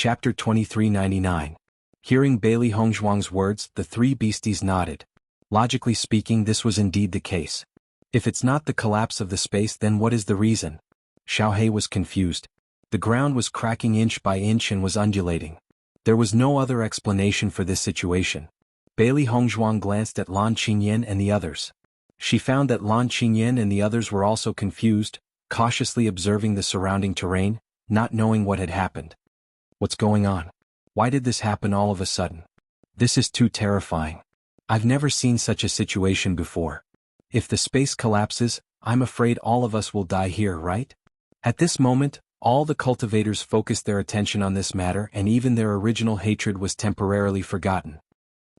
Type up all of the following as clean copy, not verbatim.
Chapter 2399. Hearing Bailey Hongzhuang's words, the three beasties nodded. Logically speaking, this was indeed the case. If it's not the collapse of the space, then what is the reason? Xiaohei was confused. The ground was cracking inch by inch and was undulating. There was no other explanation for this situation. Bailey Hongzhuang glanced at Lan Qingyan and the others. She found that Lan Qingyan and the others were also confused, cautiously observing the surrounding terrain, not knowing what had happened. What's going on? Why did this happen all of a sudden? This is too terrifying. I've never seen such a situation before. If the space collapses, I'm afraid all of us will die here, right? At this moment, all the cultivators focused their attention on this matter, and even their original hatred was temporarily forgotten.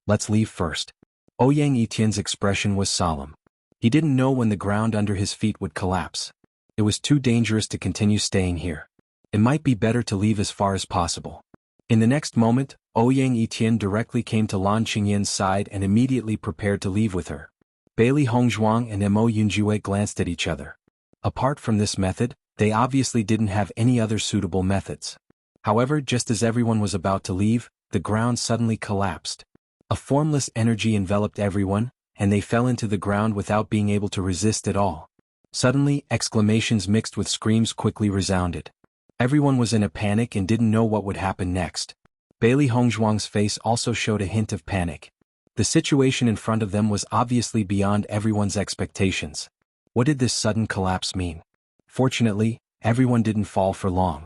Let's leave first. Ouyang Etienne's expression was solemn. He didn't know when the ground under his feet would collapse. It was too dangerous to continue staying here. It might be better to leave as far as possible. In the next moment, Ouyang Etienne directly came to Lan Qingyan's side and immediately prepared to leave with her. Bailey Hongzhuang and Mo Yunjue glanced at each other. Apart from this method, they obviously didn't have any other suitable methods. However, just as everyone was about to leave, the ground suddenly collapsed. A formless energy enveloped everyone, and they fell into the ground without being able to resist at all. Suddenly, exclamations mixed with screams quickly resounded. Everyone was in a panic and didn't know what would happen next. Bailey Hongzhuang's face also showed a hint of panic. The situation in front of them was obviously beyond everyone's expectations. What did this sudden collapse mean? Fortunately, everyone didn't fall for long.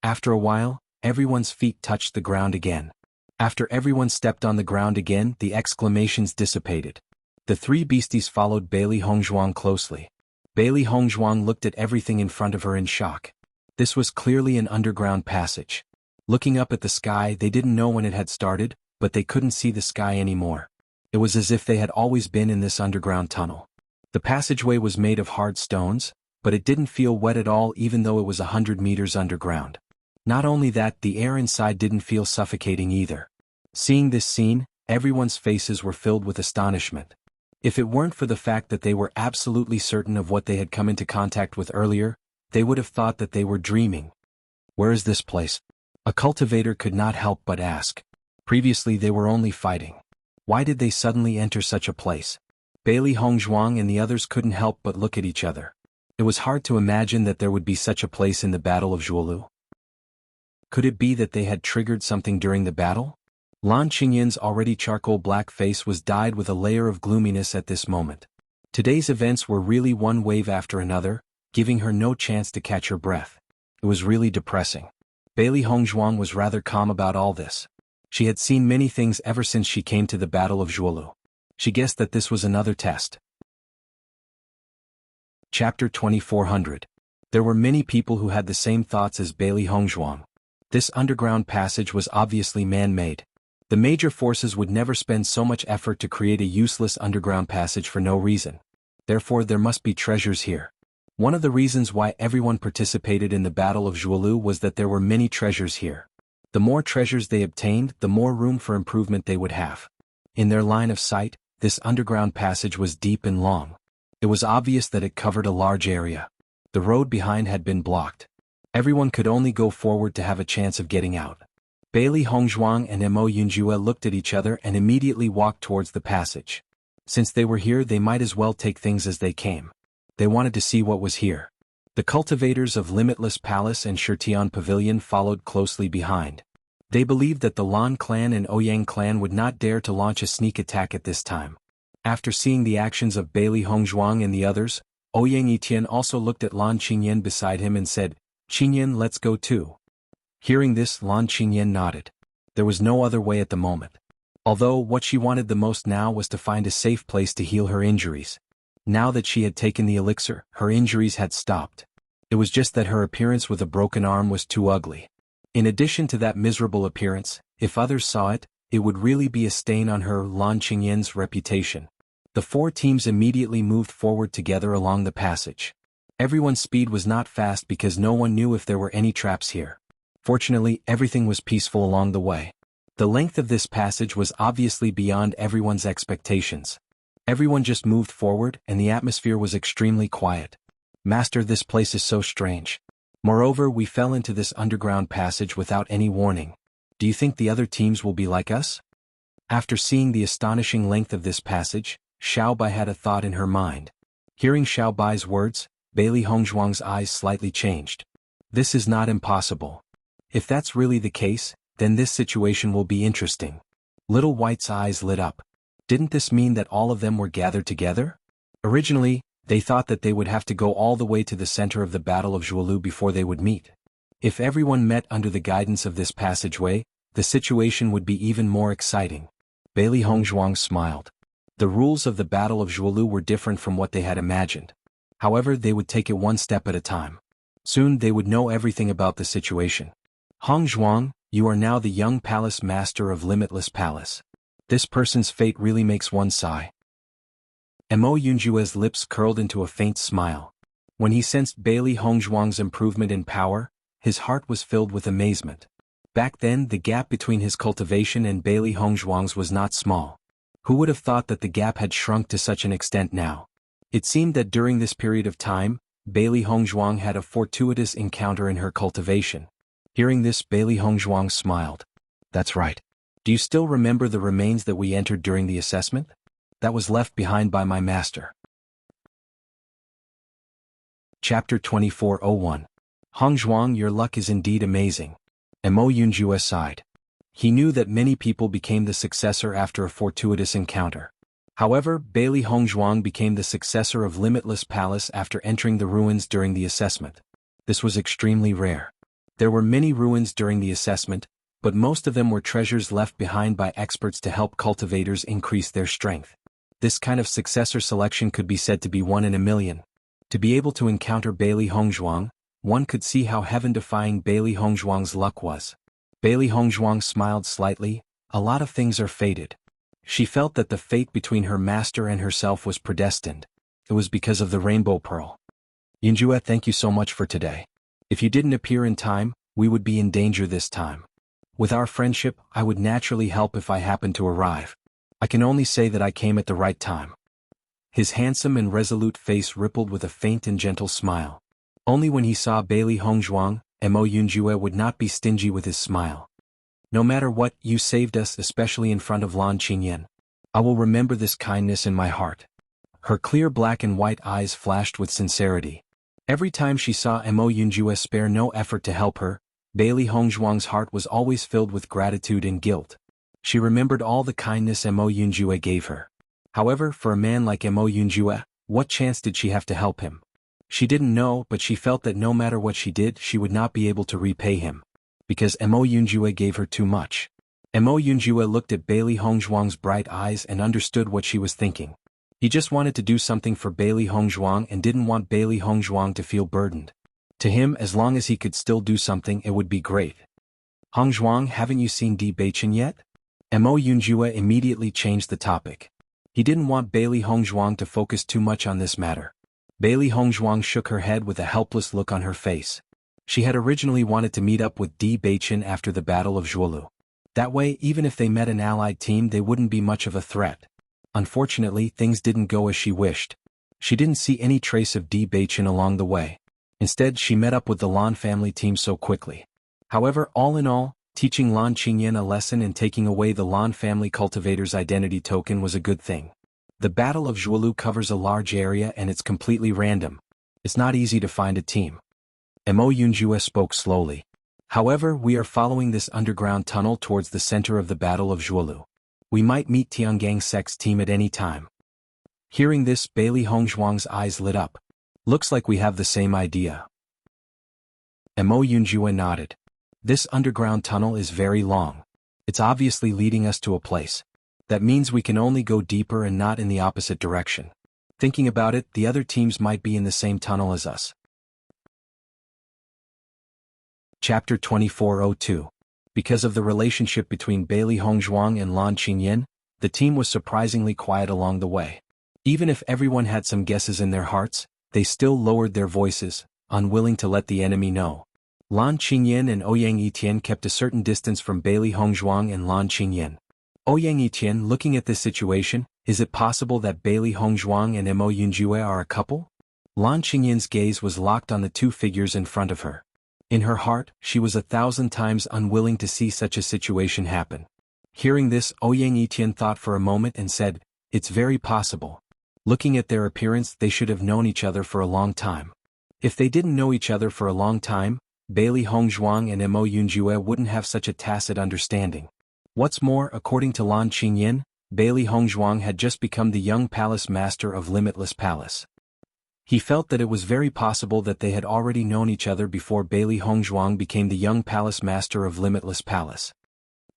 After a while, everyone's feet touched the ground again. After everyone stepped on the ground again, the exclamations dissipated. The three beasties followed Bailey Hongzhuang closely. Bailey Hongzhuang looked at everything in front of her in shock. This was clearly an underground passage. Looking up at the sky, they didn't know when it had started, but they couldn't see the sky anymore. It was as if they had always been in this underground tunnel. The passageway was made of hard stones, but it didn't feel wet at all even though it was 100 meters underground. Not only that, the air inside didn't feel suffocating either. Seeing this scene, everyone's faces were filled with astonishment. If it weren't for the fact that they were absolutely certain of what they had come into contact with earlier, they would have thought that they were dreaming. Where is this place? A cultivator could not help but ask. Previously they were only fighting. Why did they suddenly enter such a place? Bailey Hongzhuang and the others couldn't help but look at each other. It was hard to imagine that there would be such a place in the Battle of Jianghu. Could it be that they had triggered something during the battle? Lan Qingyan's already charcoal black face was dyed with a layer of gloominess at this moment. Today's events were really one wave after another, giving her no chance to catch her breath. It was really depressing. Bailey Hongzhuang was rather calm about all this. She had seen many things ever since she came to the Battle of Jianghu. She guessed that this was another test. Chapter 2400. There were many people who had the same thoughts as Bailey Hongzhuang. This underground passage was obviously man-made. The major forces would never spend so much effort to create a useless underground passage for no reason. Therefore there must be treasures here. One of the reasons why everyone participated in the Battle of Jianghu was that there were many treasures here. The more treasures they obtained, the more room for improvement they would have. In their line of sight, this underground passage was deep and long. It was obvious that it covered a large area. The road behind had been blocked. Everyone could only go forward to have a chance of getting out. Bailey Hongzhuang and Mo Yunjue looked at each other and immediately walked towards the passage. Since they were here, they might as well take things as they came. They wanted to see what was here. The cultivators of Limitless Palace and Shirtian Pavilion followed closely behind. They believed that the Lan clan and Ouyang clan would not dare to launch a sneak attack at this time. After seeing the actions of Bailey Hongzhuang and the others, Ouyang Etienne also looked at Lan Qingyan beside him and said, "Qingyan, let's go too." Hearing this, Lan Qingyan nodded. There was no other way at the moment. Although what she wanted the most now was to find a safe place to heal her injuries. Now that she had taken the elixir, her injuries had stopped. It was just that her appearance with a broken arm was too ugly. In addition to that miserable appearance, if others saw it, it would really be a stain on her, Lan Qingyan's, reputation. The four teams immediately moved forward together along the passage. Everyone's speed was not fast because no one knew if there were any traps here. Fortunately, everything was peaceful along the way. The length of this passage was obviously beyond everyone's expectations. Everyone just moved forward and the atmosphere was extremely quiet. "Master, this place is so strange. Moreover, we fell into this underground passage without any warning. Do you think the other teams will be like us? After seeing the astonishing length of this passage, Xiao Bai had a thought in her mind. Hearing Xiao Bai's words, Bailey Hongzhuang's eyes slightly changed. This is not impossible. If that's really the case, then this situation will be interesting. Little White's eyes lit up. Didn't this mean that all of them were gathered together? Originally, they thought that they would have to go all the way to the center of the Battle of Zhuolu before they would meet. If everyone met under the guidance of this passageway, the situation would be even more exciting. Bailey Hongzhuang smiled. The rules of the Battle of Zhuolu were different from what they had imagined. However, they would take it one step at a time. Soon they would know everything about the situation. Hongzhuang, you are now the young palace master of Limitless Palace. This person's fate really makes one sigh. Mo Yunjue's lips curled into a faint smile. When he sensed Bailey Hongzhuang's improvement in power, his heart was filled with amazement. Back then, the gap between his cultivation and Bailey Hongzhuang's was not small. Who would have thought that the gap had shrunk to such an extent now? It seemed that during this period of time, Bailey Hongzhuang had a fortuitous encounter in her cultivation. Hearing this, Bailey Hongzhuang smiled. That's right. Do you still remember the remains that we entered during the assessment? That was left behind by my master. Chapter 2401. Hongzhuang, your luck is indeed amazing. Mo Yunjue sighed. He knew that many people became the successor after a fortuitous encounter. However, Bailey Hongzhuang became the successor of Limitless Palace after entering the ruins during the assessment. This was extremely rare. There were many ruins during the assessment, but most of them were treasures left behind by experts to help cultivators increase their strength. This kind of successor selection could be said to be 1 in a million. To be able to encounter Bailey Hongzhuang, one could see how heaven-defying Bailey Hongzhuang's luck was. Bailey Hongzhuang smiled slightly. A lot of things are fated. She felt that the fate between her master and herself was predestined. It was because of the rainbow pearl. Yunjue, thank you so much for today. If you didn't appear in time, we would be in danger this time. With our friendship, I would naturally help if I happened to arrive. I can only say that I came at the right time. His handsome and resolute face rippled with a faint and gentle smile. Only when he saw Bailey Hongzhuang, Mo Yunjue would not be stingy with his smile. No matter what, you saved us, especially in front of Lan Qingyan. I will remember this kindness in my heart. Her clear black and white eyes flashed with sincerity. Every time she saw Mo Yunjue spare no effort to help her, Bailey Hongzhuang's heart was always filled with gratitude and guilt. She remembered all the kindness Mo Yunjue gave her. However, for a man like Mo Yunjue, what chance did she have to help him? She didn't know, but she felt that no matter what she did, she would not be able to repay him. Because Mo Yunjue gave her too much. Mo Yunjue looked at Bailey Hongzhuang's bright eyes and understood what she was thinking. He just wanted to do something for Bailey Hongzhuang and didn't want Bailey Hongzhuang to feel burdened. To him, as long as he could still do something, it would be great. Hongzhuang, haven't you seen Di Beichen yet? Mo Yunjue immediately changed the topic. He didn't want Bailey Hongzhuang to focus too much on this matter. Bailey Hongzhuang shook her head with a helpless look on her face. She had originally wanted to meet up with Di Beichen after the Battle of Zhuolu. That way, even if they met an allied team, they wouldn't be much of a threat. Unfortunately, things didn't go as she wished. She didn't see any trace of Di Beichen along the way. Instead, she met up with the Lan family team so quickly. However, all in all, teaching Lan Qingyan a lesson and taking away the Lan family cultivator's identity token was a good thing. The Battle of Zhuolu covers a large area and it's completely random. It's not easy to find a team. Mo Yunjue spoke slowly. However, we are following this underground tunnel towards the center of the Battle of Zhuolu. We might meet Tiangang Sec's team at any time. Hearing this, Bailey Hongzhuang's eyes lit up. Looks like we have the same idea. Mo Yunjue nodded. This underground tunnel is very long. It's obviously leading us to a place. That means we can only go deeper and not in the opposite direction. Thinking about it, the other teams might be in the same tunnel as us. Chapter 2402. Because of the relationship between Bailey Hongzhuang and Lan Qingyan, the team was surprisingly quiet along the way. Even if everyone had some guesses in their hearts, they still lowered their voices, unwilling to let the enemy know. Lan Qingyan and Ouyang Etian kept a certain distance from Bailey Hongzhuang and Lan Qingyan. Ouyang Etian, looking at this situation, is it possible that Bailey Hongzhuang and Mo Yunjue are a couple? Lan Qingyan's gaze was locked on the two figures in front of her. In her heart, she was 1,000 times unwilling to see such a situation happen. Hearing this, Ouyang Yitian thought for a moment and said, "It's very possible. Looking at their appearance, they should have known each other for a long time. If they didn't know each other for a long time, Bailey Hongzhuang and Mo Yunjue wouldn't have such a tacit understanding. What's more, according to Lan Qingyin, Bailey Hongzhuang had just become the young palace master of Limitless Palace. He felt that it was very possible that they had already known each other before Bailey Hongzhuang became the young palace master of Limitless Palace.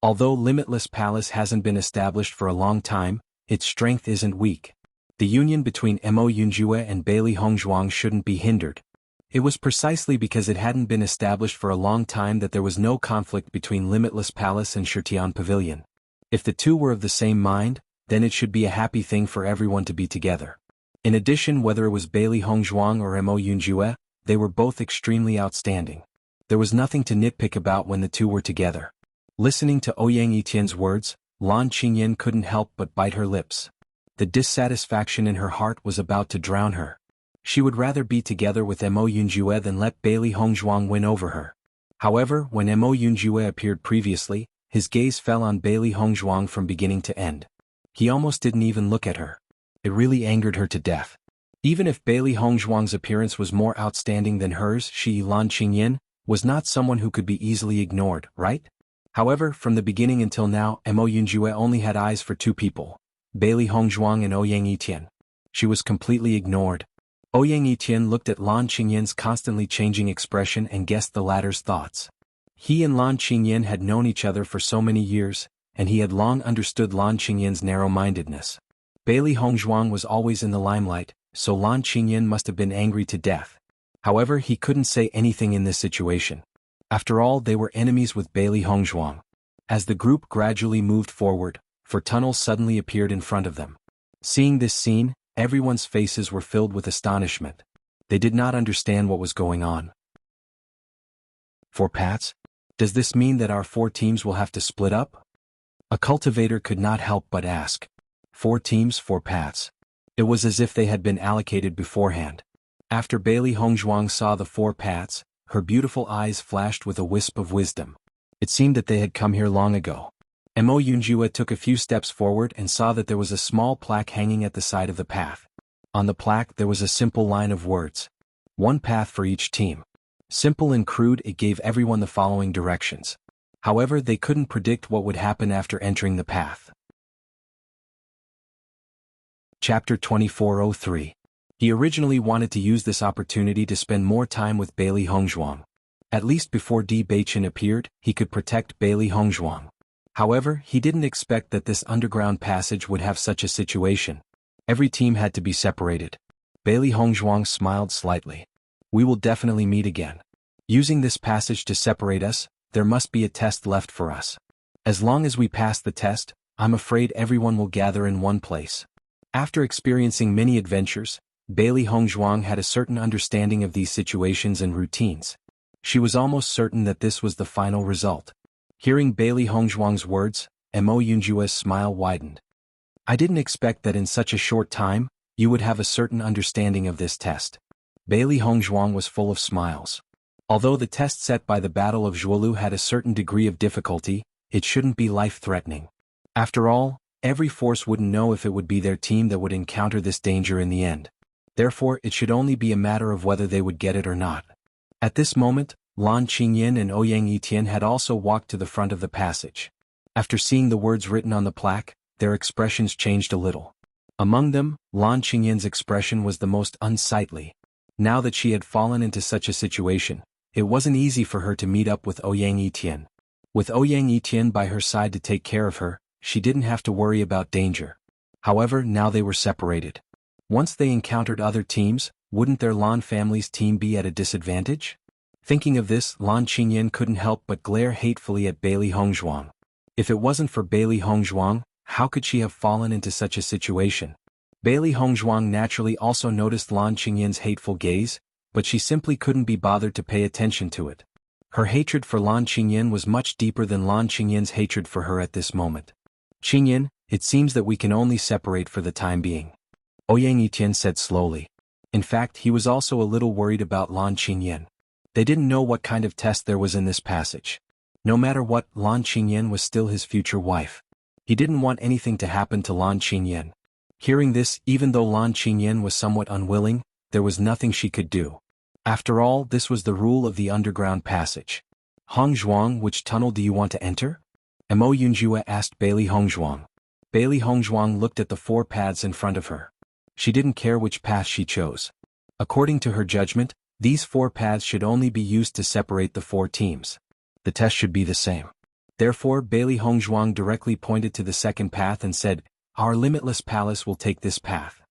Although Limitless Palace hasn't been established for a long time, its strength isn't weak. The union between Mo Yunjue and Bailey Hongzhuang shouldn't be hindered. It was precisely because it hadn't been established for a long time that there was no conflict between Limitless Palace and Shitian Pavilion. If the two were of the same mind, then it should be a happy thing for everyone to be together. In addition, whether it was Bailey Hongzhuang or Mo Yunjue, they were both extremely outstanding. There was nothing to nitpick about when the two were together. Listening to Ouyang Yitian's words, Lan Qingyin couldn't help but bite her lips. The dissatisfaction in her heart was about to drown her. She would rather be together with Mo Yunjue than let Bailey Hongzhuang win over her. However, when Mo Yunjue appeared previously, his gaze fell on Bailey Hongzhuang from beginning to end. He almost didn't even look at her. It really angered her to death. Even if Bailey Hongzhuang's appearance was more outstanding than hers, she, Lan Qingyin, was not someone who could be easily ignored, right? However, from the beginning until now, Mo Yunjue only had eyes for two people, Bailey Hongzhuang and Ouyang Yitian. She was completely ignored. Ouyang Yitian looked at Lan Qingyin's constantly changing expression and guessed the latter's thoughts. He and Lan Qingyin had known each other for so many years, and he had long understood Lan Qingyin's narrow-mindedness. Bailey Hongzhuang was always in the limelight, so Lan Qingyin must have been angry to death. However, he couldn't say anything in this situation. After all, they were enemies with Bailey Hongzhuang. As the group gradually moved forward, four tunnels suddenly appeared in front of them. Seeing this scene, everyone's faces were filled with astonishment. They did not understand what was going on. 4 paths? Does this mean that our 4 teams will have to split up? A cultivator could not help but ask. 4 teams, 4 paths. It was as if they had been allocated beforehand. After Bailey Hongzhuang saw the 4 paths, her beautiful eyes flashed with a wisp of wisdom. It seemed that they had come here long ago. Mo Yunjue took a few steps forward and saw that there was a small plaque hanging at the side of the path. On the plaque there was a simple line of words. 1 path for each team. Simple and crude, it gave everyone the following directions. However, they couldn't predict what would happen after entering the path. Chapter 2403. He originally wanted to use this opportunity to spend more time with Bailey Hongzhuang. At least before Di Beichen appeared, he could protect Bailey Hongzhuang. However, he didn't expect that this underground passage would have such a situation. Every team had to be separated. Bailey Hongzhuang smiled slightly. We will definitely meet again. Using this passage to separate us, there must be a test left for us. As long as we pass the test, I'm afraid everyone will gather in one place. After experiencing many adventures, Bailey Hongzhuang had a certain understanding of these situations and routines. She was almost certain that this was the final result. Hearing Bailey Hongzhuang's words, Mo Yunjue's smile widened. I didn't expect that in such a short time, you would have a certain understanding of this test. Bailey Hongzhuang was full of smiles. Although the test set by the Battle of Zhuolu had a certain degree of difficulty, it shouldn't be life-threatening. After all, every force wouldn't know if it would be their team that would encounter this danger in the end. Therefore, it should only be a matter of whether they would get it or not. At this moment, Lan Qingyin and Ouyang Yitian had also walked to the front of the passage. After seeing the words written on the plaque, their expressions changed a little. Among them, Lan Qingyin's expression was the most unsightly. Now that she had fallen into such a situation, it wasn't easy for her to meet up with Ouyang Yitian. With Ouyang Yitian by her side to take care of her, she didn't have to worry about danger. However, now they were separated. Once they encountered other teams, wouldn't their Lan family's team be at a disadvantage? Thinking of this, Lan Qingyin couldn't help but glare hatefully at Bailey Hongzhuang. If it wasn't for Bailey Hongzhuang, how could she have fallen into such a situation? Bailey Hongzhuang naturally also noticed Lan Qingyin's hateful gaze, but she simply couldn't be bothered to pay attention to it. Her hatred for Lan Qingyin was much deeper than Lan Qingyin's hatred for her at this moment. Qingyin, it seems that we can only separate for the time being. Ouyang Yitian said slowly. In fact, he was also a little worried about Lan Qingyin. They didn't know what kind of test there was in this passage. No matter what, Lan Qingyan was still his future wife. He didn't want anything to happen to Lan Qingyan. Hearing this, even though Lan Qingyan was somewhat unwilling, there was nothing she could do. After all, this was the rule of the underground passage. Hongzhuang, which tunnel do you want to enter? Mo Yunjue asked Bailey Hongzhuang. Bailey Hongzhuang looked at the 4 paths in front of her. She didn't care which path she chose. According to her judgment, these 4 paths should only be used to separate the 4 teams. The test should be the same. Therefore, Bailey Hongzhuang directly pointed to the second path and said, "Our limitless palace will take this path.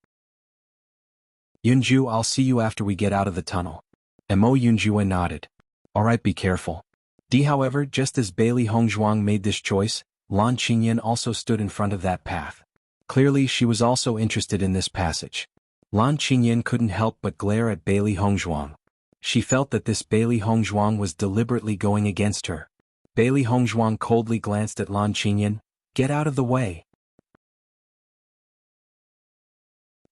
Yunju, I'll see you after we get out of the tunnel." Mo Yunjue nodded. "Alright, be careful." However, just as Bailey Hongzhuang made this choice, Lan Qingyan also stood in front of that path. Clearly, she was also interested in this passage. Lan Qingyan couldn't help but glare at Bailey Hongzhuang. She felt that this Bailey Hongzhuang was deliberately going against her. Bailey Hongzhuang coldly glanced at Lan Qingyan. "Get out of the way."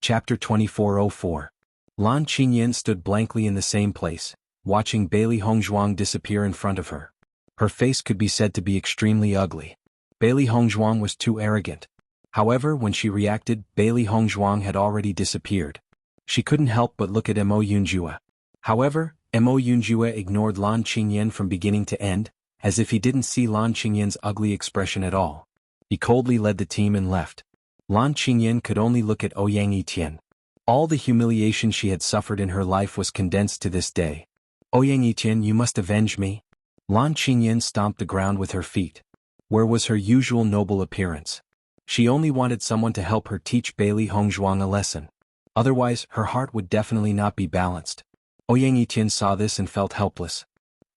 Chapter 2404. Lan Qingyan stood blankly in the same place, watching Bailey Hongzhuang disappear in front of her. Her face could be said to be extremely ugly. Bailey Hongzhuang was too arrogant. However, when she reacted, Bailey Hongzhuang had already disappeared. She couldn't help but look at Mo Yunjue. However, Mo Yunjue ignored Lan Qingyan from beginning to end, as if he didn't see Lan Qingyan's ugly expression at all. He coldly led the team and left. Lan Qingyan could only look at Ouyang Yitian. All the humiliation she had suffered in her life was condensed to this day. "Ouyang Yitian, you must avenge me." Lan Qingyan stomped the ground with her feet. Where was her usual noble appearance? She only wanted someone to help her teach Bailey Hongzhuang a lesson. Otherwise, her heart would definitely not be balanced. Ouyang Yitian saw this and felt helpless.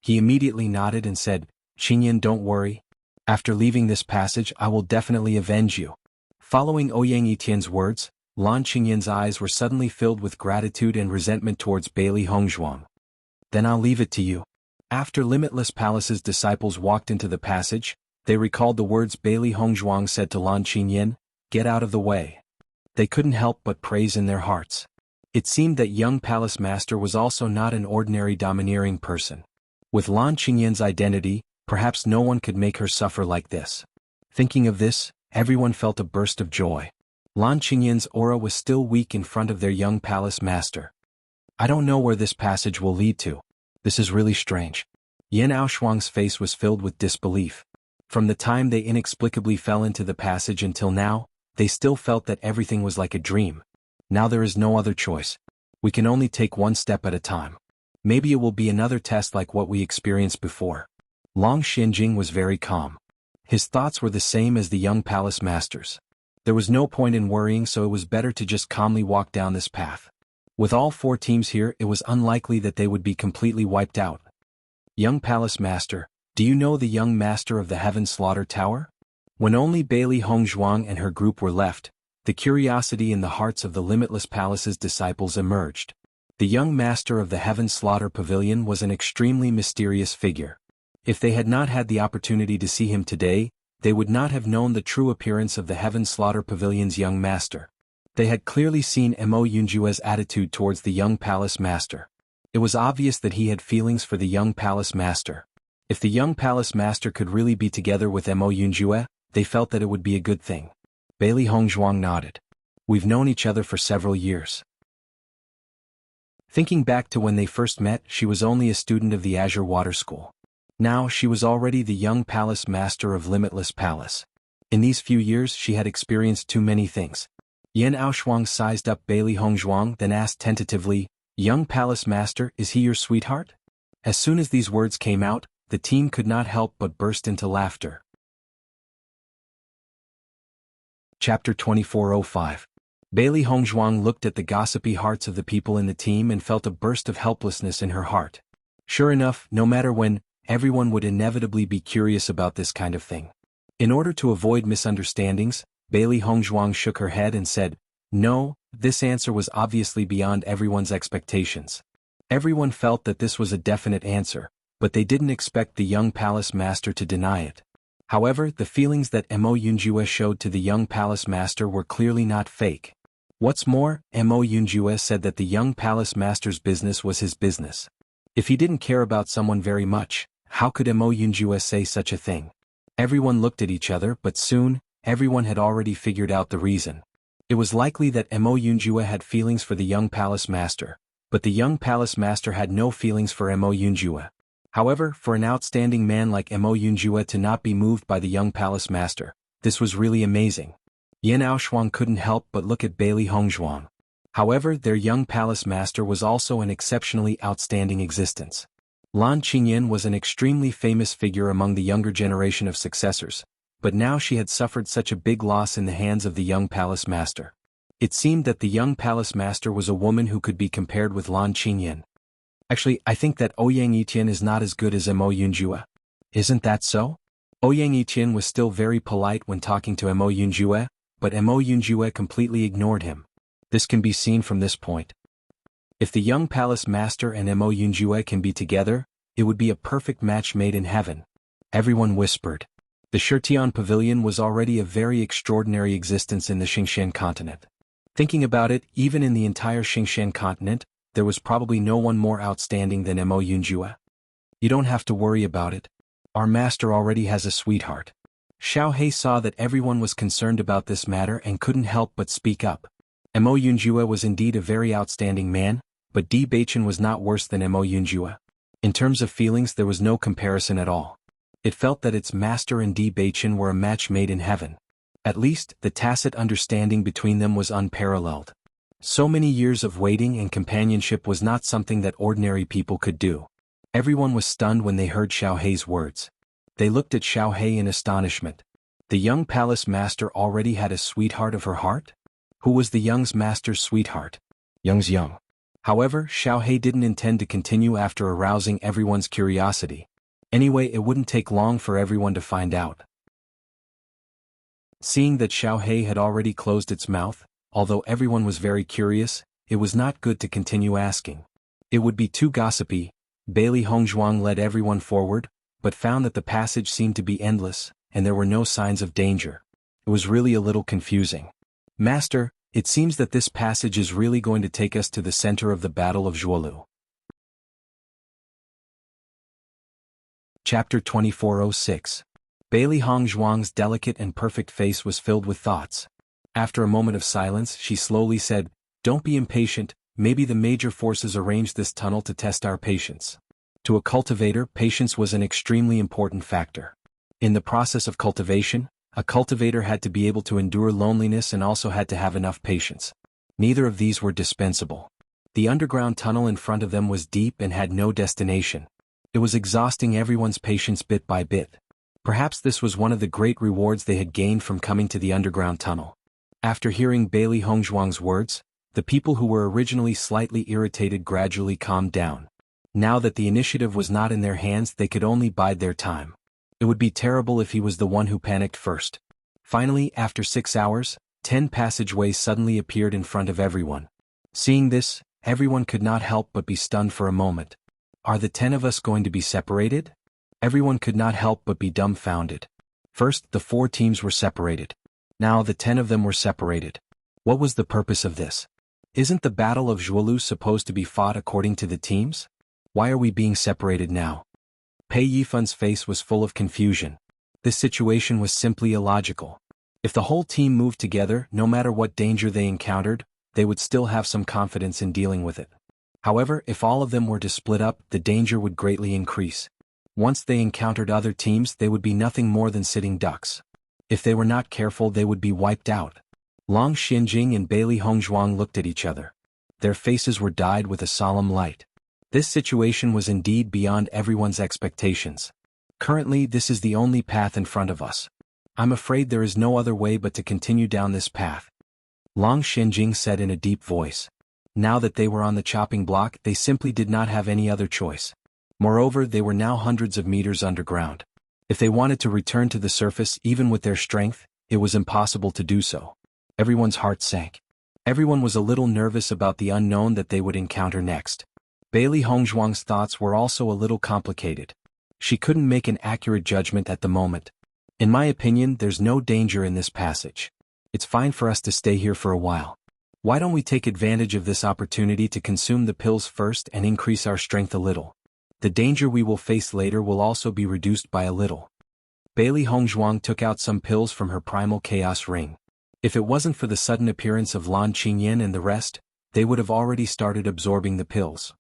He immediately nodded and said, "Qingyan, don't worry. After leaving this passage, I will definitely avenge you." Following Ouyang Yitian's words, Lan Qingyan's eyes were suddenly filled with gratitude and resentment towards Bailey Hongzhuang. "Then I'll leave it to you." After Limitless Palace's disciples walked into the passage, they recalled the words Bailey Hongzhuang said to Lan Qingyan, "Get out of the way." They couldn't help but praise in their hearts. It seemed that young palace master was also not an ordinary domineering person. With Lan Qingyan's identity, perhaps no one could make her suffer like this. Thinking of this, everyone felt a burst of joy. Lan Qingyan's aura was still weak in front of their young palace master. "I don't know where this passage will lead to. This is really strange." Yan Aoshuang's face was filled with disbelief. From the time they inexplicably fell into the passage until now, they still felt that everything was like a dream. Now there is no other choice. We can only take one step at a time. Maybe it will be another test like what we experienced before. Long Xianjing was very calm. His thoughts were the same as the young palace masters. There was no point in worrying, so it was better to just calmly walk down this path. With all 4 teams here, it was unlikely that they would be completely wiped out. "Young palace master, do you know the young master of the Heaven Slaughter Tower?" When only Bailey Hongzhuang and her group were left, the curiosity in the hearts of the Limitless Palace's disciples emerged. The young master of the Heaven Slaughter Pavilion was an extremely mysterious figure. If they had not had the opportunity to see him today, they would not have known the true appearance of the Heaven Slaughter Pavilion's young master. They had clearly seen Mo Yunjue's attitude towards the young palace master. It was obvious that he had feelings for the young palace master. If the young palace master could really be together with Mo Yunjue, they felt that it would be a good thing. Bailey Hongzhuang nodded. "We've known each other for several years." Thinking back to when they first met, she was only a student of the Azure Water School. Now she was already the young palace master of Limitless Palace. In these few years she had experienced too many things. Yan Aoshuang sized up Bailey Hongzhuang, then asked tentatively, "Young palace master, is he your sweetheart?" As soon as these words came out, the team could not help but burst into laughter. Chapter 2405. Bailey Hongzhuang looked at the gossipy hearts of the people in the team and felt a burst of helplessness in her heart. Sure enough, no matter when, everyone would inevitably be curious about this kind of thing. In order to avoid misunderstandings, Bailey Hongzhuang shook her head and said, "No." This answer was obviously beyond everyone's expectations. Everyone felt that this was a definite answer, but they didn't expect the young palace master to deny it. However, the feelings that Mo Yunjue showed to the young palace master were clearly not fake. What's more, Mo Yunjue said that the young palace master's business was his business. If he didn't care about someone very much, how could Mo Yunjue say such a thing? Everyone looked at each other, but soon, everyone had already figured out the reason. It was likely that Mo Yunjue had feelings for the young palace master, but the young palace master had no feelings for Mo Yunjue. However, for an outstanding man like Mo Yunjue to not be moved by the young palace master, this was really amazing. Yan Aoshuang couldn't help but look at Bailey Hongzhuang. However, their young palace master was also an exceptionally outstanding existence. Lan Qingyan was an extremely famous figure among the younger generation of successors, but now she had suffered such a big loss in the hands of the young palace master. It seemed that the young palace master was a woman who could be compared with Lan Qingyan. Actually, I think that Ouyang Yitian is not as good as Mo Yunjue. Isn't that so? Ouyang Yitian was still very polite when talking to Mo Yunjue, but Mo Yunjue completely ignored him. This can be seen from this point. If the young palace master and Mo Yunjue can be together, it would be a perfect match made in heaven. Everyone whispered. The Shitian Pavilion was already a very extraordinary existence in the Xingshan continent. Thinking about it, even in the entire Xingshan continent, there was probably no one more outstanding than Mo Yunjue. You don't have to worry about it. Our master already has a sweetheart. Xiao He saw that everyone was concerned about this matter and couldn't help but speak up. Mo Yunjue was indeed a very outstanding man, but Di Baichen was not worse than Mo Yunjue. In terms of feelings, there was no comparison at all. It felt that its master and Di Baichen were a match made in heaven. At least, the tacit understanding between them was unparalleled. So many years of waiting and companionship was not something that ordinary people could do. Everyone was stunned when they heard Xiao Hei's words. They looked at Xiao Hei in astonishment. The young palace master already had a sweetheart of her heart? Who was the young master's sweetheart? Young's young. However, Xiao Hei didn't intend to continue after arousing everyone's curiosity. Anyway, it wouldn't take long for everyone to find out. Seeing that Xiao Hei had already closed its mouth, although everyone was very curious, it was not good to continue asking. It would be too gossipy. Bailey Hongzhuang led everyone forward, but found that the passage seemed to be endless, and there were no signs of danger. It was really a little confusing. Master, it seems that this passage is really going to take us to the center of the Battle of Zhuolu. Chapter 2406. Bailey Hongzhuang's delicate and perfect face was filled with thoughts. After a moment of silence, she slowly said, "Don't be impatient, maybe the major forces arranged this tunnel to test our patience." To a cultivator, patience was an extremely important factor. In the process of cultivation, a cultivator had to be able to endure loneliness and also had to have enough patience. Neither of these were dispensable. The underground tunnel in front of them was deep and had no destination. It was exhausting everyone's patience bit by bit. Perhaps this was one of the great rewards they had gained from coming to the underground tunnel. After hearing Bailey Hongzhuang's words, the people who were originally slightly irritated gradually calmed down. Now that the initiative was not in their hands, they could only bide their time. It would be terrible if he was the one who panicked first. Finally, after 6 hours, 10 passageways suddenly appeared in front of everyone. Seeing this, everyone could not help but be stunned for a moment. Are the 10 of us going to be separated? Everyone could not help but be dumbfounded. First, the 4 teams were separated. Now the 10 of them were separated. What was the purpose of this? Isn't the Battle of Zhuolu supposed to be fought according to the teams? Why are we being separated now? Pei Yifun's face was full of confusion. This situation was simply illogical. If the whole team moved together, no matter what danger they encountered, they would still have some confidence in dealing with it. However, if all of them were to split up, the danger would greatly increase. Once they encountered other teams, they would be nothing more than sitting ducks. If they were not careful, they would be wiped out. Long Xinjing and Bailey Hongzhuang looked at each other. Their faces were dyed with a solemn light. This situation was indeed beyond everyone's expectations. Currently, this is the only path in front of us. I'm afraid there is no other way but to continue down this path. Long Xinjing said in a deep voice. Now that they were on the chopping block, they simply did not have any other choice. Moreover, they were now hundreds of meters underground. If they wanted to return to the surface, even with their strength, it was impossible to do so. Everyone's heart sank. Everyone was a little nervous about the unknown that they would encounter next. Bailey Hongzhuang's thoughts were also a little complicated. She couldn't make an accurate judgment at the moment. In my opinion, there's no danger in this passage. It's fine for us to stay here for a while. Why don't we take advantage of this opportunity to consume the pills first and increase our strength a little? The danger we will face later will also be reduced by a little. Bailey Hongzhuang took out some pills from her primal chaos ring. If it wasn't for the sudden appearance of Lan Qingyan and the rest, they would have already started absorbing the pills.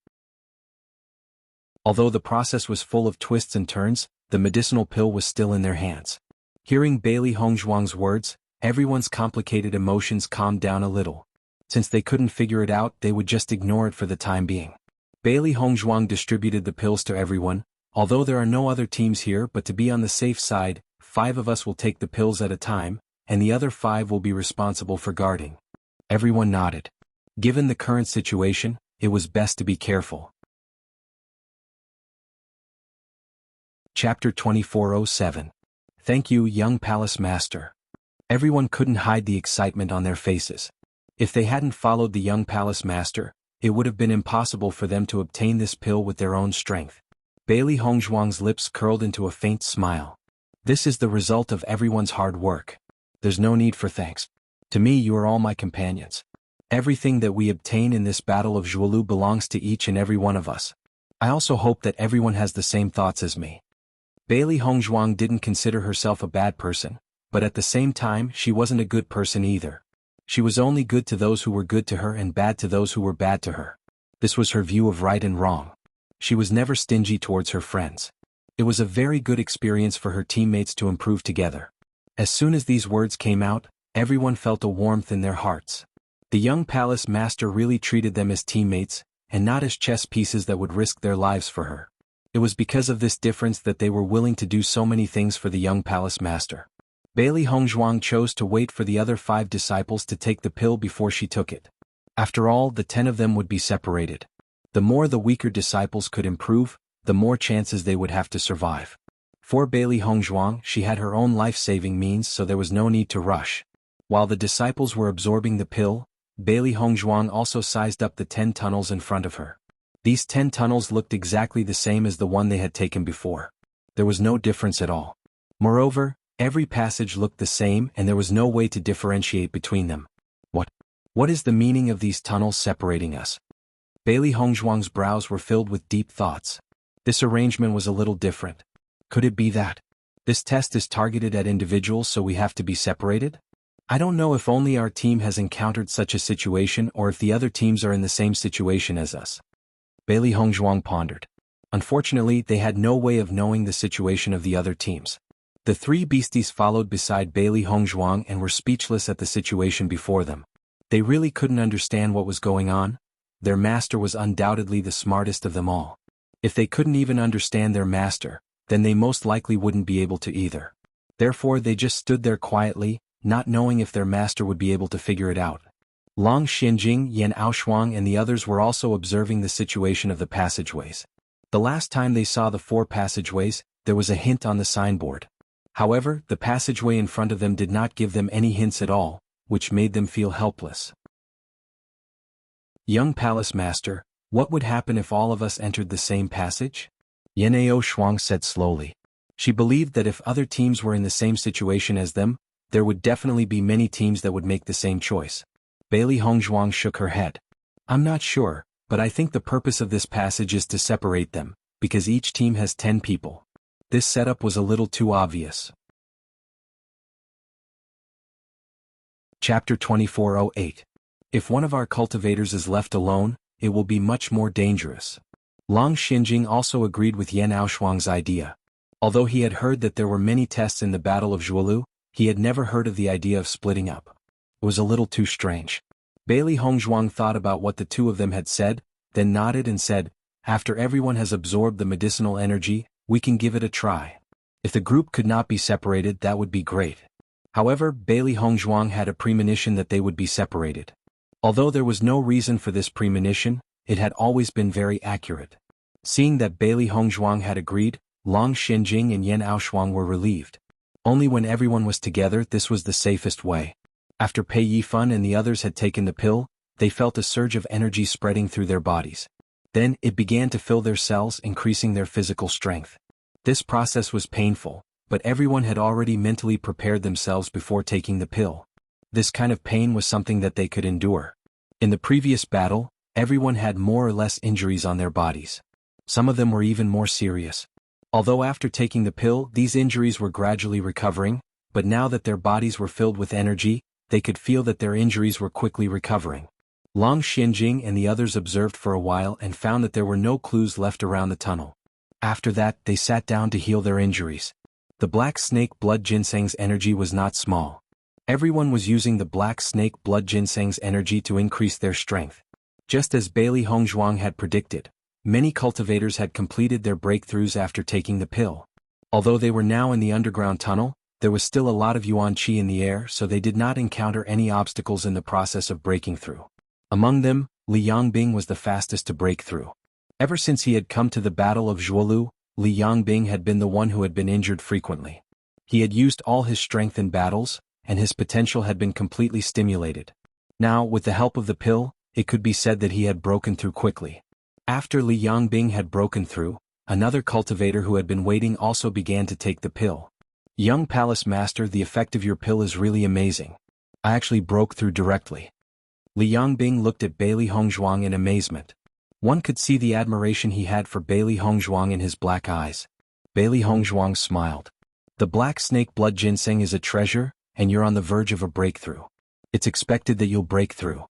Although the process was full of twists and turns, the medicinal pill was still in their hands. Hearing Bailey Hongzhuang's words, everyone's complicated emotions calmed down a little. Since they couldn't figure it out, they would just ignore it for the time being. Bailey Hongzhuang distributed the pills to everyone. Although there are no other teams here, but to be on the safe side, 5 of us will take the pills at a time, and the other 5 will be responsible for guarding. Everyone nodded. Given the current situation, it was best to be careful. Chapter 2407. Thank you, young palace master. Everyone couldn't hide the excitement on their faces. If they hadn't followed the young palace master, it would have been impossible for them to obtain this pill with their own strength. Bailey Hongzhuang's lips curled into a faint smile. This is the result of everyone's hard work. There's no need for thanks. To me, you are all my companions. Everything that we obtain in this battle of Zhuolu belongs to each and every one of us. I also hope that everyone has the same thoughts as me. Bailey Hongzhuang didn't consider herself a bad person, but at the same time she wasn't a good person either. She was only good to those who were good to her and bad to those who were bad to her. This was her view of right and wrong. She was never stingy towards her friends. It was a very good experience for her teammates to improve together. As soon as these words came out, everyone felt a warmth in their hearts. The young palace master really treated them as teammates, and not as chess pieces that would risk their lives for her. It was because of this difference that they were willing to do so many things for the young palace master. Bailey Hongzhuang chose to wait for the other 5 disciples to take the pill before she took it. After all, the 10 of them would be separated. The more the weaker disciples could improve, the more chances they would have to survive. For Bailey Hongzhuang, she had her own life-saving means, so there was no need to rush. While the disciples were absorbing the pill, Bailey Hongzhuang also sized up the 10 tunnels in front of her. These 10 tunnels looked exactly the same as the one they had taken before. There was no difference at all. Moreover, every passage looked the same and there was no way to differentiate between them. What is the meaning of these tunnels separating us? Bailey Hongzhuang's brows were filled with deep thoughts. This arrangement was a little different. Could it be that this test is targeted at individuals, so we have to be separated? I don't know if only our team has encountered such a situation or if the other teams are in the same situation as us. Bailey Hongzhuang pondered. Unfortunately, they had no way of knowing the situation of the other teams. The 3 beasties followed beside Bailey Hongzhuang and were speechless at the situation before them. They really couldn't understand what was going on. Their master was undoubtedly the smartest of them all. If they couldn't even understand their master, then they most likely wouldn't be able to either. Therefore they just stood there quietly, not knowing if their master would be able to figure it out. Long Xinjing, Yan Aoshuang and the others were also observing the situation of the passageways. The last time they saw the 4 passageways, there was a hint on the signboard. However, the passageway in front of them did not give them any hints at all, which made them feel helpless. Young Palace Master, what would happen if all of us entered the same passage? Yan Aoshuang said slowly. She believed that if other teams were in the same situation as them, there would definitely be many teams that would make the same choice. Bailey Hongzhuang shook her head. I'm not sure, but I think the purpose of this passage is to separate them, because each team has 10 people. This setup was a little too obvious. Chapter 2408. If one of our cultivators is left alone, it will be much more dangerous. Long Xinjing also agreed with Yan Aoshuang's idea. Although he had heard that there were many tests in the Battle of Zhuolu, he had never heard of the idea of splitting up. It was a little too strange. Bailey Hongzhuang thought about what the 2 of them had said, then nodded and said, after everyone has absorbed the medicinal energy, we can give it a try. If the group could not be separated, that would be great. However, Bailey Hongzhuang had a premonition that they would be separated. Although there was no reason for this premonition, it had always been very accurate. Seeing that Bailey Hongzhuang had agreed, Long Xinjing and Yan Aoshuang were relieved. Only when everyone was together this was the safest way. After Pei Yifan and the others had taken the pill, they felt a surge of energy spreading through their bodies. Then it began to fill their cells, increasing their physical strength. This process was painful, but everyone had already mentally prepared themselves before taking the pill. This kind of pain was something that they could endure. In the previous battle, everyone had more or less injuries on their bodies. Some of them were even more serious. Although after taking the pill these injuries were gradually recovering, but now that their bodies were filled with energy, they could feel that their injuries were quickly recovering. Long Xianjing and the others observed for a while and found that there were no clues left around the tunnel. After that, they sat down to heal their injuries. The black snake blood ginseng's energy was not small. Everyone was using the black snake blood ginseng's energy to increase their strength. Just as Bailey Hongzhuang had predicted, many cultivators had completed their breakthroughs after taking the pill. Although they were now in the underground tunnel, there was still a lot of yuan qi in the air, so they did not encounter any obstacles in the process of breaking through. Among them, Li Yangbing was the fastest to break through. Ever since he had come to the Battle of Zhuolu, Li Yangbing had been the one who had been injured frequently. He had used all his strength in battles, and his potential had been completely stimulated. Now, with the help of the pill, it could be said that he had broken through quickly. After Li Yangbing had broken through, another cultivator who had been waiting also began to take the pill. Young Palace Master, the effect of your pill is really amazing. I actually broke through directly. Li Yangbing looked at Bailey Hongzhuang in amazement. One could see the admiration he had for Bailey Hongzhuang in his black eyes. Bailey Hongzhuang smiled. The black snake blood ginseng is a treasure, and you're on the verge of a breakthrough. It's expected that you'll break through.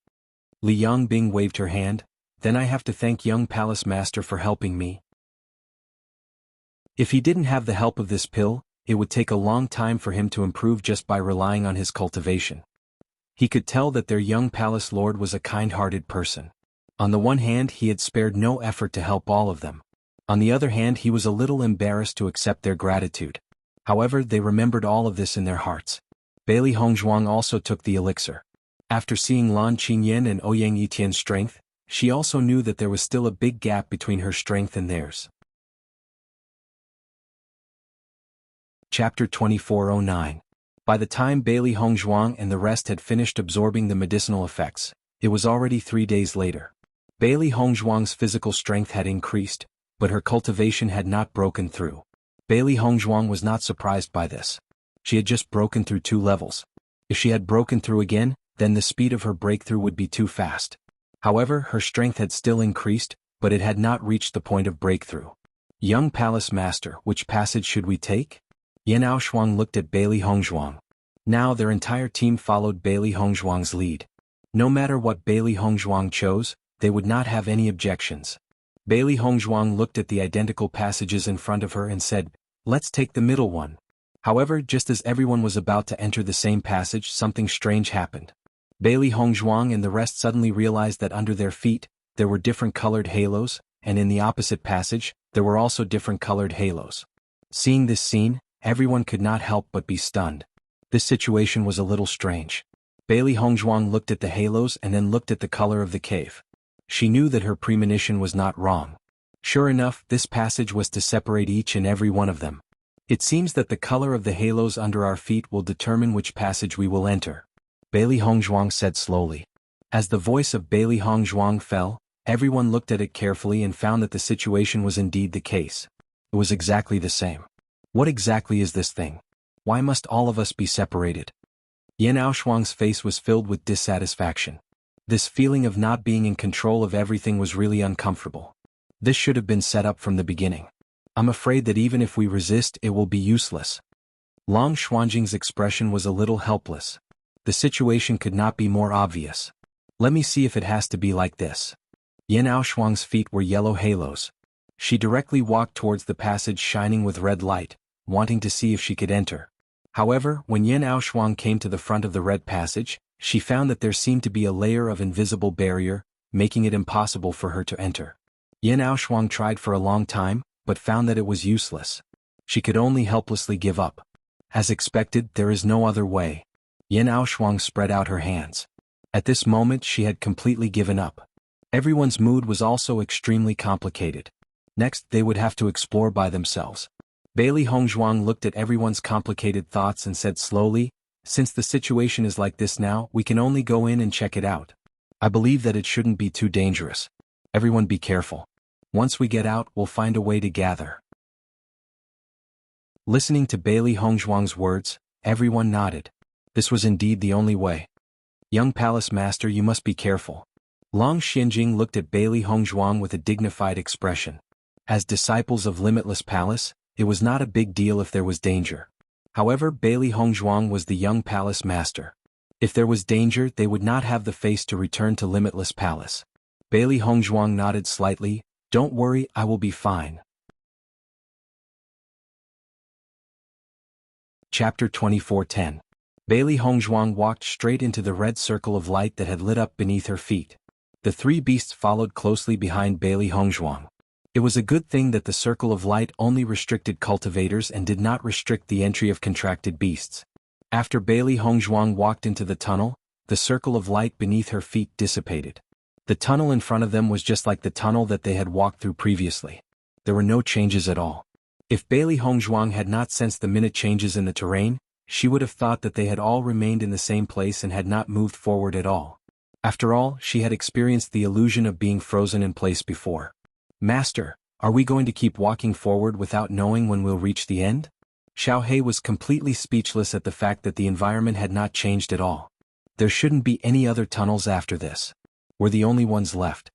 Li Yangbing waved her hand. Then I have to thank young Palace Master for helping me. If he didn't have the help of this pill, it would take a long time for him to improve just by relying on his cultivation. He could tell that their young palace lord was a kind-hearted person. On the one hand, he had spared no effort to help all of them. On the other hand, he was a little embarrassed to accept their gratitude. However, they remembered all of this in their hearts. Bailey Hongzhuang also took the elixir. After seeing Lan Qingyan and Ouyang Yitian's strength, she also knew that there was still a big gap between her strength and theirs. Chapter 2409. By the time Bailey Hongzhuang and the rest had finished absorbing the medicinal effects, it was already 3 days later. Bailey Hongzhuang's physical strength had increased, but her cultivation had not broken through. Bailey Hongzhuang was not surprised by this. She had just broken through 2 levels. If she had broken through again, then the speed of her breakthrough would be too fast. However, her strength had still increased, but it had not reached the point of breakthrough. Young Palace Master, which passage should we take? Yan Aoshuang looked at Bailey Hongzhuang. Now their entire team followed Bailey Hongzhuang's lead. No matter what Bailey Hongzhuang chose, they would not have any objections. Bailey Hongzhuang looked at the identical passages in front of her and said, "Let's take the middle one." However, just as everyone was about to enter the same passage, something strange happened. Bailey Hongzhuang and the rest suddenly realized that under their feet, there were different colored halos, and in the opposite passage, there were also different colored halos. Seeing this scene, everyone could not help but be stunned. This situation was a little strange. Bailey Hongzhuang looked at the halos and then looked at the color of the cave. She knew that her premonition was not wrong. Sure enough, this passage was to separate each and every one of them. It seems that the color of the halos under our feet will determine which passage we will enter. Bailey Hongzhuang said slowly. As the voice of Bailey Hongzhuang fell, everyone looked at it carefully and found that the situation was indeed the case. It was exactly the same. What exactly is this thing? Why must all of us be separated? Yan Aoshuang's face was filled with dissatisfaction. This feeling of not being in control of everything was really uncomfortable. This should have been set up from the beginning. I'm afraid that even if we resist, it will be useless. Long Xuanjing's expression was a little helpless. The situation could not be more obvious. Let me see if it has to be like this. Yan Aoshuang's feet were yellow halos. She directly walked towards the passage shining with red light, wanting to see if she could enter. However, when Yan Aoshuang came to the front of the red passage, she found that there seemed to be a layer of invisible barrier, making it impossible for her to enter. Yan Aoshuang tried for a long time, but found that it was useless. She could only helplessly give up. As expected, there is no other way. Yan Aoshuang spread out her hands. At this moment she had completely given up. Everyone's mood was also extremely complicated. Next, they would have to explore by themselves. Bailey Hongzhuang looked at everyone's complicated thoughts and said slowly, "Since the situation is like this now, we can only go in and check it out. I believe that it shouldn't be too dangerous. Everyone be careful. Once we get out, we'll find a way to gather." Listening to Bailey Hongzhuang's words, everyone nodded. This was indeed the only way. "Young Palace Master, you must be careful." Long Xianjing looked at Bailey Hongzhuang with a dignified expression. As disciples of Limitless Palace, it was not a big deal if there was danger. However, Bailey Hongzhuang was the young palace master. If there was danger, they would not have the face to return to Limitless Palace. Bailey Hongzhuang nodded slightly. Don't worry, I will be fine. Chapter 24:10. Bailey Hongzhuang walked straight into the red circle of light that had lit up beneath her feet. The three beasts followed closely behind Bailey Hongzhuang. It was a good thing that the circle of light only restricted cultivators and did not restrict the entry of contracted beasts. After Bailey Hongzhuang walked into the tunnel, the circle of light beneath her feet dissipated. The tunnel in front of them was just like the tunnel that they had walked through previously. There were no changes at all. If Bailey Hongzhuang had not sensed the minute changes in the terrain, she would have thought that they had all remained in the same place and had not moved forward at all. After all, she had experienced the illusion of being frozen in place before. Master, are we going to keep walking forward without knowing when we'll reach the end? Xiao He was completely speechless at the fact that the environment had not changed at all. There shouldn't be any other tunnels after this. We're the only ones left.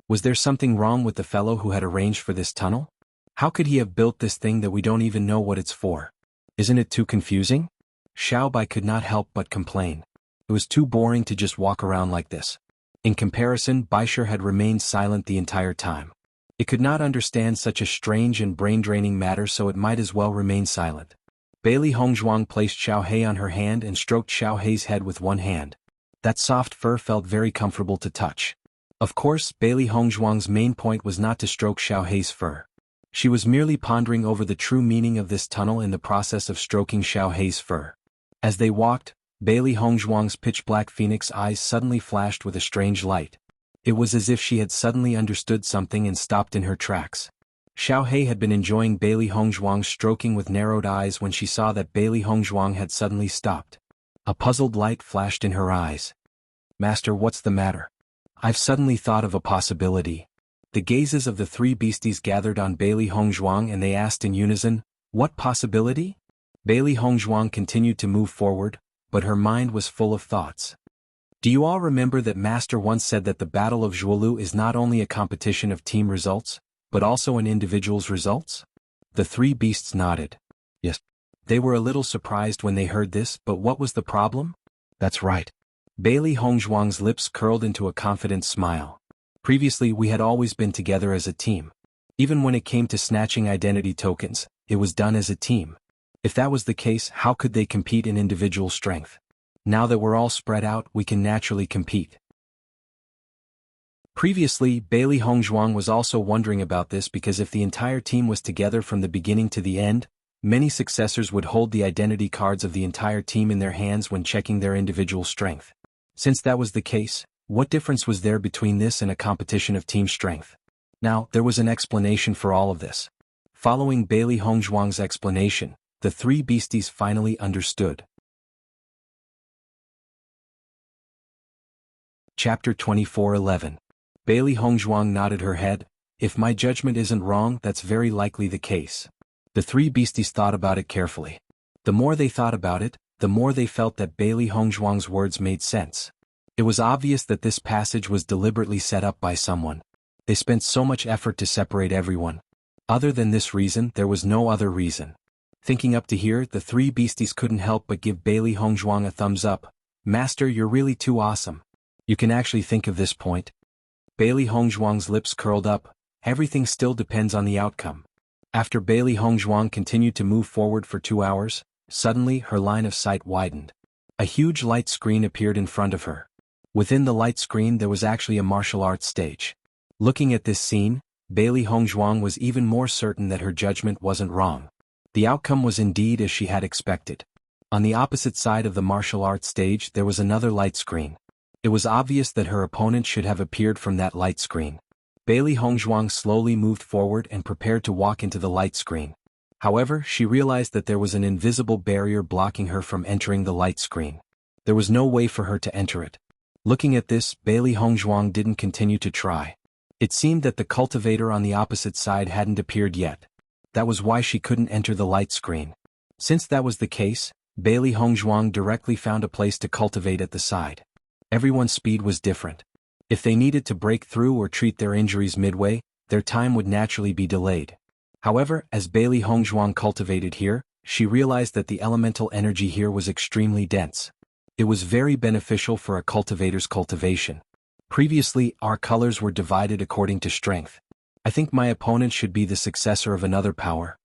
Was there something wrong with the fellow who had arranged for this tunnel? How could he have built this thing that we don't even know what it's for? Isn't it too confusing? Xiao Bai could not help but complain. It was too boring to just walk around like this. In comparison, Baisher had remained silent the entire time. It could not understand such a strange and brain-draining matter, so it might as well remain silent. Bailey Hongzhuang placed Xiao He on her hand and stroked Xiao He's head with one hand. That soft fur felt very comfortable to touch. Of course, Bailey Hongzhuang's main point was not to stroke Xiao He's fur. She was merely pondering over the true meaning of this tunnel in the process of stroking Xiao He's fur. As they walked, Bailey Hongzhuang's pitch-black phoenix eyes suddenly flashed with a strange light. It was as if she had suddenly understood something and stopped in her tracks. Xiao He had been enjoying Bailey Hongzhuang's stroking with narrowed eyes when she saw that Bailey Hongzhuang had suddenly stopped. A puzzled light flashed in her eyes. Master, what's the matter? I've suddenly thought of a possibility. The gazes of the three beasties gathered on Bailey Hongzhuang and they asked in unison, what possibility? Bailey Hongzhuang continued to move forward, but her mind was full of thoughts. Do you all remember that Master once said that the Battle of Zhuolu is not only a competition of team results, but also an individual's results? The three beasts nodded. Yes. They were a little surprised when they heard this, but what was the problem? That's right. Bailey Hongzhuang's lips curled into a confident smile. Previously we had always been together as a team. Even when it came to snatching identity tokens, it was done as a team. If that was the case, how could they compete in individual strength? Now that we're all spread out, we can naturally compete. Previously, Bailey Hongzhuang was also wondering about this because if the entire team was together from the beginning to the end, many successors would hold the identity cards of the entire team in their hands when checking their individual strength. Since that was the case, what difference was there between this and a competition of team strength? Now, there was an explanation for all of this. Following Bailey Hongzhuang's explanation, the three beasties finally understood. Chapter 24:11. Bailey Hongzhuang nodded her head. If my judgment isn't wrong, that's very likely the case. The three beasties thought about it carefully. The more they thought about it, the more they felt that Bailey Hongzhuang's words made sense. It was obvious that this passage was deliberately set up by someone. They spent so much effort to separate everyone. Other than this reason, there was no other reason. Thinking up to here, the three beasties couldn't help but give Bailey Hongzhuang a thumbs up. Master, you're really too awesome. You can actually think of this point. Bailey Hongzhuang's lips curled up. Everything still depends on the outcome. After Bailey Hongzhuang continued to move forward for 2 hours, suddenly her line of sight widened. A huge light screen appeared in front of her. Within the light screen there was actually a martial arts stage. Looking at this scene, Bailey Hongzhuang was even more certain that her judgment wasn't wrong. The outcome was indeed as she had expected. On the opposite side of the martial arts stage there was another light screen. It was obvious that her opponent should have appeared from that light screen. Bailey Hongzhuang slowly moved forward and prepared to walk into the light screen. However, she realized that there was an invisible barrier blocking her from entering the light screen. There was no way for her to enter it. Looking at this, Bailey Hongzhuang didn't continue to try. It seemed that the cultivator on the opposite side hadn't appeared yet. That was why she couldn't enter the light screen. Since that was the case, Bailey Hongzhuang directly found a place to cultivate at the side. Everyone's speed was different. If they needed to break through or treat their injuries midway, their time would naturally be delayed. However, as Bailey Hongzhuang cultivated here, she realized that the elemental energy here was extremely dense. It was very beneficial for a cultivator's cultivation. Previously, our colors were divided according to strength. I think my opponent should be the successor of another power.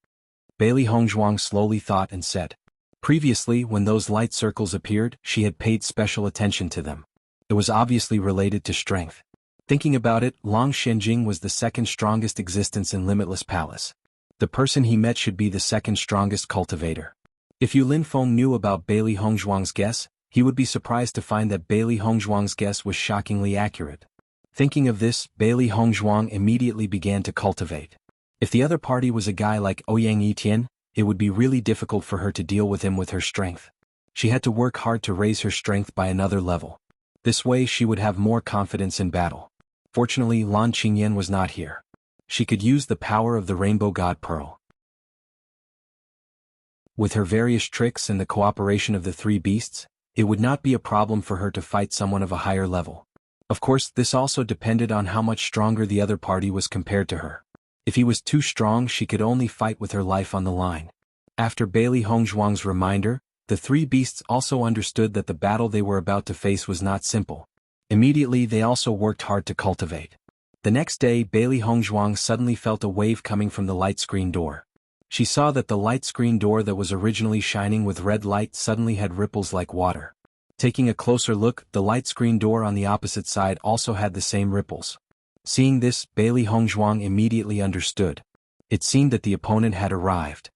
Bailey Hongzhuang slowly thought and said. Previously, when those light circles appeared, she had paid special attention to them. It was obviously related to strength. Thinking about it, Long Shenjing was the second strongest existence in Limitless Palace. The person he met should be the second strongest cultivator. If Yu Linfeng knew about Bailey Hongzhuang's guess, he would be surprised to find that Bailey Hongzhuang's guess was shockingly accurate. Thinking of this, Bailey Hongzhuang immediately began to cultivate. If the other party was a guy like Ouyang Yitian, it would be really difficult for her to deal with him with her strength. She had to work hard to raise her strength by another level. This way she would have more confidence in battle. Fortunately, Lan Qingyan was not here. She could use the power of the Rainbow God Pearl. With her various tricks and the cooperation of the three beasts, it would not be a problem for her to fight someone of a higher level. Of course, this also depended on how much stronger the other party was compared to her. If he was too strong, she could only fight with her life on the line. After Bailey Hongzhuang's reminder, the three beasts also understood that the battle they were about to face was not simple. Immediately they also worked hard to cultivate. The next day, Bailey Hongzhuang suddenly felt a wave coming from the light screen door. She saw that the light screen door that was originally shining with red light suddenly had ripples like water. Taking a closer look, the light screen door on the opposite side also had the same ripples. Seeing this, Bailey Hongzhuang immediately understood. It seemed that the opponent had arrived.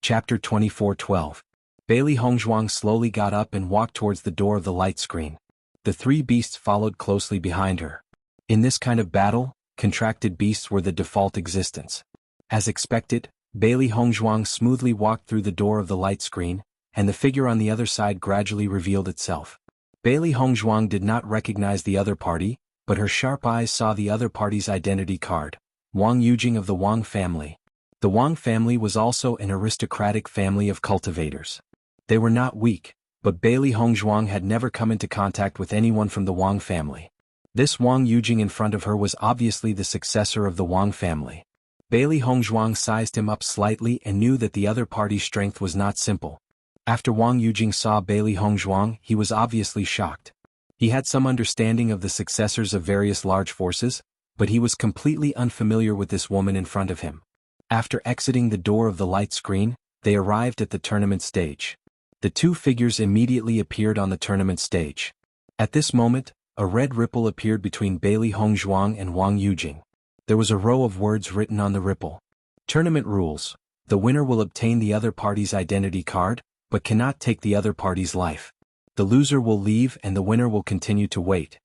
Chapter 24:12. Bailey Hongzhuang slowly got up and walked towards the door of the light screen. The three beasts followed closely behind her. In this kind of battle, contracted beasts were the default existence. As expected, Bailey Hongzhuang smoothly walked through the door of the light screen, and the figure on the other side gradually revealed itself. Bailey Hongzhuang did not recognize the other party, but her sharp eyes saw the other party's identity card, Wang Yujing of the Wang family. The Wang family was also an aristocratic family of cultivators. They were not weak, but Bailey Hongzhuang had never come into contact with anyone from the Wang family. This Wang Yujing in front of her was obviously the successor of the Wang family. Bailey Hongzhuang sized him up slightly and knew that the other party's strength was not simple. After Wang Yujing saw Bailey Hongzhuang, he was obviously shocked. He had some understanding of the successors of various large forces, but he was completely unfamiliar with this woman in front of him. After exiting the door of the light screen, they arrived at the tournament stage. The two figures immediately appeared on the tournament stage. At this moment, a red ripple appeared between Bailey Hongzhuang and Wang Yujing. There was a row of words written on the ripple. Tournament rules. The winner will obtain the other party's identity card, but cannot take the other party's life. The loser will leave and the winner will continue to wait.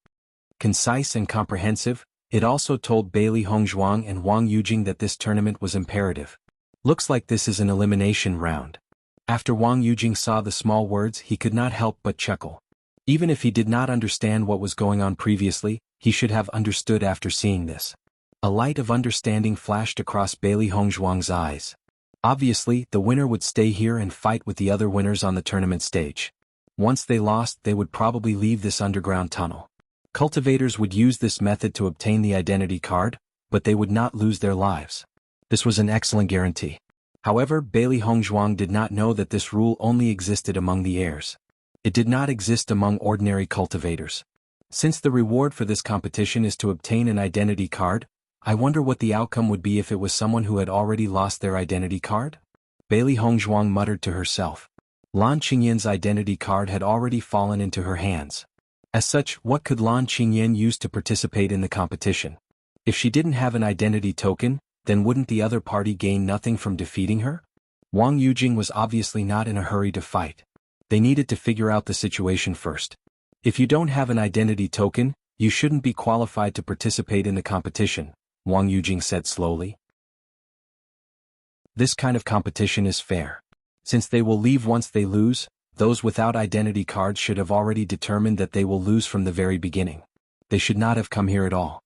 Concise and comprehensive, it also told Bailey Hongzhuang and Wang Yujing that this tournament was imperative. Looks like this is an elimination round. After Wang Yujing saw the small words, he could not help but chuckle. Even if he did not understand what was going on previously, he should have understood after seeing this. A light of understanding flashed across Bailey Hongzhuang's eyes. Obviously, the winner would stay here and fight with the other winners on the tournament stage. Once they lost, they would probably leave this underground tunnel. Cultivators would use this method to obtain the identity card, but they would not lose their lives. This was an excellent guarantee. However, Bailey Hongzhuang did not know that this rule only existed among the heirs. It did not exist among ordinary cultivators. Since the reward for this competition is to obtain an identity card, I wonder what the outcome would be if it was someone who had already lost their identity card? Bailey Hongzhuang muttered to herself. Lan Qingyan's identity card had already fallen into her hands. As such, what could Lan Qingyan use to participate in the competition? If she didn't have an identity token, then wouldn't the other party gain nothing from defeating her? Wang Yujing was obviously not in a hurry to fight. They needed to figure out the situation first. If you don't have an identity token, you shouldn't be qualified to participate in the competition, Wang Yujing said slowly. This kind of competition is fair. Since they will leave once they lose, those without identity cards should have already determined that they will lose from the very beginning. They should not have come here at all.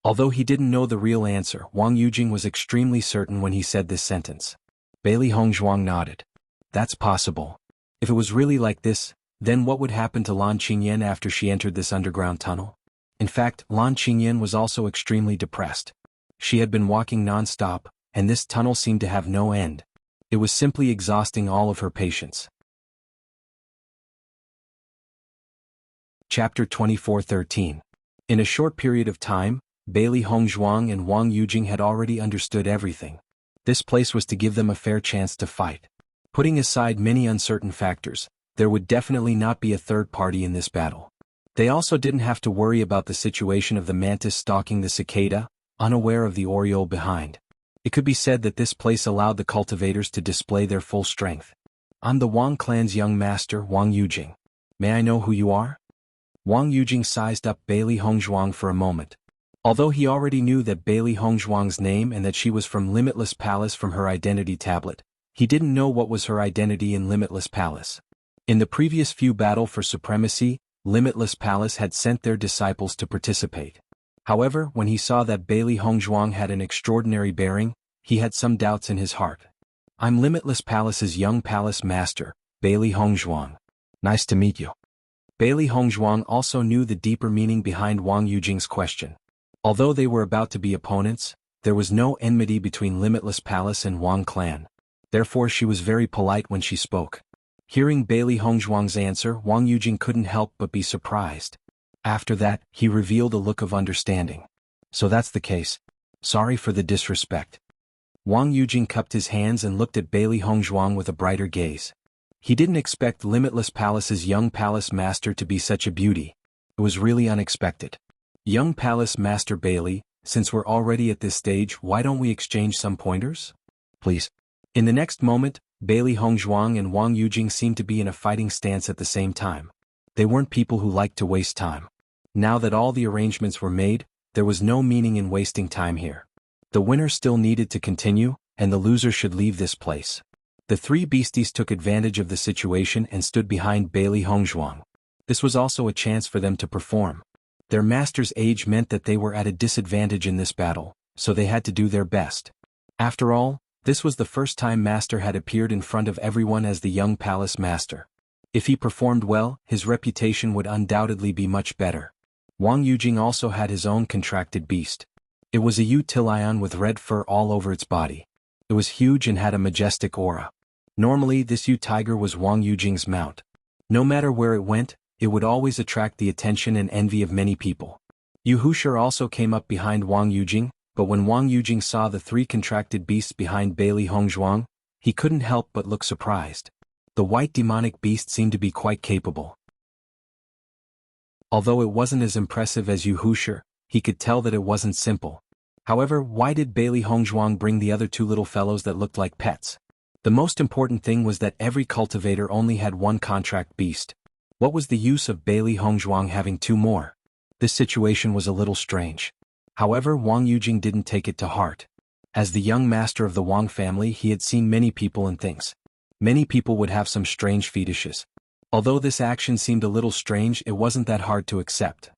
Although he didn't know the real answer, Wang Yujing was extremely certain when he said this sentence. Bailey Hongzhuang nodded. That's possible. If it was really like this, then what would happen to Lan Qingyan after she entered this underground tunnel? In fact, Lan Qingyan was also extremely depressed. She had been walking non-stop, and this tunnel seemed to have no end. It was simply exhausting all of her patience. Chapter 24:13. In a short period of time, Bailey Hongzhuang and Wang Yujing had already understood everything. This place was to give them a fair chance to fight. Putting aside many uncertain factors, there would definitely not be a third party in this battle. They also didn't have to worry about the situation of the mantis stalking the cicada, unaware of the oriole behind. It could be said that this place allowed the cultivators to display their full strength. I'm the Wang clan's young master, Wang Yujing. May I know who you are? Wang Yujing sized up Bailey Hongzhuang for a moment. Although he already knew that Bailey Hongzhuang's name and that she was from Limitless Palace from her identity tablet, he didn't know what was her identity in Limitless Palace. In the previous few battle for supremacy, Limitless Palace had sent their disciples to participate. However, when he saw that Bailey Hongzhuang had an extraordinary bearing, he had some doubts in his heart. I'm Limitless Palace's young palace master, Bailey Hongzhuang. Nice to meet you. Bailey Hongzhuang also knew the deeper meaning behind Wang Yujing's question. Although they were about to be opponents, there was no enmity between Limitless Palace and Wang clan. Therefore she was very polite when she spoke. Hearing Bailey Hongzhuang's answer, Wang Yujing couldn't help but be surprised. After that, he revealed a look of understanding. So that's the case. Sorry for the disrespect. Wang Yujing cupped his hands and looked at Bailey Hongzhuang with a brighter gaze. He didn't expect Limitless Palace's young palace master to be such a beauty. It was really unexpected. Young Palace Master Bailey, since we're already at this stage, why don't we exchange some pointers? Please. In the next moment, Bailey Hongzhuang and Wang Yujing seemed to be in a fighting stance at the same time. They weren't people who liked to waste time. Now that all the arrangements were made, there was no meaning in wasting time here. The winner still needed to continue, and the loser should leave this place. The three beasties took advantage of the situation and stood behind Bailey Hongzhuang. This was also a chance for them to perform. Their master's age meant that they were at a disadvantage in this battle, so they had to do their best. After all, this was the first time Master had appeared in front of everyone as the young palace master. If he performed well, his reputation would undoubtedly be much better. Wang Yujing also had his own contracted beast. It was a Utilion with red fur all over its body. It was huge and had a majestic aura. Normally this U-tiger was Wang Yujing's mount. No matter where it went, it would always attract the attention and envy of many people. Yu Hushir also came up behind Wang Yujing, but when Wang Yujing saw the three contracted beasts behind Bailey Hongzhuang, he couldn't help but look surprised. The white demonic beast seemed to be quite capable. Although it wasn't as impressive as Yu Hushir, he could tell that it wasn't simple. However, why did Bailey Hongzhuang bring the other two little fellows that looked like pets? The most important thing was that every cultivator only had one contract beast. What was the use of Bailey Hongzhuang having two more? This situation was a little strange. However, Wang Yujing didn't take it to heart. As the young master of the Wang family, he had seen many people and things. Many people would have some strange fetishes. Although this action seemed a little strange, it wasn't that hard to accept.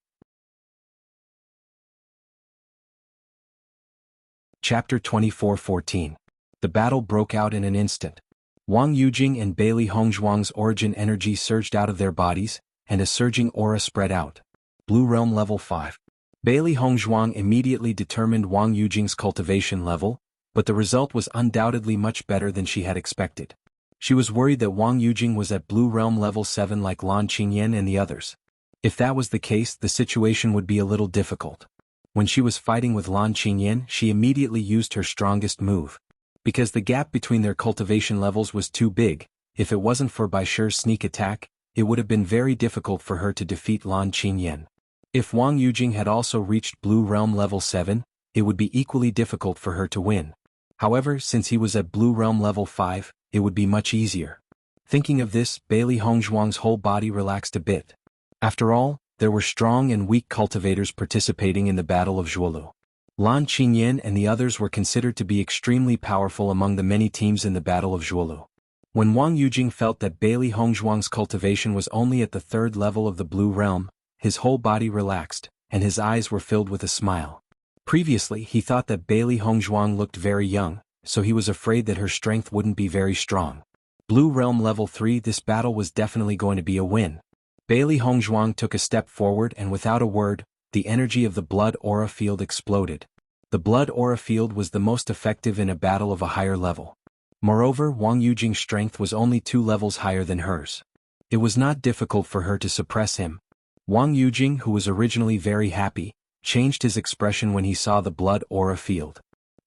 Chapter 24:14. The battle broke out in an instant. Wang Yujing and Bailey Hongzhuang's origin energy surged out of their bodies, and a surging aura spread out. Blue Realm Level 5. Bailey Hongzhuang immediately determined Wang Yujing's cultivation level, but the result was undoubtedly much better than she had expected. She was worried that Wang Yujing was at Blue Realm Level 7 like Lan Qingyan and the others. If that was the case, the situation would be a little difficult. When she was fighting with Lan Qingyan, she immediately used her strongest move. Because the gap between their cultivation levels was too big, if it wasn't for Baishir's sneak attack, it would have been very difficult for her to defeat Lan Qingyan. If Wang Yujing had also reached Blue Realm Level 7, it would be equally difficult for her to win. However, since he was at Blue Realm Level 5, it would be much easier. Thinking of this, Bailey Hongzhuang's whole body relaxed a bit. After all, there were strong and weak cultivators participating in the Battle of Zhuolu. Lan Qingyan and the others were considered to be extremely powerful among the many teams in the Battle of Zhuolu. When Wang Yujing felt that Bailey Hongzhuang's cultivation was only at the third level of the Blue Realm, his whole body relaxed, and his eyes were filled with a smile. Previously, he thought that Bailey Hongzhuang looked very young, so he was afraid that her strength wouldn't be very strong. Blue Realm Level 3. This battle was definitely going to be a win. Bailey Hongzhuang took a step forward and without a word, the energy of the blood aura field exploded. The blood aura field was the most effective in a battle of a higher level. Moreover, Wang Yujing's strength was only 2 levels higher than hers. It was not difficult for her to suppress him. Wang Yujing, who was originally very happy, changed his expression when he saw the blood aura field.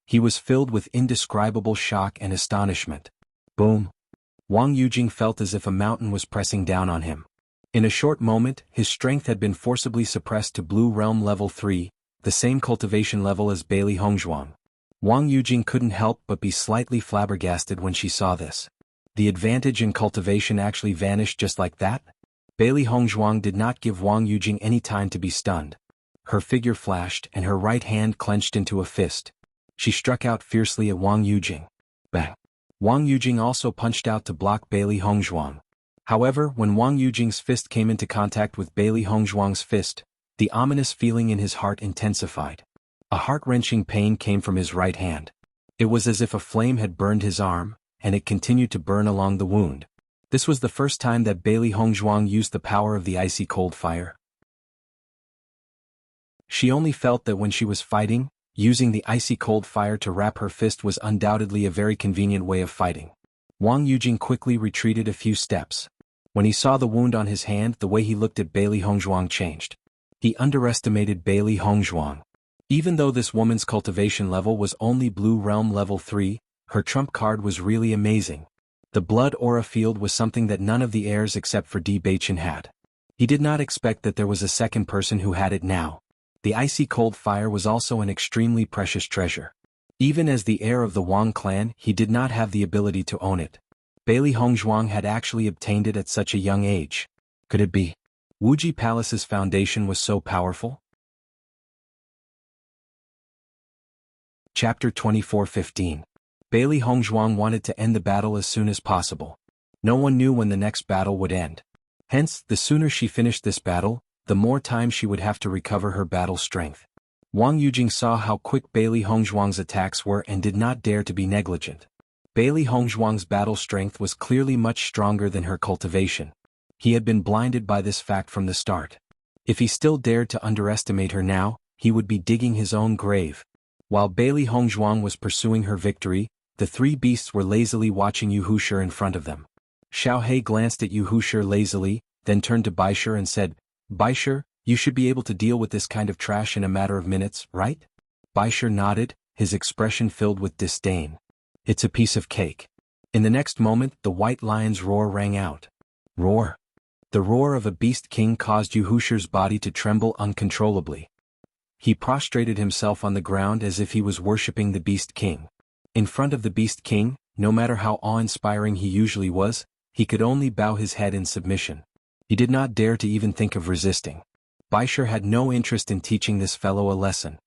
He was filled with indescribable shock and astonishment. Boom! Wang Yujing felt as if a mountain was pressing down on him. In a short moment, his strength had been forcibly suppressed to Blue Realm Level 3, the same cultivation level as Bailey Hongzhuang. Wang Yujing couldn't help but be slightly flabbergasted when she saw this. The advantage in cultivation actually vanished just like that? Bailey Hongzhuang did not give Wang Yujing any time to be stunned. Her figure flashed and her right hand clenched into a fist. She struck out fiercely at Wang Yujing. Bang! Wang Yujing also punched out to block Bailey Hongzhuang. However, when Wang Yujing's fist came into contact with Bailey Hongzhuang's fist, the ominous feeling in his heart intensified. A heart-wrenching pain came from his right hand. It was as if a flame had burned his arm, and it continued to burn along the wound. This was the first time that Bailey Hongzhuang used the power of the icy cold fire. She only felt that when she was fighting, using the icy cold fire to wrap her fist was undoubtedly a very convenient way of fighting. Wang Yujing quickly retreated a few steps. When he saw the wound on his hand, the way he looked at Bailey Hongzhuang changed. He underestimated Bailey Hongzhuang. Even though this woman's cultivation level was only Blue Realm Level 3, her trump card was really amazing. The blood aura field was something that none of the heirs except for Di Baichen had. He did not expect that there was a second person who had it now. The icy cold fire was also an extremely precious treasure. Even as the heir of the Wang clan, he did not have the ability to own it. Bailey Hongzhuang had actually obtained it at such a young age. Could it be? Wuji Palace's foundation was so powerful? Chapter 24:15. Bailey Hongzhuang wanted to end the battle as soon as possible. No one knew when the next battle would end. Hence, the sooner she finished this battle, the more time she would have to recover her battle strength. Wang Yujing saw how quick Bailey Hongzhuang's attacks were and did not dare to be negligent. Bailey Hongzhuang's battle strength was clearly much stronger than her cultivation. He had been blinded by this fact from the start. If he still dared to underestimate her now, he would be digging his own grave. While Bailey Hongzhuang was pursuing her victory, the 3 beasts were lazily watching Yu Hushi in front of them. Xiao He glanced at Yu Hushi lazily, then turned to Baisher and said, "Baisher, you should be able to deal with this kind of trash in a matter of minutes, right?" Baisher nodded, his expression filled with disdain. "It's a piece of cake." In the next moment, the white lion's roar rang out. Roar! The roar of a beast king caused Yu Hushi's body to tremble uncontrollably. He prostrated himself on the ground as if he was worshipping the beast king. In front of the beast king, no matter how awe-inspiring he usually was, he could only bow his head in submission. He did not dare to even think of resisting. Baisher had no interest in teaching this fellow a lesson.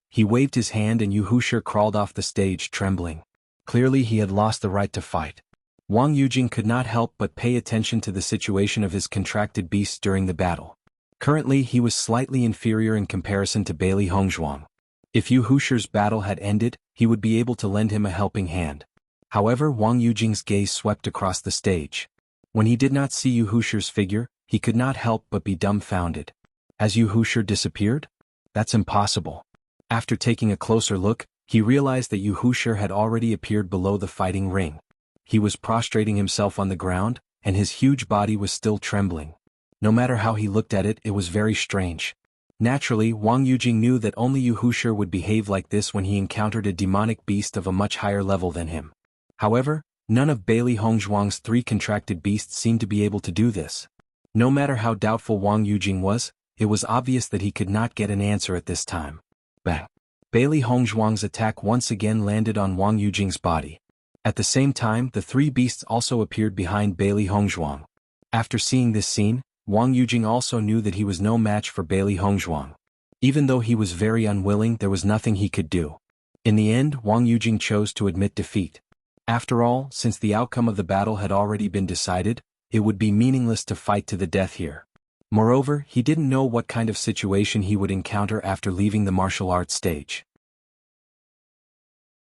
He waved his hand and Yu Hushi crawled off the stage trembling. Clearly he had lost the right to fight. Wang Yujing could not help but pay attention to the situation of his contracted beasts during the battle. Currently he was slightly inferior in comparison to Bailey Hongzhuang. If Yu Hushi's battle had ended, he would be able to lend him a helping hand. However, Wang Yujing's gaze swept across the stage. When he did not see Yu Hushi's figure, he could not help but be dumbfounded. Has Yu Hushi disappeared? That's impossible. After taking a closer look, he realized that Yu Hushi had already appeared below the fighting ring. He was prostrating himself on the ground, and his huge body was still trembling. No matter how he looked at it, it was very strange. Naturally, Wang Yujing knew that only Yu Hushi would behave like this when he encountered a demonic beast of a much higher level than him. However, none of Bailey Hongzhuang's 3 contracted beasts seemed to be able to do this. No matter how doubtful Wang Yujing was, it was obvious that he could not get an answer at this time. Bang! Bailey Hongzhuang's attack once again landed on Wang Yujing's body. At the same time, the 3 beasts also appeared behind Bailey Hongzhuang. After seeing this scene, Wang Yujing also knew that he was no match for Bailey Hongzhuang. Even though he was very unwilling, there was nothing he could do. In the end, Wang Yujing chose to admit defeat. After all, since the outcome of the battle had already been decided, it would be meaningless to fight to the death here. Moreover, he didn't know what kind of situation he would encounter after leaving the martial arts stage.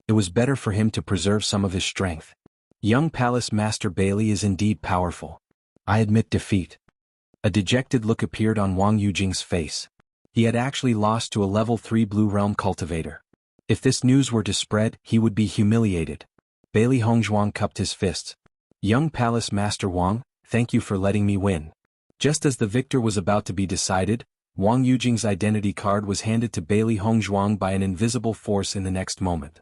It was better for him to preserve some of his strength. Young Palace Master Bailey is indeed powerful. I admit defeat. A dejected look appeared on Wang Yujing's face. He had actually lost to a level 3 Blue Realm cultivator. If this news were to spread, he would be humiliated. Bailey Hongzhuang cupped his fists. Young Palace Master Wang, thank you for letting me win. Just as the victor was about to be decided, Wang Yujing's identity card was handed to Bailey Hongzhuang by an invisible force in the next moment.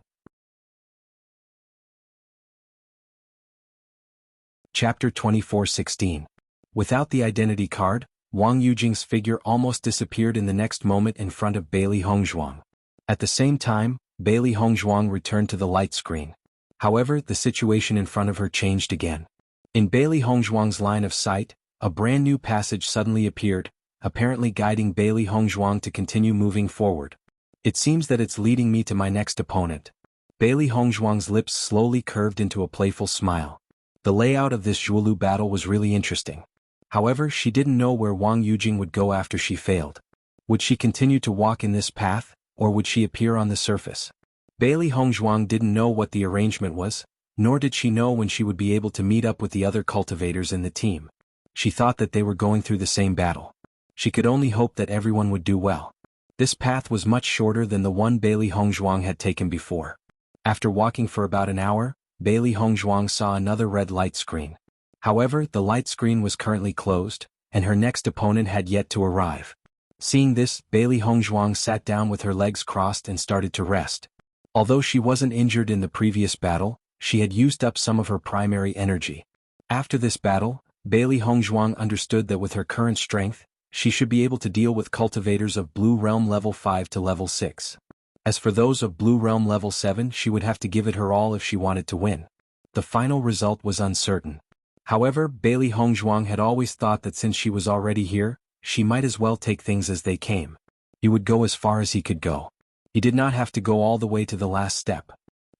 Chapter 24:16. Without the identity card, Wang Yujing's figure almost disappeared in the next moment in front of Bailey Hongzhuang. At the same time, Bailey Hongzhuang returned to the light screen. However, the situation in front of her changed again. In Bailey Hongzhuang's line of sight, a brand new passage suddenly appeared, apparently guiding Bailey Hongzhuang to continue moving forward. It seems that it's leading me to my next opponent. Bailey Hongzhuang's lips slowly curved into a playful smile. The layout of this Zhuolu battle was really interesting. However, she didn't know where Wang Yujing would go after she failed. Would she continue to walk in this path, or would she appear on the surface? Bailey Hongzhuang didn't know what the arrangement was, nor did she know when she would be able to meet up with the other cultivators in the team. She thought that they were going through the same battle. She could only hope that everyone would do well. This path was much shorter than the one Bailey Hongzhuang had taken before. After walking for about an hour, Bailey Hongzhuang saw another red light screen. However, the light screen was currently closed, and her next opponent had yet to arrive. Seeing this, Bailey Hongzhuang sat down with her legs crossed and started to rest. Although she wasn't injured in the previous battle, she had used up some of her primary energy. After this battle, Bailey Hongzhuang understood that with her current strength, she should be able to deal with cultivators of Blue Realm level 5 to level 6. As for those of Blue Realm level 7, she would have to give it her all if she wanted to win. The final result was uncertain. However, Bailey Hongzhuang had always thought that since she was already here, she might as well take things as they came. He would go as far as he could go. He did not have to go all the way to the last step.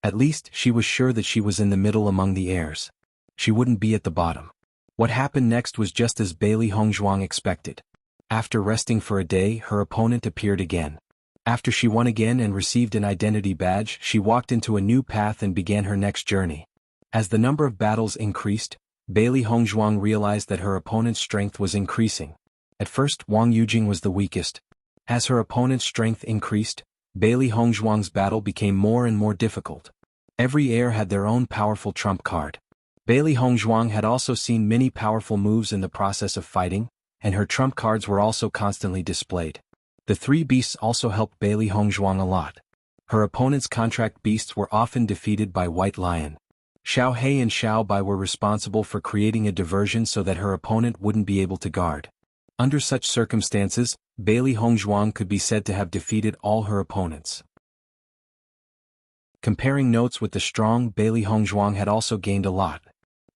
At least, she was sure that she was in the middle among the heirs. She wouldn't be at the bottom. What happened next was just as Bailey Hongzhuang expected. After resting for a day, her opponent appeared again. After she won again and received an identity badge, she walked into a new path and began her next journey. As the number of battles increased, Bailey Hongzhuang realized that her opponent's strength was increasing. At first, Wang Yujing was the weakest. As her opponent's strength increased, Bailey Hongzhuang's battle became more and more difficult. Every heir had their own powerful trump card. Bailey Hongzhuang had also seen many powerful moves in the process of fighting, and her trump cards were also constantly displayed. The three beasts also helped Bailey Hongzhuang a lot. Her opponent's contract beasts were often defeated by White Lion. Xiao He and Xiao Bai were responsible for creating a diversion so that her opponent wouldn't be able to guard. Under such circumstances, Bailey Hongzhuang could be said to have defeated all her opponents. Comparing notes with the strong, Bailey Hongzhuang had also gained a lot.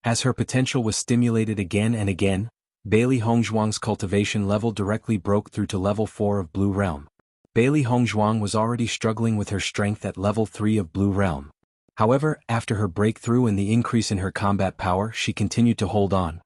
As her potential was stimulated again and again, Bailey Hongzhuang's cultivation level directly broke through to level 4 of Blue Realm. Bailey Hongzhuang was already struggling with her strength at level 3 of Blue Realm. However, after her breakthrough and the increase in her combat power, she continued to hold on.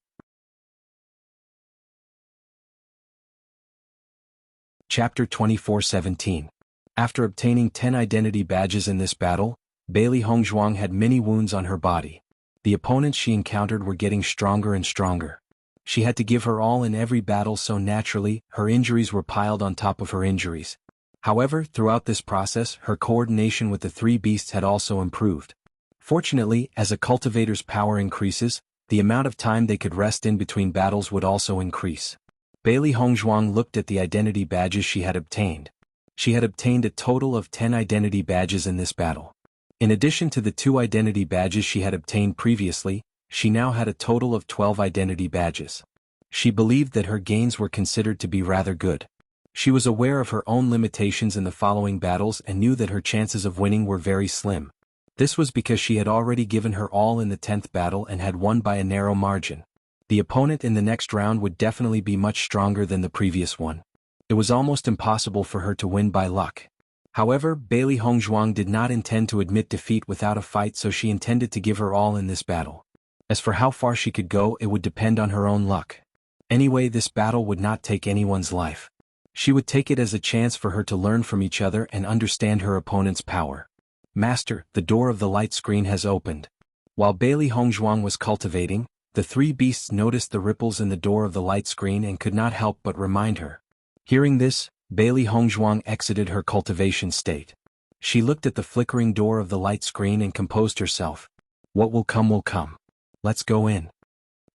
Chapter 24:17. After obtaining 10 identity badges in this battle, Bailey Hongzhuang had many wounds on her body. The opponents she encountered were getting stronger and stronger. She had to give her all in every battle, so naturally, her injuries were piled on top of her injuries. However, throughout this process, her coordination with the three beasts had also improved. Fortunately, as a cultivator's power increases, the amount of time they could rest in between battles would also increase. Bailey Hongzhuang looked at the identity badges she had obtained. She had obtained a total of 10 identity badges in this battle. In addition to the 2 identity badges she had obtained previously, she now had a total of 12 identity badges. She believed that her gains were considered to be rather good. She was aware of her own limitations in the following battles and knew that her chances of winning were very slim. This was because she had already given her all in the 10th battle and had won by a narrow margin. The opponent in the next round would definitely be much stronger than the previous one. It was almost impossible for her to win by luck. However, Bailey Hongzhuang did not intend to admit defeat without a fight, so she intended to give her all in this battle. As for how far she could go, it would depend on her own luck. Anyway, this battle would not take anyone's life. She would take it as a chance for her to learn from each other and understand her opponent's power. Master, the door of the light screen has opened. While Bailey Hongzhuang was cultivating, the three beasts noticed the ripples in the door of the light screen and could not help but remind her. Hearing this, Bailey Hongzhuang exited her cultivation state. She looked at the flickering door of the light screen and composed herself. What will come will come. Let's go in.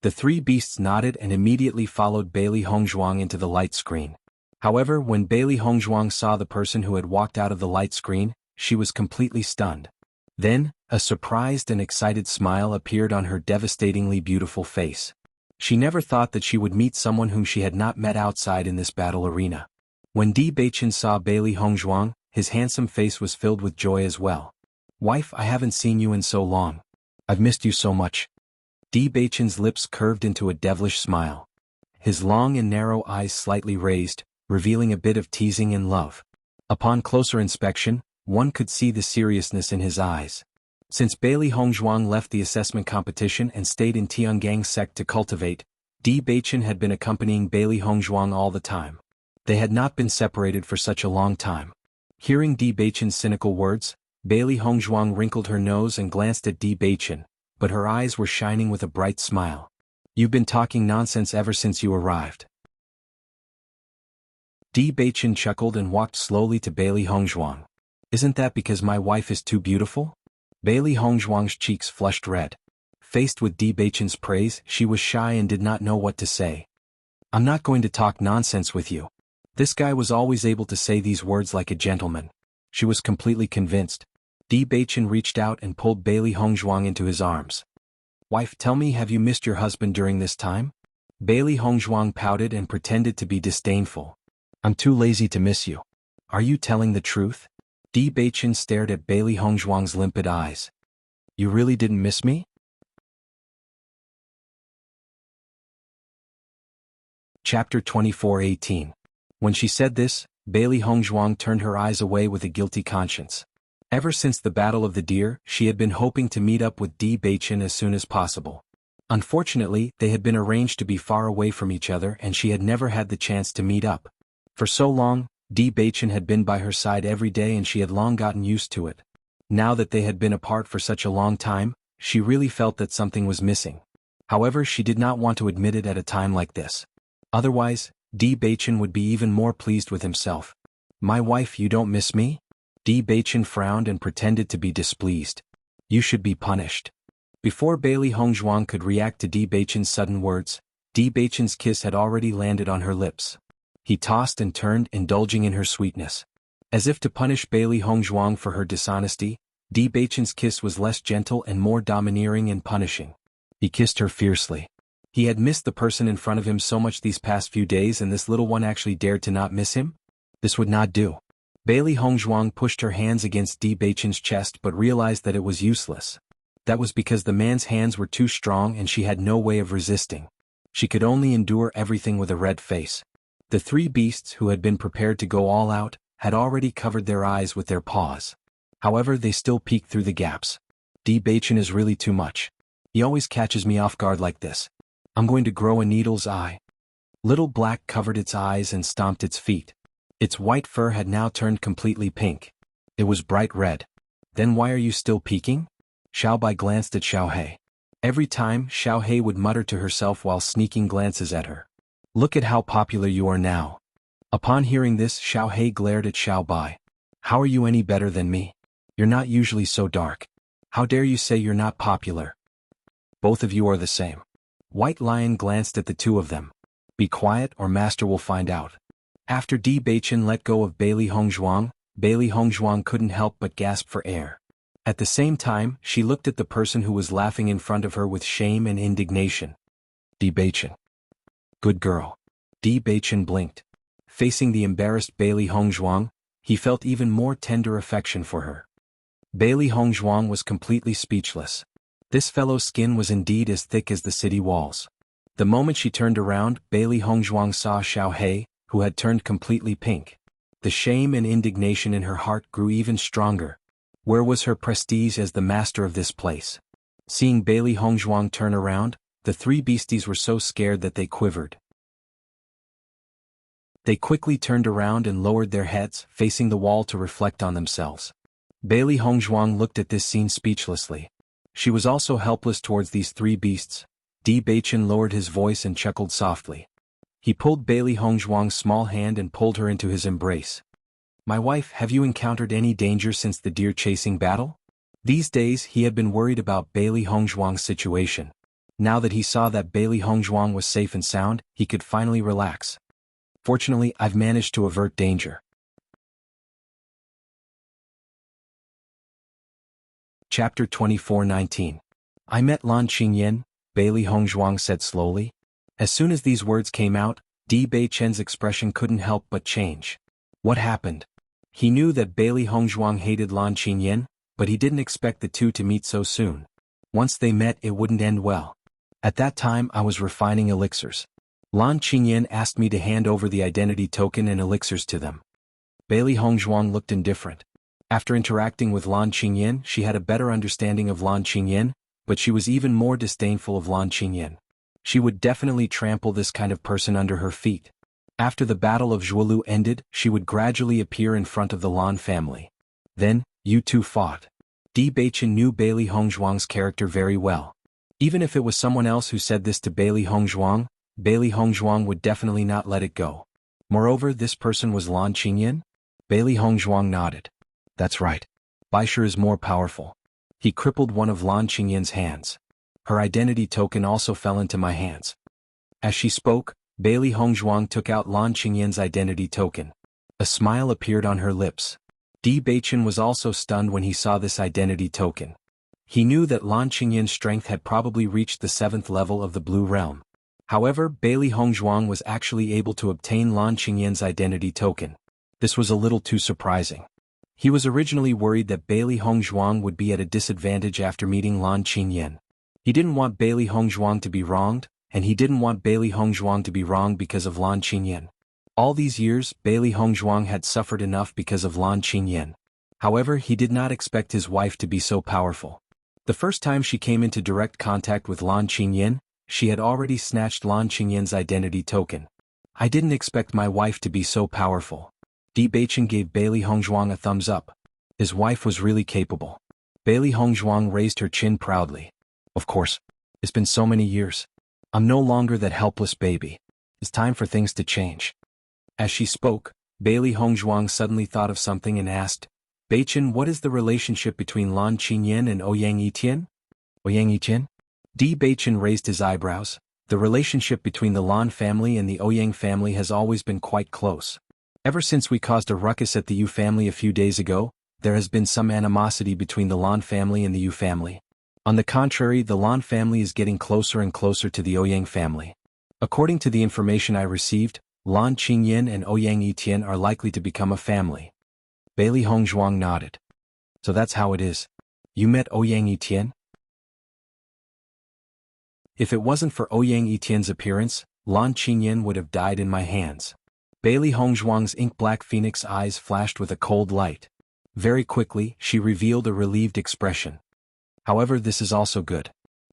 The three beasts nodded and immediately followed Bailey Hongzhuang into the light screen. However, when Bailey Hongzhuang saw the person who had walked out of the light screen, she was completely stunned. Then, a surprised and excited smile appeared on her devastatingly beautiful face. She never thought that she would meet someone whom she had not met outside in this battle arena. When Di Beichen saw Bailey Hongzhuang, his handsome face was filled with joy as well. Wife, I haven't seen you in so long. I've missed you so much. Di Beichen's lips curved into a devilish smile. His long and narrow eyes slightly raised, revealing a bit of teasing and love. Upon closer inspection, one could see the seriousness in his eyes. Since Bailey Hongzhuang left the assessment competition and stayed in Tiangang sect to cultivate, Di Beichen had been accompanying Bailey Hongzhuang all the time. They had not been separated for such a long time. Hearing Di Beichen's cynical words, Bailey Hongzhuang wrinkled her nose and glanced at Di Beichen, but her eyes were shining with a bright smile. You've been talking nonsense ever since you arrived. Di Beichen chuckled and walked slowly to Bailey Hongzhuang. Isn't that because my wife is too beautiful? Bailey Hongzhuang's cheeks flushed red. Faced with Di Beichen's praise, she was shy and did not know what to say. I'm not going to talk nonsense with you. This guy was always able to say these words like a gentleman. She was completely convinced. Di Beichen reached out and pulled Bailey Hongzhuang into his arms. Wife, tell me, have you missed your husband during this time? Bailey Hongzhuang pouted and pretended to be disdainful. I'm too lazy to miss you. Are you telling the truth? Di Beichen stared at Bailey Hongzhuang's limpid eyes. You really didn't miss me? Chapter 24:18. When she said this, Bailey Hongzhuang turned her eyes away with a guilty conscience. Ever since the Battle of the Deer, she had been hoping to meet up with Di Beichen as soon as possible. Unfortunately, they had been arranged to be far away from each other and she had never had the chance to meet up. For so long, Di Beichen had been by her side every day and she had long gotten used to it. Now that they had been apart for such a long time, she really felt that something was missing. However, she did not want to admit it at a time like this. Otherwise, Di Beichen would be even more pleased with himself. My wife, you don't miss me? Di Beichen frowned and pretended to be displeased. You should be punished. Before Bailey Hongzhuang could react to Di Beichen's sudden words, Di Beichen's kiss had already landed on her lips. He tossed and turned, indulging in her sweetness. As if to punish Bailey Hongzhuang for her dishonesty, Di Beichen's kiss was less gentle and more domineering and punishing. He kissed her fiercely. He had missed the person in front of him so much these past few days, and this little one actually dared to not miss him? This would not do. Bailey Hongzhuang pushed her hands against Di Beichen's chest but realized that it was useless. That was because the man's hands were too strong and she had no way of resisting. She could only endure everything with a red face. The three beasts who had been prepared to go all out, had already covered their eyes with their paws. However, they still peeked through the gaps. Di Beichen is really too much. He always catches me off guard like this. I'm going to grow a needle's eye. Little Black covered its eyes and stomped its feet. Its white fur had now turned completely pink. It was bright red. Then why are you still peeking? Xiaobai glanced at Xiaohei. Every time, Xiaohei would mutter to herself while sneaking glances at her. Look at how popular you are now. Upon hearing this, Xiaohei glared at Xiaobai. How are you any better than me? You're not usually so dark. How dare you say you're not popular? Both of you are the same. White Lion glanced at the two of them. Be quiet or master will find out. After Di Beichen let go of Bailey Hongzhuang couldn't help but gasp for air. At the same time, she looked at the person who was laughing in front of her with shame and indignation. Di Beichen. Good girl. Di Beichen blinked. Facing the embarrassed Bailey Hongzhuang, he felt even more tender affection for her. Bailey Hongzhuang was completely speechless. This fellow's skin was indeed as thick as the city walls. The moment she turned around, Bailey Hongzhuang saw Xiaohei, who had turned completely pink. The shame and indignation in her heart grew even stronger. Where was her prestige as the master of this place? Seeing Bailey Hongzhuang turn around, the three beasties were so scared that they quivered. They quickly turned around and lowered their heads, facing the wall to reflect on themselves. Bailey Hongzhuang looked at this scene speechlessly. She was also helpless towards these three beasts. Di Beichen lowered his voice and chuckled softly. He pulled Bailey Hongzhuang's small hand and pulled her into his embrace. My wife, have you encountered any danger since the deer-chasing battle? These days he had been worried about Bailey Hongzhuang's situation. Now that he saw that Bailey Hongzhuang was safe and sound, he could finally relax. Fortunately, I've managed to avert danger. Chapter 24:19. I met Lan Qingyan, Bailey Hongzhuang said slowly. As soon as these words came out, Di Beichen's expression couldn't help but change. What happened? He knew that Bailey Hongzhuang hated Lan Qingyan, but he didn't expect the two to meet so soon. Once they met, it wouldn't end well. At that time I was refining elixirs. Lan Qingyan asked me to hand over the identity token and elixirs to them. Bailey Hongzhuang looked indifferent. After interacting with Lan Qingyan, she had a better understanding of Lan Qingyan, but she was even more disdainful of Lan Qingyan. She would definitely trample this kind of person under her feet. After the Battle of Zhuolu ended, she would gradually appear in front of the Lan family. Then, you two fought. Di Beichen knew Bailey Hongzhuang's character very well. Even if it was someone else who said this to Bailey Hongzhuang would definitely not let it go. Moreover, this person was Lan Qingyan? Bailey Hongzhuang nodded. That's right. Baisher is more powerful. He crippled one of Lan Qingyan's hands. Her identity token also fell into my hands. As she spoke, Bailey Hongzhuang took out Lan Qingyan's identity token. A smile appeared on her lips. Di Beichen was also stunned when he saw this identity token. He knew that Lan Qingyan's strength had probably reached the 7th level of the Blue Realm. However, Bailey Hongzhuang was actually able to obtain Lan Qingyan's identity token. This was a little too surprising. He was originally worried that Bailey Hongzhuang would be at a disadvantage after meeting Lan Qingyan. He didn't want Bailey Hongzhuang to be wronged, and he didn't want Bailey Hongzhuang to be wronged because of Lan Qingyan. All these years, Bailey Hongzhuang had suffered enough because of Lan Qingyan. However, he did not expect his wife to be so powerful. The first time she came into direct contact with Lan Qingyan, she had already snatched Lan Qingyan's identity token. I didn't expect my wife to be so powerful. Di Beichen gave Bailey Hongzhuang a thumbs up. His wife was really capable. Bailey Hongzhuang raised her chin proudly. Of course. It's been so many years. I'm no longer that helpless baby. It's time for things to change. As she spoke, Bailey Hongzhuang suddenly thought of something and asked, Beichen, what is the relationship between Lan Qingyan and Ouyang Yitian? Ouyang Yitian? Di Beichen raised his eyebrows. The relationship between the Lan family and the Ouyang family has always been quite close. Ever since we caused a ruckus at the Yu family a few days ago, there has been some animosity between the Lan family and the Yu family. On the contrary, the Lan family is getting closer and closer to the Ouyang family. According to the information I received, Lan Qingyan and Ouyang Yitian are likely to become a family. Bailey Hongzhuang nodded. So that's how it is. You met Ouyang Yitian? If it wasn't for Ouyang Yitian's appearance, Lan Qingyan would have died in my hands. Bailey Hongzhuang's ink-black phoenix eyes flashed with a cold light. Very quickly, she revealed a relieved expression. However, this is also good.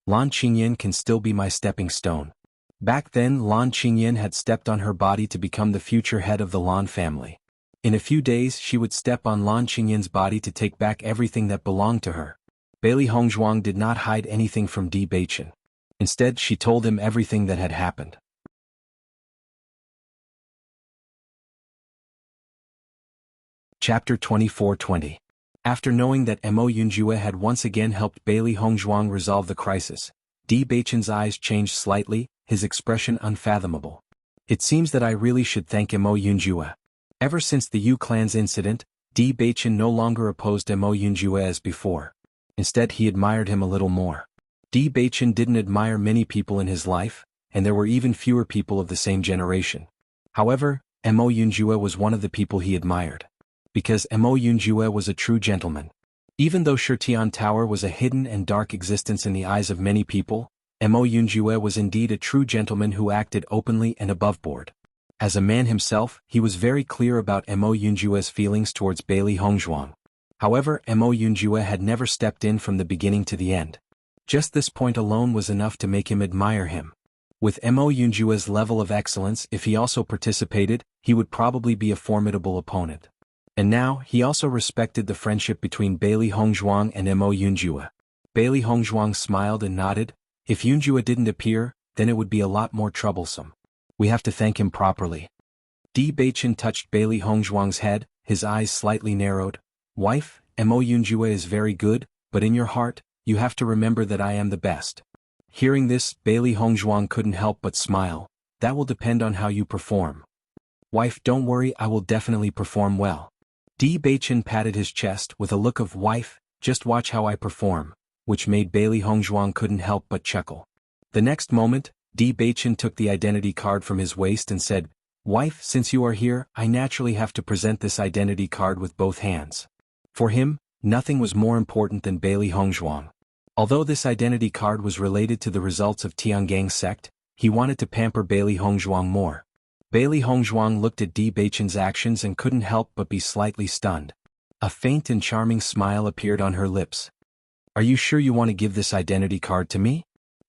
Lan Qingyan can still be my stepping stone. Back then, Lan Qingyan had stepped on her body to become the future head of the Lan family. In a few days, she would step on Lan Qingyan's body to take back everything that belonged to her. Bailey Hongzhuang did not hide anything from Di Beichen. Instead, she told him everything that had happened. Chapter 24:20. After knowing that Mo Yunjue had once again helped Bailey Hongzhuang resolve the crisis, Di Beichen's eyes changed slightly, his expression unfathomable. It seems that I really should thank Mo Yunjue. Ever since the Yu clan's incident, Di Beichen no longer opposed Mo Yunjue as before. Instead, he admired him a little more. Di Beichen didn't admire many people in his life, and there were even fewer people of the same generation. However, Mo Yunjue was one of the people he admired. Because Mo Yunjue was a true gentleman. Even though Shirtian Tower was a hidden and dark existence in the eyes of many people, Mo Yunjue was indeed a true gentleman who acted openly and above board. As a man himself, he was very clear about Mo Yunjue's feelings towards Bailey Hongzhuang. However, Mo Yunjue had never stepped in from the beginning to the end. Just this point alone was enough to make him admire him. With Mo Yunjue's level of excellence, if he also participated, he would probably be a formidable opponent. And now, he also respected the friendship between Bailey Hongzhuang and Mo Yunjue. Bailey Hongzhuang smiled and nodded. If Yunjue didn't appear, then it would be a lot more troublesome. We have to thank him properly. Di Beichen touched Bailey Hongzhuang's head, his eyes slightly narrowed. Wife, Mo Yunjue is very good, but in your heart, you have to remember that I am the best. Hearing this, Bailey Hongzhuang couldn't help but smile. That will depend on how you perform. Wife, don't worry, I will definitely perform well. Di Beichen patted his chest with a look of wife, just watch how I perform, which made Bailey Hongzhuang couldn't help but chuckle. The next moment, Di Beichen took the identity card from his waist and said, Wife, since you are here, I naturally have to present this identity card with both hands. For him, nothing was more important than Bailey Hongzhuang. Although this identity card was related to the results of Tiangang's sect, he wanted to pamper Bailey Hongzhuang more. Bailey Hongzhuang looked at Di Beichen's actions and couldn't help but be slightly stunned. A faint and charming smile appeared on her lips. Are you sure you want to give this identity card to me?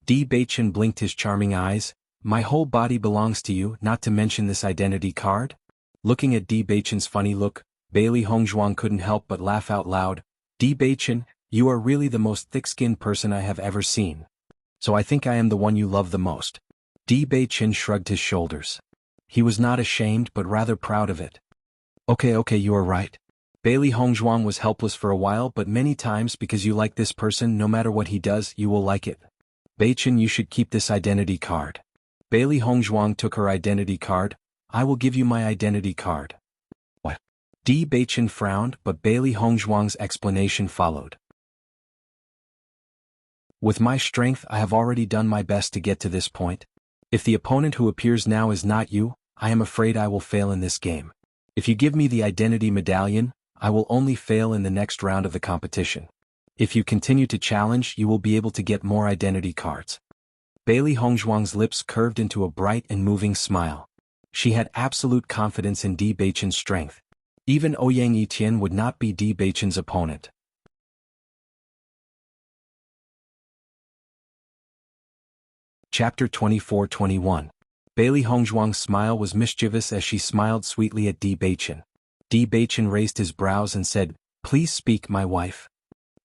Di Beichen blinked his charming eyes. My whole body belongs to you, not to mention this identity card? Looking at Di Beichen's funny look, Bailey Hongzhuang couldn't help but laugh out loud. Di Beichen, you are really the most thick-skinned person I have ever seen. So I think I am the one you love the most. Di Beichen shrugged his shoulders. He was not ashamed but rather proud of it. Okay, you are right. Bailey Hongzhuang was helpless for a while, but many times because you like this person, no matter what he does, you will like it. Beichen, you should keep this identity card. Bailey Hongzhuang took her identity card. I will give you my identity card. What? Di Beichen frowned, but Bailey Hongzhuang's explanation followed. With my strength, I have already done my best to get to this point. If the opponent who appears now is not you, I am afraid I will fail in this game. If you give me the identity medallion, I will only fail in the next round of the competition. If you continue to challenge, you will be able to get more identity cards. Bailey Hongzhuang's lips curved into a bright and moving smile. She had absolute confidence in Di Beichen's strength. Even Ouyang Etian would not be Di Beichen's opponent. Chapter 24-21. Bailey Hongzhuang's smile was mischievous as she smiled sweetly at Di Beichen. Di Beichen raised his brows and said, Please speak, my wife.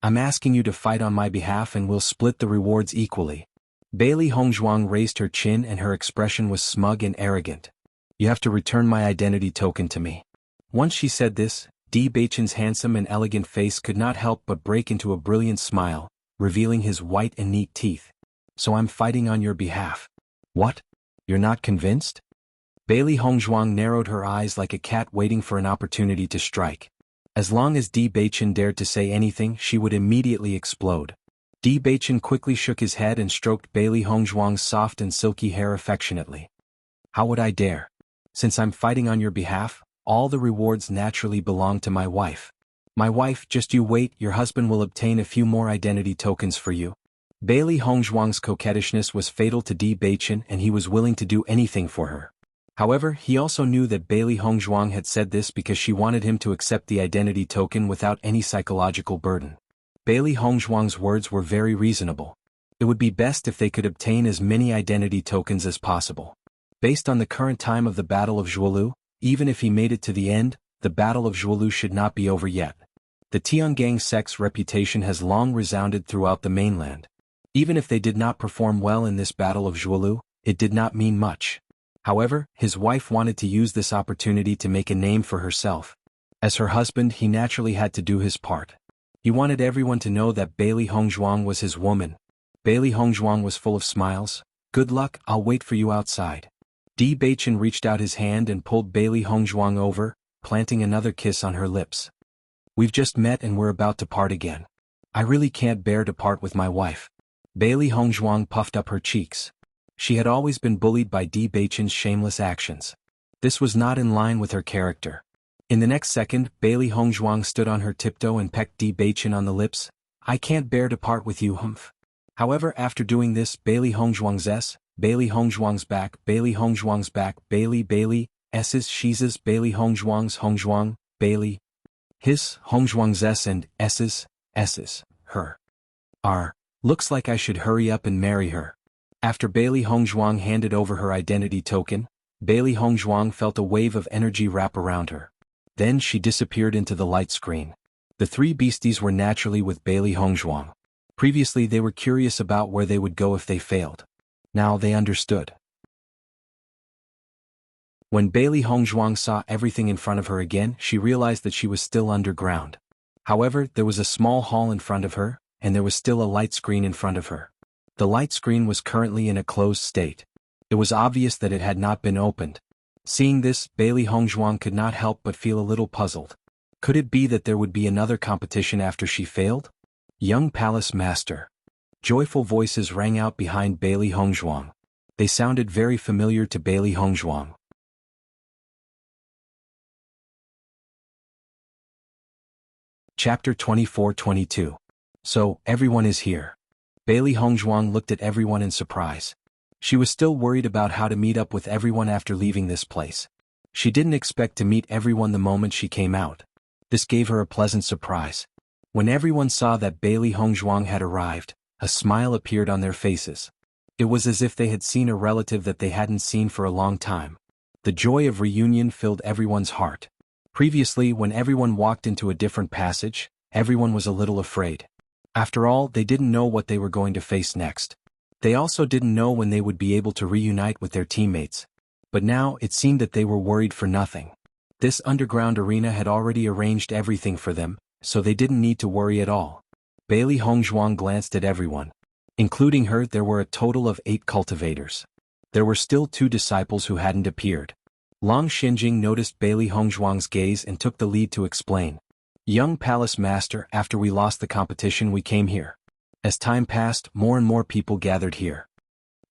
I'm asking you to fight on my behalf and we'll split the rewards equally. Bailey Hongzhuang raised her chin and her expression was smug and arrogant. You have to return my identity token to me. Once she said this, Di Beichen's handsome and elegant face could not help but break into a brilliant smile, revealing his white and neat teeth. So I'm fighting on your behalf. What? You're not convinced? Bailey Hongzhuang narrowed her eyes like a cat waiting for an opportunity to strike. As long as Di Beichen dared to say anything, she would immediately explode. Di Beichen quickly shook his head and stroked Bailey Hongzhuang's soft and silky hair affectionately. How would I dare? Since I'm fighting on your behalf, all the rewards naturally belong to my wife. My wife, just you wait, your husband will obtain a few more identity tokens for you. Bailey Hongzhuang's coquettishness was fatal to Di Beichen and he was willing to do anything for her. However, he also knew that Bailey Hongzhuang had said this because she wanted him to accept the identity token without any psychological burden. Bailey Hongzhuang's words were very reasonable. It would be best if they could obtain as many identity tokens as possible. Based on the current time of the Battle of Zhuolu, even if he made it to the end, the Battle of Zhuolu should not be over yet. The Tiangang sect's reputation has long resounded throughout the mainland. Even if they did not perform well in this Battle of Zhuolu, it did not mean much. However, his wife wanted to use this opportunity to make a name for herself. As her husband, he naturally had to do his part. He wanted everyone to know that Bailey Hongzhuang was his woman. Bailey Hongzhuang was full of smiles. Good luck, I'll wait for you outside. Di Beichen reached out his hand and pulled Bailey Hongzhuang over, planting another kiss on her lips. We've just met and we're about to part again. I really can't bear to part with my wife. Bailey Hongzhuang puffed up her cheeks. She had always been bullied by Di Beichen's shameless actions. This was not in line with her character. In the next second, Bailey Hongzhuang stood on her tiptoe and pecked Di Beichen on the lips. I can't bear to part with you, humph. However, after doing this, Bailey Hongzhuang's back, Bailey, S's, she's, Bailey Hongzhuang, Bailey, his, Hongzhuang's and S's, her. Looks like I should hurry up and marry her. After Bailey Hongzhuang handed over her identity token, Bailey Hongzhuang felt a wave of energy wrap around her. Then she disappeared into the light screen. The three beasties were naturally with Bailey Hongzhuang. Previously they were curious about where they would go if they failed. Now they understood. When Bailey Hongzhuang saw everything in front of her again, she realized that she was still underground. However, there was a small hall in front of her, and there was still a light screen in front of her. The light screen was currently in a closed state. It was obvious that it had not been opened. Seeing this, Bailey Hongzhuang could not help but feel a little puzzled. Could it be that there would be another competition after she failed? Young Palace Master. Joyful voices rang out behind Bailey Hongzhuang. They sounded very familiar to Bailey Hongzhuang. Chapter 24-22. So, everyone is here. Bailey Hongzhuang looked at everyone in surprise. She was still worried about how to meet up with everyone after leaving this place. She didn't expect to meet everyone the moment she came out. This gave her a pleasant surprise. When everyone saw that Bailey Hongzhuang had arrived, a smile appeared on their faces. It was as if they had seen a relative that they hadn't seen for a long time. The joy of reunion filled everyone's heart. Previously, when everyone walked into a different passage, everyone was a little afraid. After all, they didn't know what they were going to face next. They also didn't know when they would be able to reunite with their teammates. But now, it seemed that they were worried for nothing. This underground arena had already arranged everything for them, so they didn't need to worry at all. Bailey Hongzhuang glanced at everyone. Including her, there were a total of 8 cultivators. There were still 2 disciples who hadn't appeared. Long Xinjing noticed Bailey Hongzhuang's gaze and took the lead to explain. Young Palace Master, after we lost the competition we came here. As time passed, more and more people gathered here.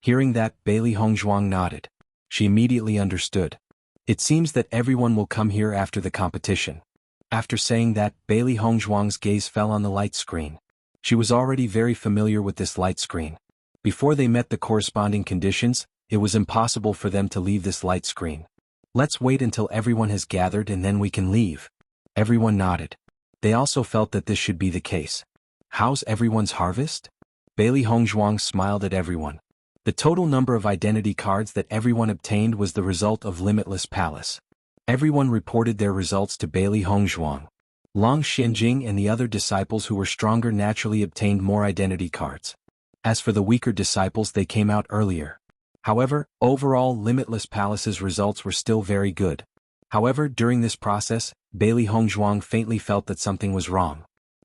Hearing that, Bailey Hongzhuang nodded. She immediately understood. It seems that everyone will come here after the competition. After saying that, Bailey Hongzhuang's gaze fell on the light screen. She was already very familiar with this light screen. Before they met the corresponding conditions, it was impossible for them to leave this light screen. Let's wait until everyone has gathered and then we can leave. Everyone nodded. They also felt that this should be the case. How's everyone's harvest? Bailey Hongzhuang smiled at everyone. The total number of identity cards that everyone obtained was the result of Limitless Palace. Everyone reported their results to Bailey Hongzhuang. Long Xinjing and the other disciples who were stronger naturally obtained more identity cards. As for the weaker disciples, they came out earlier. However, overall Limitless Palace's results were still very good. However, during this process, Bailey Hongzhuang faintly felt that something was wrong.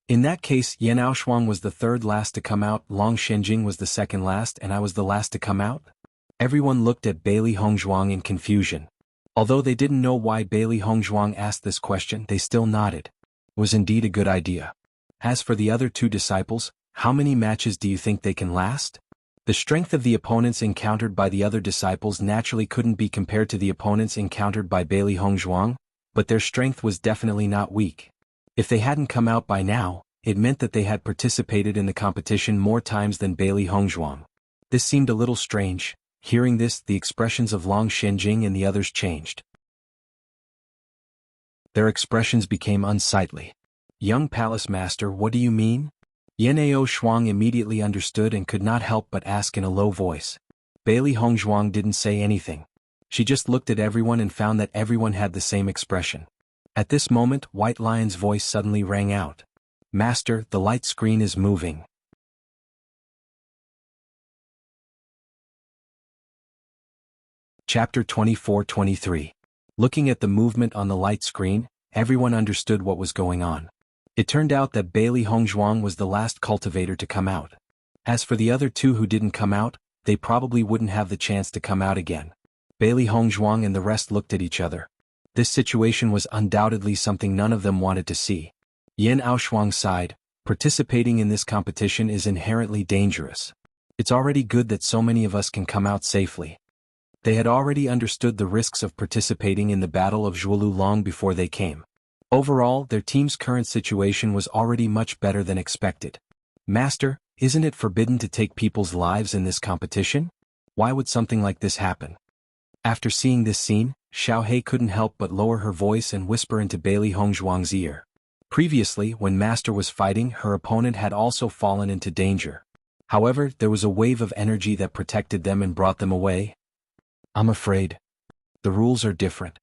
In that case, Yan Aoshuang was the third last to come out, Long Xinjing was the second last, and I was the last to come out? Everyone looked at Bailey Hongzhuang in confusion. Although they didn't know why Bailey Hongzhuang asked this question, they still nodded. It was indeed a good idea. As for the other 2 disciples, how many matches do you think they can last? The strength of the opponents encountered by the other disciples naturally couldn't be compared to the opponents encountered by Bailey Hongzhuang, but their strength was definitely not weak. If they hadn't come out by now, it meant that they had participated in the competition more times than Bailey Hongzhuang. This seemed a little strange. Hearing this, the expressions of Long Xinjing and the others changed. Their expressions became unsightly. Young Palace Master, what do you mean? Yan Aoshuang immediately understood and could not help but ask in a low voice. Bailey Hongzhuang didn't say anything. She just looked at everyone and found that everyone had the same expression. At this moment, White Lion's voice suddenly rang out. Master, the light screen is moving. Chapter 24-23. Looking at the movement on the light screen, everyone understood what was going on. It turned out that Bailey Hongzhuang was the last cultivator to come out. As for the other 2 who didn't come out, they probably wouldn't have the chance to come out again. Bailey Hongzhuang and the rest looked at each other. This situation was undoubtedly something none of them wanted to see. Yan Aoshuang sighed. Participating in this competition is inherently dangerous. It's already good that so many of us can come out safely. They had already understood the risks of participating in the Battle of Zhuolu long before they came. Overall, their team's current situation was already much better than expected. Master, isn't it forbidden to take people's lives in this competition? Why would something like this happen? After seeing this scene, Xiaohei couldn't help but lower her voice and whisper into Bailey Hongzhuang's ear. Previously, when Master was fighting, her opponent had also fallen into danger. However, there was a wave of energy that protected them and brought them away. I'm afraid. The rules are different.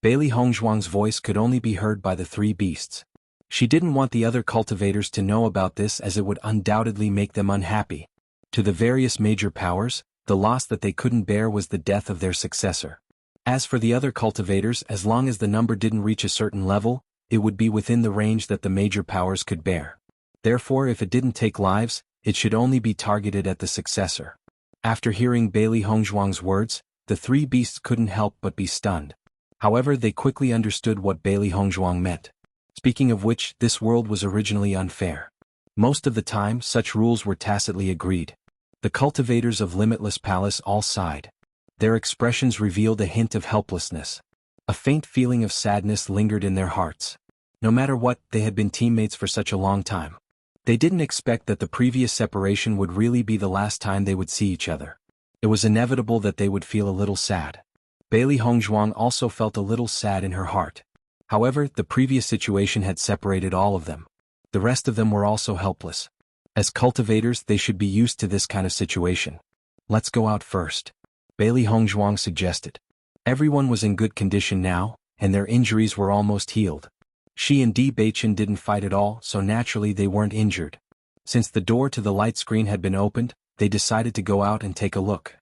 Bailey Hongzhuang's voice could only be heard by the 3 beasts. She didn't want the other cultivators to know about this as it would undoubtedly make them unhappy. To the various major powers, the loss that they couldn't bear was the death of their successor. As for the other cultivators, as long as the number didn't reach a certain level, it would be within the range that the major powers could bear. Therefore, if it didn't take lives, it should only be targeted at the successor. After hearing Bailey Hongzhuang's words, the three beasts couldn't help but be stunned. However, they quickly understood what Bailey Hongzhuang meant. Speaking of which, this world was originally unfair. Most of the time, such rules were tacitly agreed. The cultivators of Limitless Palace all sighed. Their expressions revealed a hint of helplessness. A faint feeling of sadness lingered in their hearts. No matter what, they had been teammates for such a long time. They didn't expect that the previous separation would really be the last time they would see each other. It was inevitable that they would feel a little sad. Bailey Hongzhuang also felt a little sad in her heart. However, the previous situation had separated all of them. The rest of them were also helpless. As cultivators, they should be used to this kind of situation. Let's go out first, Bailey Hongzhuang suggested. Everyone was in good condition now, and their injuries were almost healed. She and Di Beichen didn't fight at all, so naturally they weren't injured. Since the door to the light screen had been opened, they decided to go out and take a look.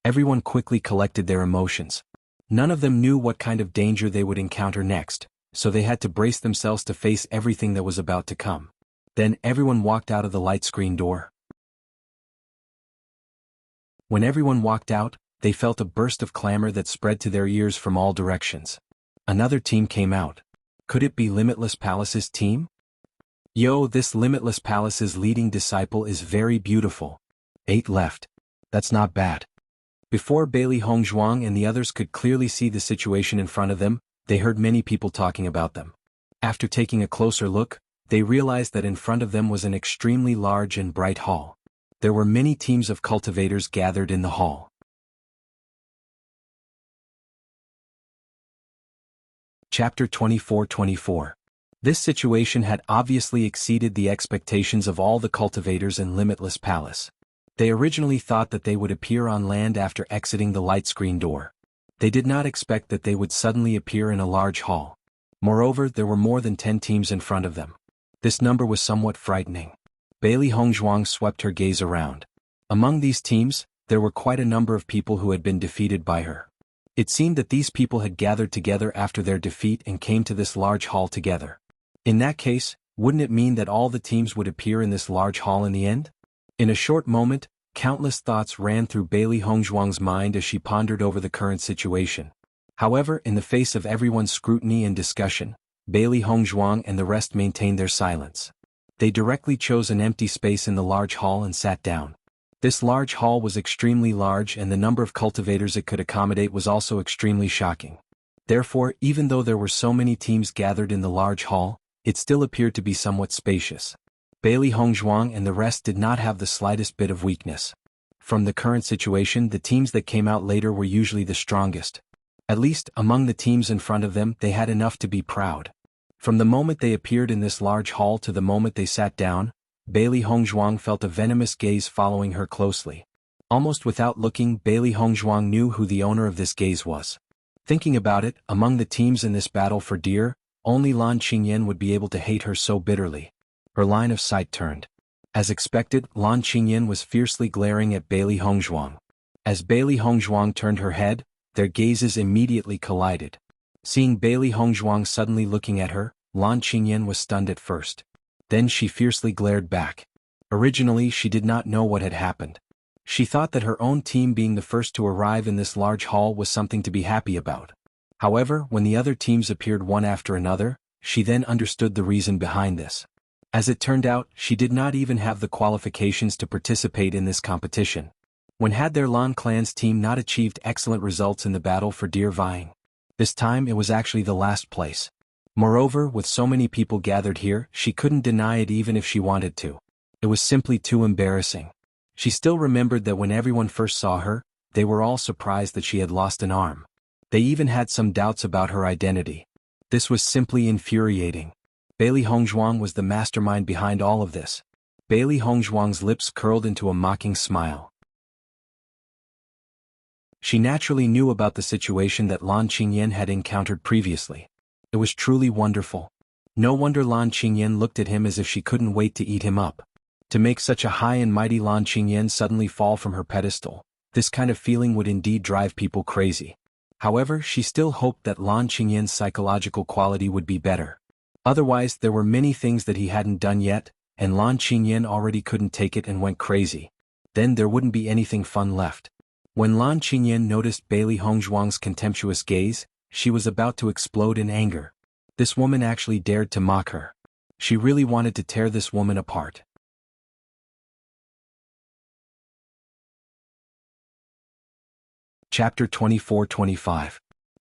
Everyone quickly collected their emotions. None of them knew what kind of danger they would encounter next, so they had to brace themselves to face everything that was about to come. Then everyone walked out of the light screen door. When everyone walked out, they felt a burst of clamor that spread to their ears from all directions. Another team came out. Could it be Limitless Palace's team? Yo, this Limitless Palace's leading disciple is very beautiful. 8 left. That's not bad. Before Bailey Hongzhuang and the others could clearly see the situation in front of them, they heard many people talking about them. After taking a closer look, they realized that in front of them was an extremely large and bright hall. There were many teams of cultivators gathered in the hall. Chapter 24-24. This situation had obviously exceeded the expectations of all the cultivators in Limitless Palace. They originally thought that they would appear on land after exiting the light screen door. They did not expect that they would suddenly appear in a large hall. Moreover, there were more than 10 teams in front of them. This number was somewhat frightening. Bailey Hongzhuang swept her gaze around. Among these teams, there were quite a number of people who had been defeated by her. It seemed that these people had gathered together after their defeat and came to this large hall together. In that case, wouldn't it mean that all the teams would appear in this large hall in the end? In a short moment, countless thoughts ran through Bailey Hongzhuang's mind as she pondered over the current situation. However, in the face of everyone's scrutiny and discussion, Bailey Hongzhuang and the rest maintained their silence. They directly chose an empty space in the large hall and sat down. This large hall was extremely large, and the number of cultivators it could accommodate was also extremely shocking. Therefore, even though there were so many teams gathered in the large hall, it still appeared to be somewhat spacious. Bailey Hongzhuang and the rest did not have the slightest bit of weakness. From the current situation, the teams that came out later were usually the strongest. At least, among the teams in front of them, they had enough to be proud. From the moment they appeared in this large hall to the moment they sat down, Bailey Hongzhuang felt a venomous gaze following her closely. Almost without looking, Bailey Hongzhuang knew who the owner of this gaze was. Thinking about it, among the teams in this battle for deer, only Lan Qingyan would be able to hate her so bitterly. Her line of sight turned. As expected, Lan Qingyan was fiercely glaring at Bailey Hongzhuang. As Bailey Hongzhuang turned her head, their gazes immediately collided. Seeing Bailey Hongzhuang suddenly looking at her, Lan Qingyan was stunned at first. Then she fiercely glared back. Originally, she did not know what had happened. She thought that her own team being the first to arrive in this large hall was something to be happy about. However, when the other teams appeared one after another, she then understood the reason behind this. As it turned out, she did not even have the qualifications to participate in this competition. When had their Lan clan's team not achieved excellent results in the battle for deer vying? This time it was actually the last place. Moreover, with so many people gathered here, she couldn't deny it even if she wanted to. It was simply too embarrassing. She still remembered that when everyone first saw her, they were all surprised that she had lost an arm. They even had some doubts about her identity. This was simply infuriating. Bailey Hongzhuang was the mastermind behind all of this. Bailey Hongzhuang's lips curled into a mocking smile. She naturally knew about the situation that Lan Qingyan had encountered previously. It was truly wonderful. No wonder Lan Qingyan looked at him as if she couldn't wait to eat him up. To make such a high and mighty Lan Qingyan suddenly fall from her pedestal, this kind of feeling would indeed drive people crazy. However, she still hoped that Lan Qingyan's psychological quality would be better. Otherwise, there were many things that he hadn't done yet, and Lan Qingyan already couldn't take it and went crazy. Then there wouldn't be anything fun left. When Lan Qingyan noticed Bailey Hongzhuang's contemptuous gaze, she was about to explode in anger. This woman actually dared to mock her. She really wanted to tear this woman apart. Chapter 24-25.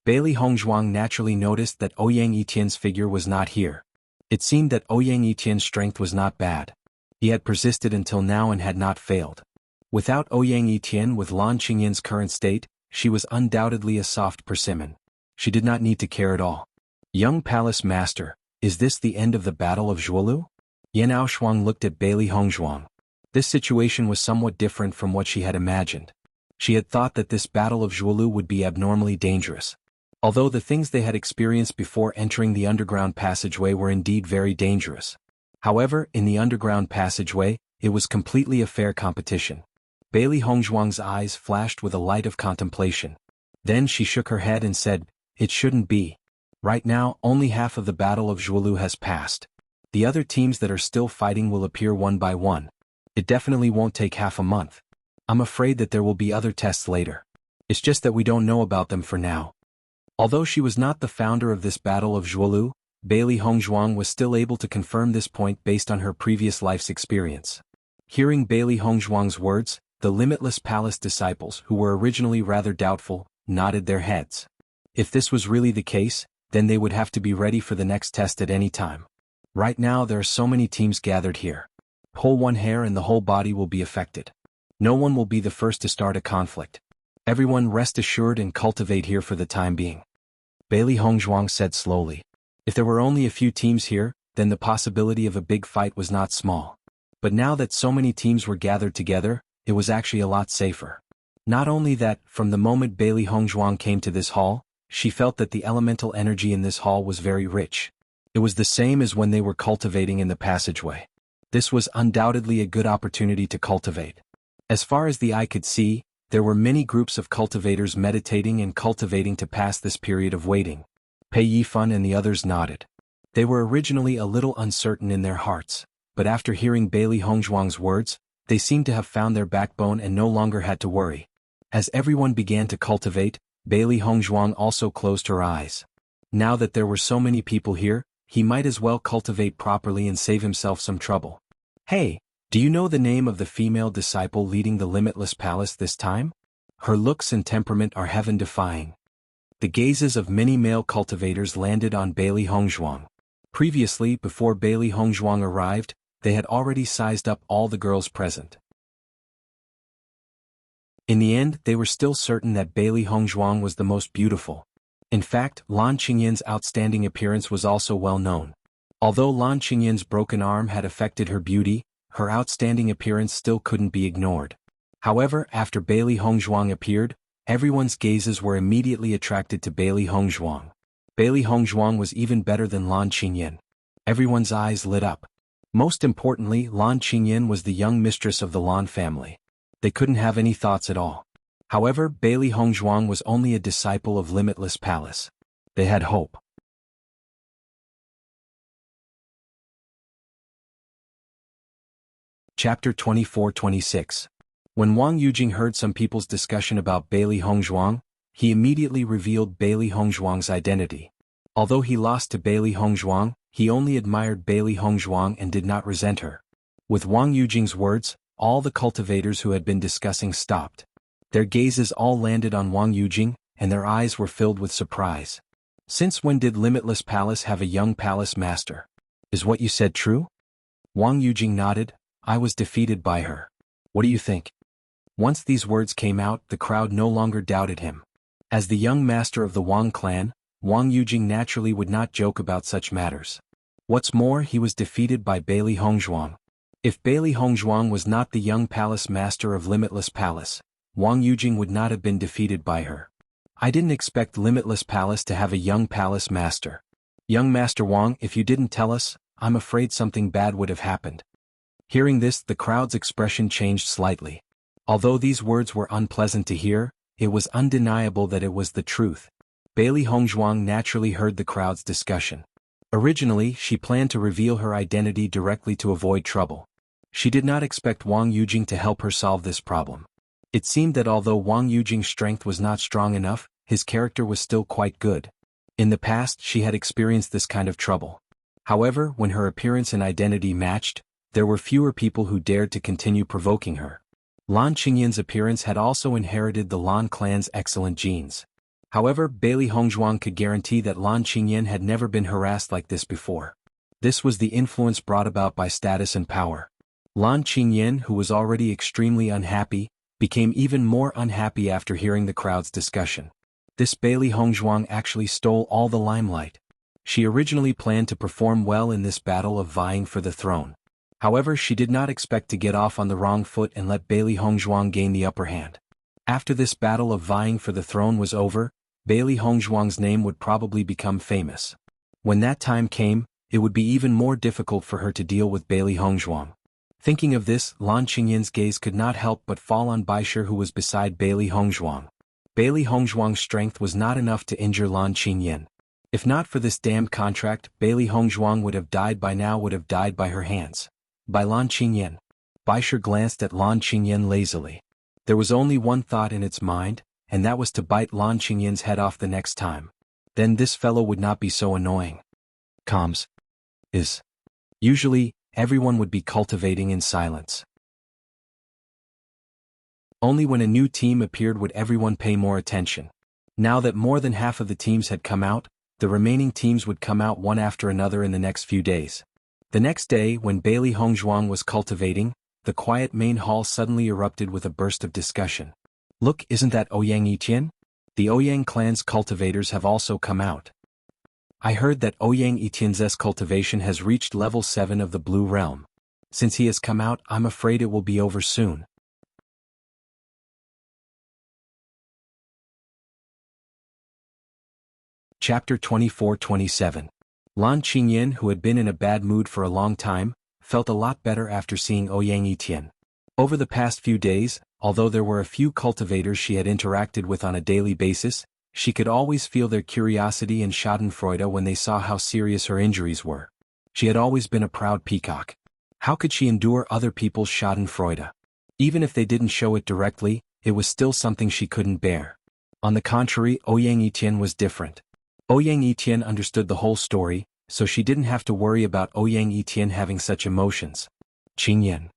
Bailey Hongzhuang naturally noticed that Ouyang Yitian's figure was not here. It seemed that Ouyang Yitian's strength was not bad. He had persisted until now and had not failed. Without Ouyang Yitian with Lan Qingyan's current state, she was undoubtedly a soft persimmon. She did not need to care at all. Young Palace Master, is this the end of the Battle of Zhuolu? Yan Aoshuang looked at Bailey Hongzhuang. This situation was somewhat different from what she had imagined. She had thought that this Battle of Zhuolu would be abnormally dangerous. Although the things they had experienced before entering the underground passageway were indeed very dangerous. However, in the underground passageway, it was completely a fair competition. Bailey Hongzhuang's eyes flashed with a light of contemplation. Then she shook her head and said, "It shouldn't be. Right now, only half of the Battle of Zhuolu has passed. The other teams that are still fighting will appear one by one. It definitely won't take half a month. I'm afraid that there will be other tests later. It's just that we don't know about them for now." Although she was not the founder of this Battle of Zhuolu, Bailey Hongzhuang was still able to confirm this point based on her previous life's experience. Hearing Bailey Hongzhuang's words, the Limitless Palace disciples, who were originally rather doubtful, nodded their heads. If this was really the case, then they would have to be ready for the next test at any time. Right now there are so many teams gathered here. Pull one hair and the whole body will be affected. No one will be the first to start a conflict. Everyone rest assured and cultivate here for the time being. Bailey Hongzhuang said slowly. If there were only a few teams here, then the possibility of a big fight was not small. But now that so many teams were gathered together, it was actually a lot safer. Not only that, from the moment Bailey Hongzhuang came to this hall, she felt that the elemental energy in this hall was very rich. It was the same as when they were cultivating in the passageway. This was undoubtedly a good opportunity to cultivate. As far as the eye could see, there were many groups of cultivators meditating and cultivating to pass this period of waiting. Pei Yifan and the others nodded. They were originally a little uncertain in their hearts, but after hearing Bailey Hongzhuang's words, they seemed to have found their backbone and no longer had to worry. As everyone began to cultivate, Bailey Hongzhuang also closed her eyes. Now that there were so many people here, he might as well cultivate properly and save himself some trouble. "Hey, do you know the name of the female disciple leading the Limitless Palace this time? Her looks and temperament are heaven-defying." The gazes of many male cultivators landed on Bailey Hongzhuang. Previously, before Bailey Hongzhuang arrived, they had already sized up all the girls present. In the end, they were still certain that Bailey Hongzhuang was the most beautiful. In fact, Lan Qingyan's outstanding appearance was also well known. Although Lan Qingyan's broken arm had affected her beauty, her outstanding appearance still couldn't be ignored. However, after Bailey Hongzhuang appeared, everyone's gazes were immediately attracted to Bailey Hongzhuang. Bailey Hongzhuang was even better than Lan Qingyan. Everyone's eyes lit up. Most importantly, Lan Qingyan was the young mistress of the Lan family. They couldn't have any thoughts at all. However, Bailey Hongzhuang was only a disciple of Limitless Palace. They had hope. Chapter 24-26. When Wang Yujing heard some people's discussion about Bailey Hongzhuang, he immediately revealed Bailey Hongzhuang's identity. Although he lost to Bailey Hongzhuang, he only admired Bailey Hongzhuang and did not resent her. With Wang Yujing's words, all the cultivators who had been discussing stopped. Their gazes all landed on Wang Yujing, and their eyes were filled with surprise. "Since when did Limitless Palace have a young palace master? Is what you said true?" Wang Yujing nodded. "I was defeated by her. What do you think?" Once these words came out, the crowd no longer doubted him. As the young master of the Wang clan, Wang Yujing naturally would not joke about such matters. What's more, he was defeated by Bailey Hongzhuang. If Bailey Hongzhuang was not the young palace master of Limitless Palace, Wang Yujing would not have been defeated by her. "I didn't expect Limitless Palace to have a young palace master. Young Master Wang, if you didn't tell us, I'm afraid something bad would have happened." Hearing this, the crowd's expression changed slightly. Although these words were unpleasant to hear, it was undeniable that it was the truth. Bailey Hongzhuang naturally heard the crowd's discussion. Originally, she planned to reveal her identity directly to avoid trouble. She did not expect Wang Yujing to help her solve this problem. It seemed that although Wang Yujing's strength was not strong enough, his character was still quite good. In the past, she had experienced this kind of trouble. However, when her appearance and identity matched, there were fewer people who dared to continue provoking her. Lan Qingyan's appearance had also inherited the Lan clan's excellent genes. However, Bailey Hongzhuang could guarantee that Lan Qingyan had never been harassed like this before. This was the influence brought about by status and power. Lan Qingyan, who was already extremely unhappy, became even more unhappy after hearing the crowd's discussion. This Bailey Hongzhuang actually stole all the limelight. She originally planned to perform well in this battle of vying for the throne. However, she did not expect to get off on the wrong foot and let Bailey Hongzhuang gain the upper hand. After this battle of vying for the throne was over, Bailey Hongzhuang's name would probably become famous. When that time came, it would be even more difficult for her to deal with Bailey Hongzhuang. Thinking of this, Lan Qingyan's gaze could not help but fall on Baishir, who was beside Bailey Hongzhuang. Bailey Hongzhuang's strength was not enough to injure Lan Qingyan. If not for this damned contract, Bailey Hongzhuang would have died by now, would have died by her hands. By Lan Qingyan. Baishir glanced at Lan Qingyan lazily. There was only one thought in its mind, and that was to bite Lan Qingyan's head off the next time. Then this fellow would not be so annoying. Comms. Usually, everyone would be cultivating in silence. Only when a new team appeared would everyone pay more attention. Now that more than half of the teams had come out, the remaining teams would come out one after another in the next few days. The next day, when Bailey Hongzhuang was cultivating, the quiet main hall suddenly erupted with a burst of discussion. Look, isn't that Ouyang Yitian? The Ouyang clan's cultivators have also come out. I heard that Ouyang Yitian's cultivation has reached level 7 of the Blue Realm. Since he has come out, I'm afraid it will be over soon. Chapter 24-27. Lan Qingyan, who had been in a bad mood for a long time, felt a lot better after seeing Ouyang Yitian. Over the past few days, although there were a few cultivators she had interacted with on a daily basis, she could always feel their curiosity and schadenfreude when they saw how serious her injuries were. She had always been a proud peacock. How could she endure other people's schadenfreude? Even if they didn't show it directly, it was still something she couldn't bear. On the contrary, Ouyang Yitian was different. Ouyang Yitian understood the whole story, so she didn't have to worry about Ouyang Yitian having such emotions. Qingyan.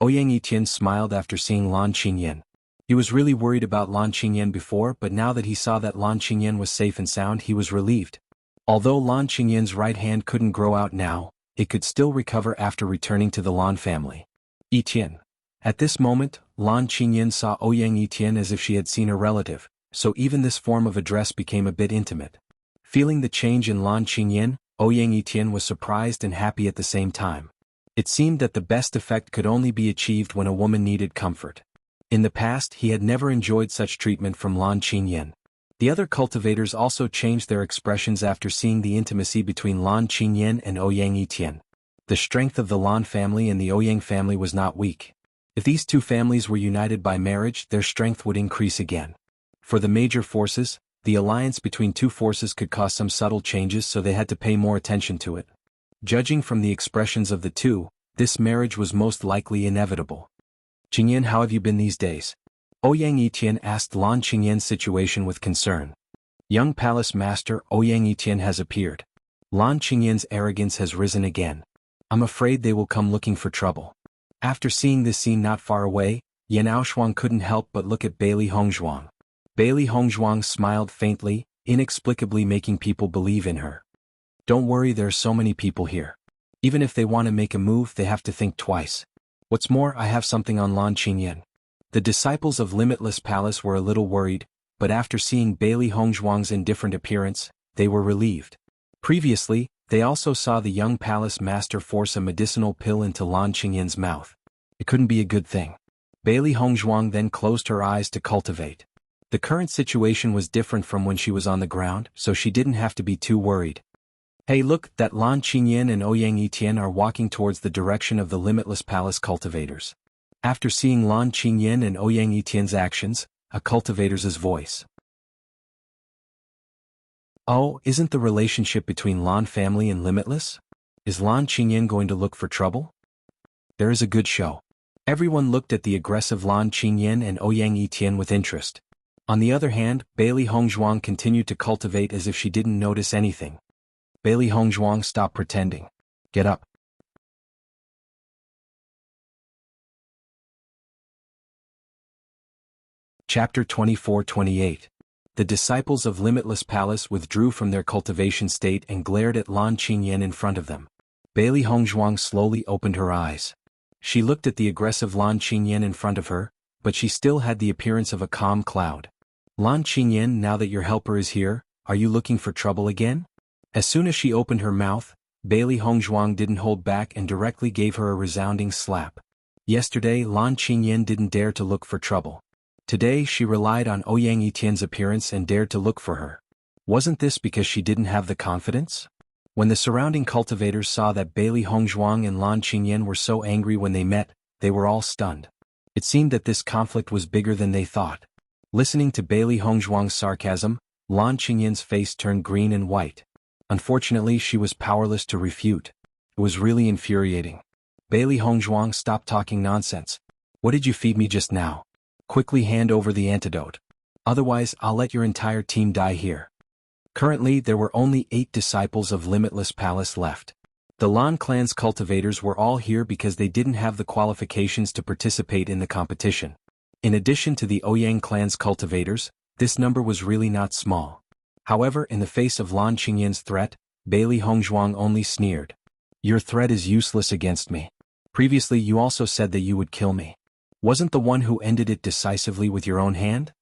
Ouyang Yitian smiled after seeing Lan Qingyan. He was really worried about Lan Qingyan before, but now that he saw that Lan Qingyan was safe and sound, he was relieved. Although Lan Qingyan's right hand couldn't grow out now, it could still recover after returning to the Lan family. Yitian. At this moment, Lan Qingyan saw Ouyang Yitian as if she had seen a relative, so even this form of address became a bit intimate. Feeling the change in Lan Qingyan, Ouyang Yitian was surprised and happy at the same time. It seemed that the best effect could only be achieved when a woman needed comfort. In the past, he had never enjoyed such treatment from Lan Qingyan. The other cultivators also changed their expressions after seeing the intimacy between Lan Qingyan and Ouyang Yitian. The strength of the Lan family and the Ouyang family was not weak. If these two families were united by marriage, their strength would increase again. For the major forces, the alliance between two forces could cause some subtle changes, so they had to pay more attention to it. Judging from the expressions of the two, this marriage was most likely inevitable. Qingyan, how have you been these days? Ouyang Yitian asked Lan Qingyan's situation with concern. Young palace master Ouyang Yitian has appeared. Lan Qingyan's arrogance has risen again. I'm afraid they will come looking for trouble. After seeing this scene not far away, Yan Aoshuang couldn't help but look at Bailey Hongzhuang. Bailey Hongzhuang smiled faintly, inexplicably making people believe in her. Don't worry, there are so many people here. Even if they want to make a move, they have to think twice. What's more, I have something on Lan Qingyan. The disciples of Limitless Palace were a little worried, but after seeing Bailey Hongzhuang's indifferent appearance, they were relieved. Previously, they also saw the young palace master force a medicinal pill into Lan Qingyan's mouth. It couldn't be a good thing. Bailey Hongzhuang then closed her eyes to cultivate. The current situation was different from when she was on the ground, so she didn't have to be too worried. Hey, look, that Lan Qingyan and Ouyang Yitian are walking towards the direction of the Limitless Palace cultivators. After seeing Lan Qingyan and Ouyang Yitian's actions, a cultivator's voice. Oh, isn't the relationship between Lan family and Limitless? Is Lan Qingyan going to look for trouble? There is a good show. Everyone looked at the aggressive Lan Qingyan and Ouyang Etian with interest. On the other hand, Bailey Hongzhuang continued to cultivate as if she didn't notice anything. Bailey Hongzhuang, stop pretending. Get up. Chapter 24-28. The disciples of Limitless Palace withdrew from their cultivation state and glared at Lan Qingyan in front of them. Bailey Hongzhuang slowly opened her eyes. She looked at the aggressive Lan Qingyan in front of her, but she still had the appearance of a calm cloud. Lan Qingyan, now that your helper is here, are you looking for trouble again? As soon as she opened her mouth, Bailey Hongzhuang didn't hold back and directly gave her a resounding slap. Yesterday, Lan Qingyan didn't dare to look for trouble. Today she relied on Ouyang Etian's appearance and dared to look for her. Wasn't this because she didn't have the confidence? When the surrounding cultivators saw that Bailey Hongzhuang and Lan Qingyan were so angry when they met, they were all stunned. It seemed that this conflict was bigger than they thought. Listening to Bailey Hongzhuang's sarcasm, Lan Qingyan's face turned green and white. Unfortunately, she was powerless to refute. It was really infuriating. Bailey Hongzhuang, stop talking nonsense. What did you feed me just now? Quickly hand over the antidote. Otherwise, I'll let your entire team die here. Currently, there were only 8 disciples of Limitless Palace left. The Lan clan's cultivators were all here because they didn't have the qualifications to participate in the competition. In addition to the Ouyang clan's cultivators, this number was really not small. However, in the face of Lan Qingyan's threat, Bailey Hongzhuang only sneered. Your threat is useless against me. Previously you also said that you would kill me. Wasn't the one who ended it decisively with your own hand?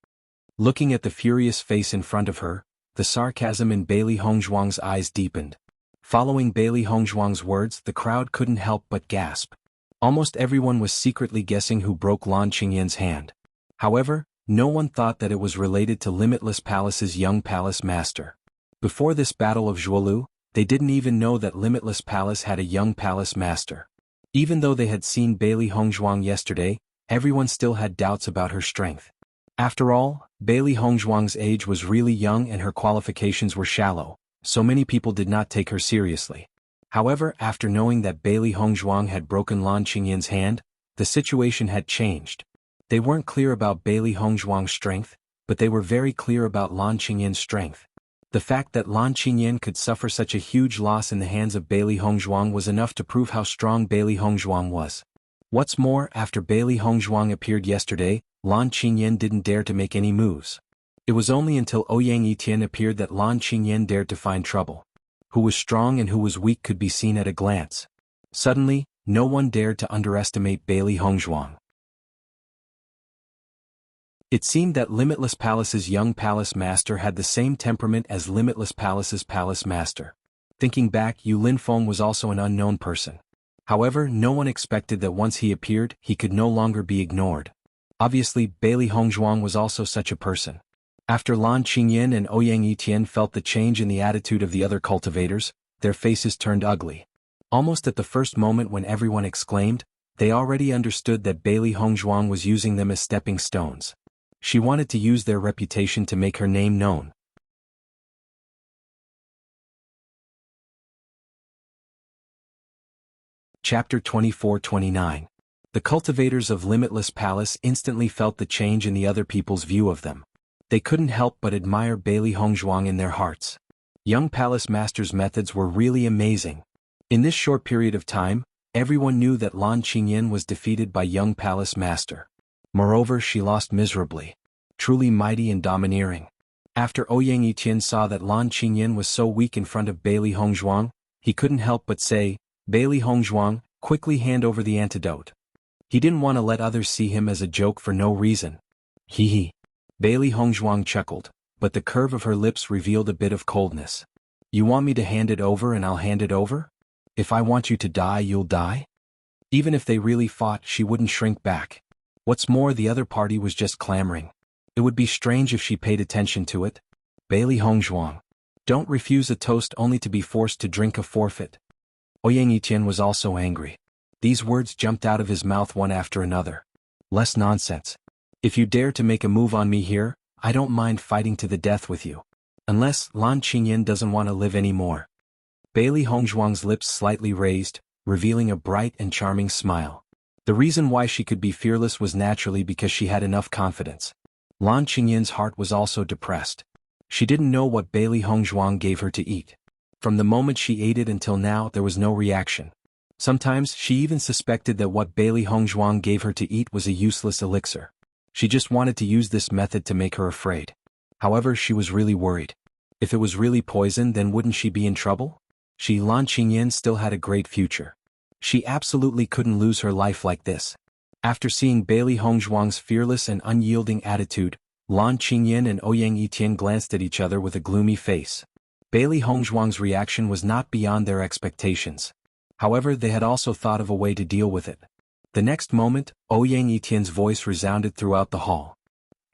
Looking at the furious face in front of her, the sarcasm in Bailey Hongzhuang's eyes deepened. Following Bailey Hongzhuang's words, the crowd couldn't help but gasp. Almost everyone was secretly guessing who broke Lan Qingyan's hand. However, no one thought that it was related to Limitless Palace's young palace master. Before this battle of Zhuolu, they didn't even know that Limitless Palace had a young palace master. Even though they had seen Bailey Hongzhuang yesterday, everyone still had doubts about her strength. After all, Bailey Hongzhuang's age was really young and her qualifications were shallow, so many people did not take her seriously. However, after knowing that Bailey Hongzhuang had broken Lan Qingyan's hand, the situation had changed. They weren't clear about Bailey Hongzhuang's strength, but they were very clear about Lan Qingyan's strength. The fact that Lan Qingyan could suffer such a huge loss in the hands of Bailey Hongzhuang was enough to prove how strong Bailey Hongzhuang was. What's more, after Bailey Hongzhuang appeared yesterday, Lan Qingyan didn't dare to make any moves. It was only until Ouyang Etian appeared that Lan Qingyan dared to find trouble. Who was strong and who was weak could be seen at a glance. Suddenly, no one dared to underestimate Bailey Hongzhuang. It seemed that Limitless Palace's young palace master had the same temperament as Limitless Palace's palace master. Thinking back, Yu Linfeng was also an unknown person. However, no one expected that once he appeared, he could no longer be ignored. Obviously, Bailey Hongzhuang was also such a person. After Lan Qingyan and Ouyang Etian felt the change in the attitude of the other cultivators, their faces turned ugly. Almost at the first moment when everyone exclaimed, they already understood that Bailey Hongzhuang was using them as stepping stones. She wanted to use their reputation to make her name known. Chapter 24-29. The cultivators of Limitless Palace instantly felt the change in the other people's view of them. They couldn't help but admire Bailey Hongzhuang in their hearts. Young palace master's methods were really amazing. In this short period of time, everyone knew that Lan Qingyan was defeated by young palace master. Moreover, she lost miserably. Truly mighty and domineering. After Ouyang Etian saw that Lan Qingyan was so weak in front of Bailey Hongzhuang, he couldn't help but say, Bailey Hongzhuang, quickly hand over the antidote. He didn't want to let others see him as a joke for no reason. Hee hee. Bailey Hongzhuang chuckled, but the curve of her lips revealed a bit of coldness. You want me to hand it over and I'll hand it over? If I want you to die, you'll die? Even if they really fought, she wouldn't shrink back. What's more, the other party was just clamoring. It would be strange if she paid attention to it. Bailey Hongzhuang. Don't refuse a toast only to be forced to drink a forfeit. Ouyang Etian was also angry. These words jumped out of his mouth one after another. Less nonsense. If you dare to make a move on me here, I don't mind fighting to the death with you. Unless Lan Qingyan doesn't want to live anymore. Bailey Hongzhuang's lips slightly raised, revealing a bright and charming smile. The reason why she could be fearless was naturally because she had enough confidence. Lan Qingyan's heart was also depressed. She didn't know what Bailey Hongzhuang gave her to eat. From the moment she ate it until now there was no reaction. Sometimes she even suspected that what Bailey Hongzhuang gave her to eat was a useless elixir. She just wanted to use this method to make her afraid. However, she was really worried. If it was really poison, then wouldn't she be in trouble? Lan Qingyan still had a great future. She absolutely couldn't lose her life like this. After seeing Bailey Hongzhuang's fearless and unyielding attitude, Lan Qingyan and Ouyang Yitian glanced at each other with a gloomy face. Bailey Hongzhuang's reaction was not beyond their expectations. However, they had also thought of a way to deal with it. The next moment, Ouyang Yitian's voice resounded throughout the hall.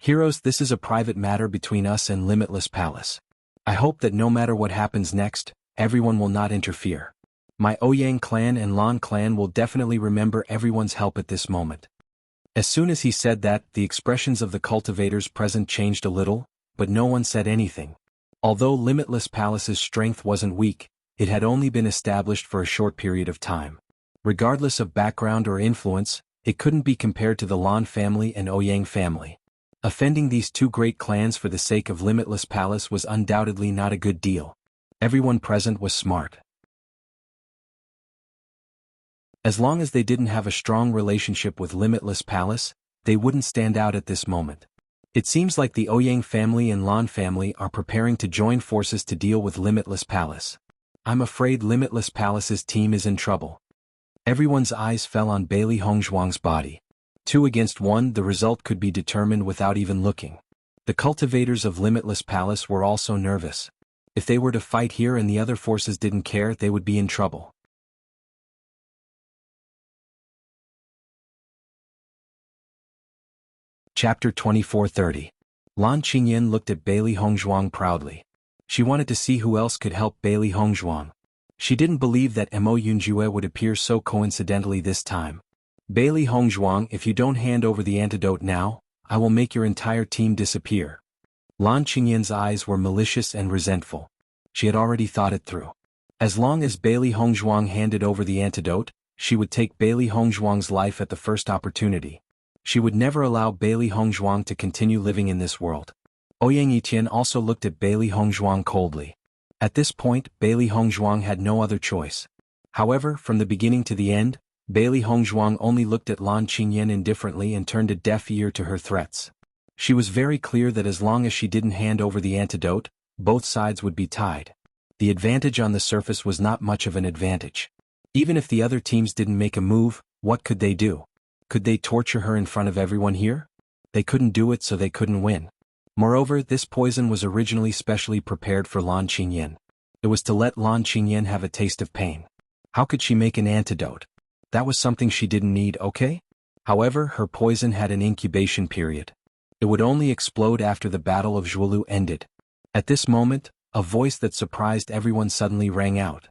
Heroes, this is a private matter between us and Limitless Palace. I hope that no matter what happens next, everyone will not interfere. My Ouyang clan and Lan clan will definitely remember everyone's help at this moment. As soon as he said that, the expressions of the cultivators present changed a little, but no one said anything. Although Limitless Palace's strength wasn't weak, it had only been established for a short period of time. Regardless of background or influence, it couldn't be compared to the Lan family and Ouyang family. Offending these two great clans for the sake of Limitless Palace was undoubtedly not a good deal. Everyone present was smart. As long as they didn't have a strong relationship with Limitless Palace, they wouldn't stand out at this moment. It seems like the Ouyang family and Lan family are preparing to join forces to deal with Limitless Palace. I'm afraid Limitless Palace's team is in trouble. Everyone's eyes fell on Bailey Hongzhuang's body. 2 against 1, the result could be determined without even looking. The cultivators of Limitless Palace were also nervous. If they were to fight here and the other forces didn't care, they would be in trouble. Chapter 24:30. Lan Qingyan looked at Bailey Hongzhuang proudly. She wanted to see who else could help Bailey Hongzhuang. She didn't believe that Mo Yunjue would appear so coincidentally this time. Bailey Hongzhuang, if you don't hand over the antidote now, I will make your entire team disappear. Lan Qingyan's eyes were malicious and resentful. She had already thought it through. As long as Bailey Hongzhuang handed over the antidote, she would take Bailey Hongzhuang's life at the first opportunity. She would never allow Bailey Hongzhuang to continue living in this world. Ouyang Yitian also looked at Bailey Hongzhuang coldly. At this point, Bailey Hongzhuang had no other choice. However, from the beginning to the end, Bailey Hongzhuang only looked at Lan Qingyan indifferently and turned a deaf ear to her threats. She was very clear that as long as she didn't hand over the antidote, both sides would be tied. The advantage on the surface was not much of an advantage. Even if the other teams didn't make a move, what could they do? Could they torture her in front of everyone here? They couldn't do it, so they couldn't win. Moreover, this poison was originally specially prepared for Lan Qingyan. It was to let Lan Qingyan have a taste of pain. How could she make an antidote? That was something she didn't need, okay? However, her poison had an incubation period. It would only explode after the Battle of Zhuolu ended. At this moment, a voice that surprised everyone suddenly rang out.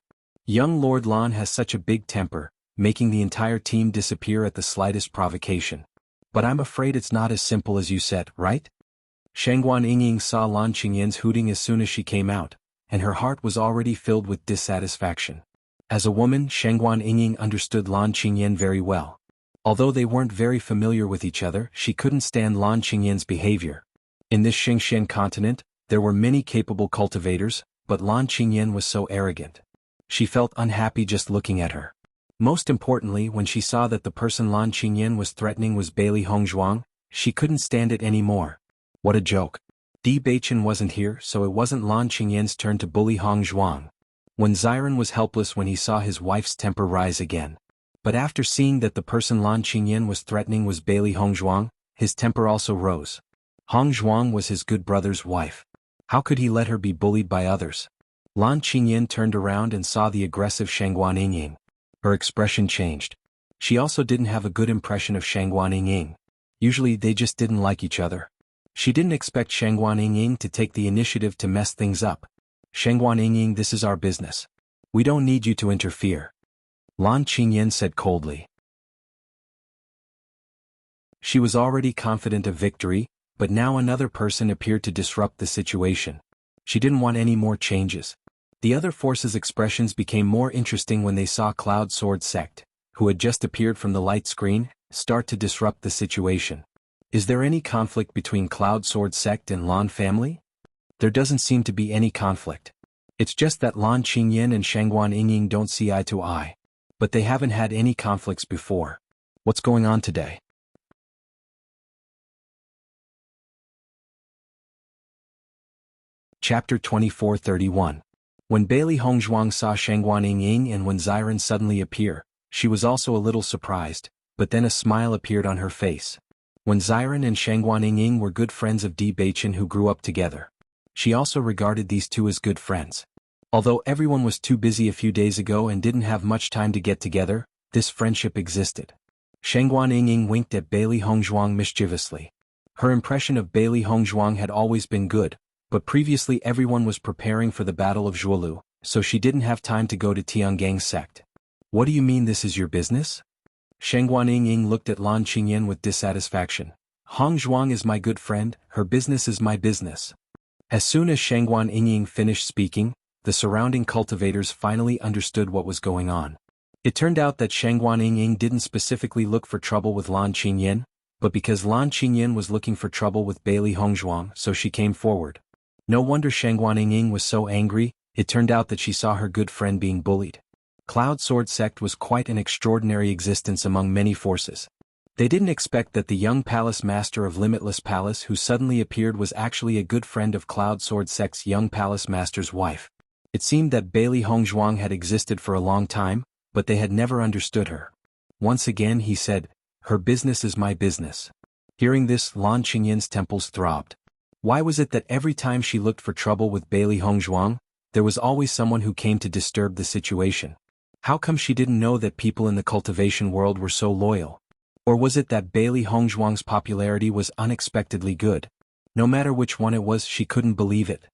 Young Lord Lan has such a big temper, making the entire team disappear at the slightest provocation. But I'm afraid it's not as simple as you said, right? Shangguan Yingying saw Lan Qingyan's hooting as soon as she came out, and her heart was already filled with dissatisfaction. As a woman, Shangguan Yingying understood Lan Qingyan very well. Although they weren't very familiar with each other, she couldn't stand Lan Qingyan's behavior. In this Xingxian continent, there were many capable cultivators, but Lan Qingyan was so arrogant. She felt unhappy just looking at her. Most importantly, when she saw that the person Lan Qingyan was threatening was Bailey Hongzhuang, she couldn't stand it anymore. What a joke. Di Baichen wasn't here, so it wasn't Lan Qingyan's turn to bully Hongzhuang. When Ziran was helpless when he saw his wife's temper rise again. But after seeing that the person Lan Qingyan was threatening was Bailey Hongzhuang, his temper also rose. Hongzhuang was his good brother's wife. How could he let her be bullied by others? Lan Qingyan turned around and saw the aggressive Shangguan Yingying. Her expression changed. She also didn't have a good impression of Shangguan Yingying. Usually they just didn't like each other. She didn't expect Shangguan Yingying to take the initiative to mess things up. Shangguan Yingying, this is our business. We don't need you to interfere. Lan Qingyan said coldly. She was already confident of victory, but now another person appeared to disrupt the situation. She didn't want any more changes. The other forces' expressions became more interesting when they saw Cloud Sword Sect, who had just appeared from the light screen, start to disrupt the situation. Is there any conflict between Cloud Sword Sect and Lan family? There doesn't seem to be any conflict. It's just that Lan Qingyan and Shangguan Yingying don't see eye to eye. But they haven't had any conflicts before. What's going on today? Chapter 24:31. When Bailey Hongzhuang saw Shangguan Yingying and when Xiren suddenly appear, she was also a little surprised, but then a smile appeared on her face. When Xiren and Shangguan Yingying were good friends of Di Beichen who grew up together. She also regarded these two as good friends. Although everyone was too busy a few days ago and didn't have much time to get together, this friendship existed. Shangguan Yingying winked at Bailey Hongzhuang mischievously. Her impression of Bailey Hongzhuang had always been good, but previously everyone was preparing for the Battle of Zhuolu, so she didn't have time to go to Tiangang's sect. What do you mean this is your business? Shangguan Yingying looked at Lan Qingyan with dissatisfaction. Hongzhuang is my good friend, her business is my business. As soon as Shangguan Yingying finished speaking, the surrounding cultivators finally understood what was going on. It turned out that Shangguan Yingying didn't specifically look for trouble with Lan Qingyan, but because Lan Qingyan was looking for trouble with Bailey Hongzhuang, so she came forward. No wonder Shangguan Yingying was so angry, it turned out that she saw her good friend being bullied. Cloud Sword Sect was quite an extraordinary existence among many forces. They didn't expect that the young palace master of Limitless Palace who suddenly appeared was actually a good friend of Cloud Sword Sect's young palace master's wife. It seemed that Bailey Hongzhuang had existed for a long time, but they had never understood her. Once again he said, her business is my business. Hearing this, Lan Qingyan's temples throbbed. Why was it that every time she looked for trouble with Bailey Hongzhuang, there was always someone who came to disturb the situation? How come she didn't know that people in the cultivation world were so loyal? Or was it that Bailey Hongzhuang's popularity was unexpectedly good? No matter which one it was, she couldn't believe it.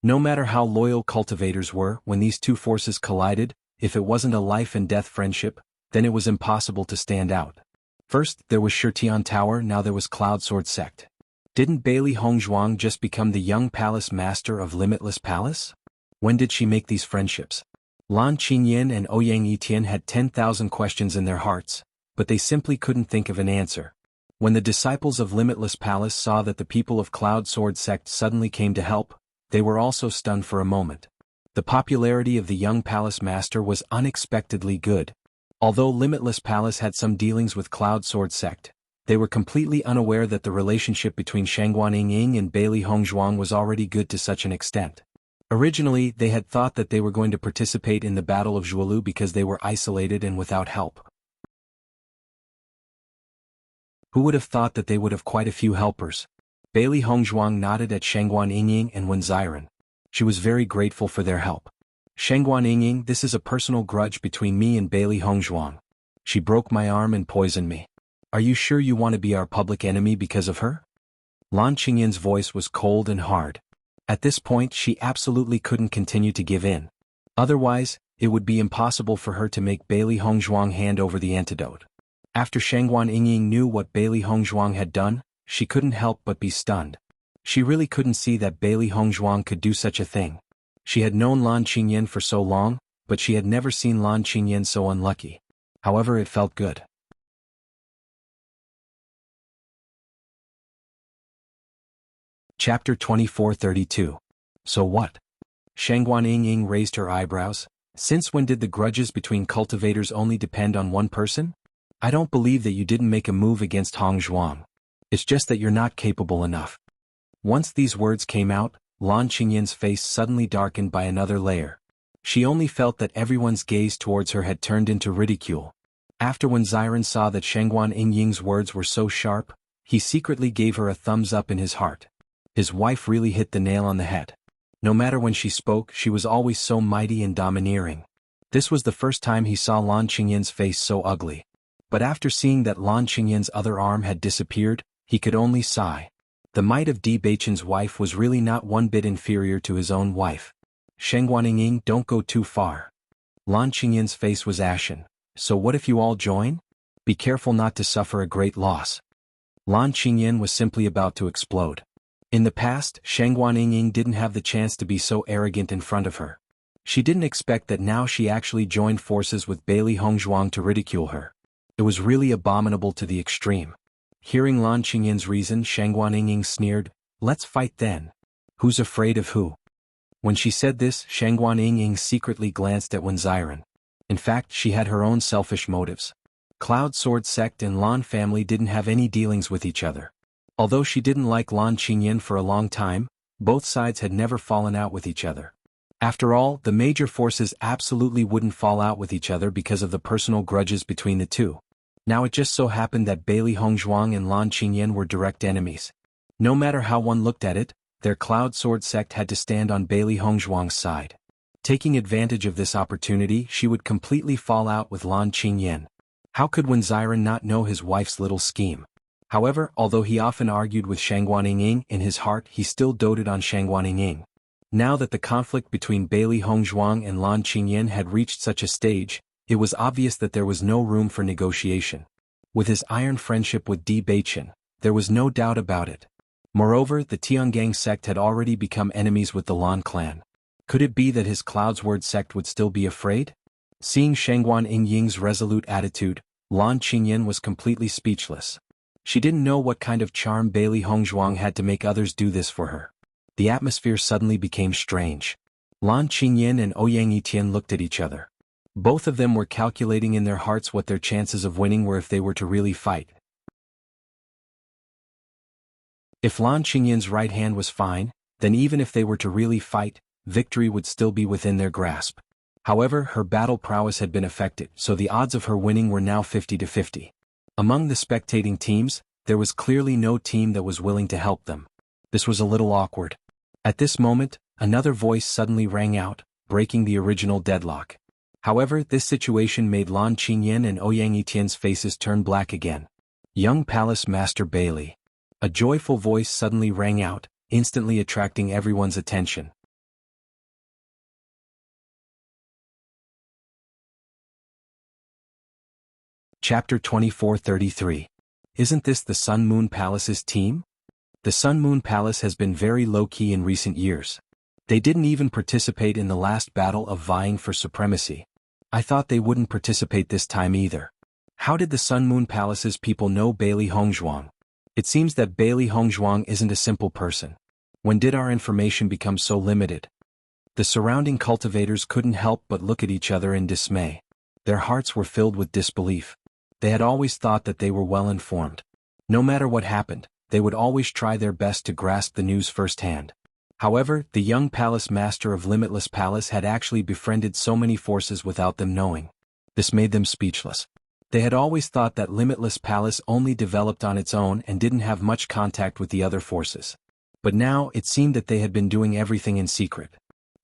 No matter how loyal cultivators were, when these two forces collided, if it wasn't a life-and-death friendship, then it was impossible to stand out. First, there was Shirtian Tower, now there was Cloud Sword Sect. Didn't Bailey Hongzhuang just become the young palace master of Limitless Palace? When did she make these friendships? Lan Qingyan and Ouyang Yitian had 10,000 questions in their hearts, but they simply couldn't think of an answer. When the disciples of Limitless Palace saw that the people of Cloud Sword Sect suddenly came to help, they were also stunned for a moment. The popularity of the young palace master was unexpectedly good. Although Limitless Palace had some dealings with Cloud Sword Sect, they were completely unaware that the relationship between Shangguan Yingying and Bailey Hongzhuang was already good to such an extent. Originally, they had thought that they were going to participate in the Battle of Zhuolu because they were isolated and without help. Who would have thought that they would have quite a few helpers? Bailey Hongzhuang nodded at Shangguan Yingying and Wen Xiren. She was very grateful for their help. Shangguan Yingying, this is a personal grudge between me and Bailey Hongzhuang. She broke my arm and poisoned me. Are you sure you want to be our public enemy because of her? Lan Qingyan's voice was cold and hard. At this point she absolutely couldn't continue to give in. Otherwise, it would be impossible for her to make Bailey Hongzhuang hand over the antidote. After Shangguan Yingying knew what Bailey Hongzhuang had done, she couldn't help but be stunned. She really couldn't see that Bailey Hongzhuang could do such a thing. She had known Lan Qingyan for so long, but she had never seen Lan Qingyan so unlucky. However, it felt good. Chapter 24:32. So what? Shangguan Yingying raised her eyebrows. Since when did the grudges between cultivators only depend on one person? I don't believe that you didn't make a move against Hongzhuang. It's just that you're not capable enough. Once these words came out, Lan Qingyan's face suddenly darkened by another layer. She only felt that everyone's gaze towards her had turned into ridicule. After when Xiren saw that Shangguan Yingying's words were so sharp, he secretly gave her a thumbs up in his heart. His wife really hit the nail on the head. No matter when she spoke, she was always so mighty and domineering. This was the first time he saw Lan Qingyan's face so ugly. But after seeing that Lan Qingyan's other arm had disappeared, he could only sigh. The might of Di Beichen's wife was really not one bit inferior to his own wife. Shangguan Yingying, don't go too far. Lan Qingyan's face was ashen. So what if you all join? Be careful not to suffer a great loss. Lan Qingyan was simply about to explode. In the past, Shangguan Yingying didn't have the chance to be so arrogant in front of her. She didn't expect that now she actually joined forces with Bailey Hongzhuang to ridicule her. It was really abominable to the extreme. Hearing Lan Qingyan's reason, Shangguan Yingying sneered, "Let's fight then. Who's afraid of who?" When she said this, Shangguan Yingying secretly glanced at Wen Xiren. In fact, she had her own selfish motives. Cloud Sword Sect and Lan family didn't have any dealings with each other. Although she didn't like Lan Qingyan for a long time, both sides had never fallen out with each other. After all, the major forces absolutely wouldn't fall out with each other because of the personal grudges between the two. Now it just so happened that Bailey Hongzhuang and Lan Qingyan were direct enemies. No matter how one looked at it, their Cloud Sword Sect had to stand on Bailey Hongzhuang's side. Taking advantage of this opportunity, she would completely fall out with Lan Qingyan. How could Wen Xiren not know his wife's little scheme? However, although he often argued with Shangguan Yingying, in his heart he still doted on Shangguan Yingying. Now that the conflict between Bailey Hongzhuang and Lan Qingyan had reached such a stage, it was obvious that there was no room for negotiation. With his iron friendship with Di Beichen, there was no doubt about it. Moreover, the Tiangang sect had already become enemies with the Lan clan. Could it be that his Cloudsword sect would still be afraid? Seeing Shangguan Yingying's resolute attitude, Lan Qingyan was completely speechless. She didn't know what kind of charm Bailey Hongzhuang had to make others do this for her. The atmosphere suddenly became strange. Lan Qingyan and Ouyang Yitian looked at each other. Both of them were calculating in their hearts what their chances of winning were if they were to really fight. If Lan Qingyan's right hand was fine, then even if they were to really fight, victory would still be within their grasp. However, her battle prowess had been affected, so the odds of her winning were now 50-50. Among the spectating teams, there was clearly no team that was willing to help them. This was a little awkward. At this moment, another voice suddenly rang out, breaking the original deadlock. However, this situation made Lan Qingyan and Ouyang Yitian's faces turn black again. "Young Palace Master Bailey." A joyful voice suddenly rang out, instantly attracting everyone's attention. Chapter 2433. Isn't this the Sun Moon Palace's team? The Sun Moon Palace has been very low-key in recent years. They didn't even participate in the last battle of vying for supremacy. I thought they wouldn't participate this time either. How did the Sun Moon Palace's people know Bailey Hongzhuang? It seems that Bailey Hongzhuang isn't a simple person. When did our information become so limited? The surrounding cultivators couldn't help but look at each other in dismay. Their hearts were filled with disbelief. They had always thought that they were well informed. No matter what happened, they would always try their best to grasp the news firsthand. However, the young palace master of Limitless Palace had actually befriended so many forces without them knowing. This made them speechless. They had always thought that Limitless Palace only developed on its own and didn't have much contact with the other forces. But now it seemed that they had been doing everything in secret.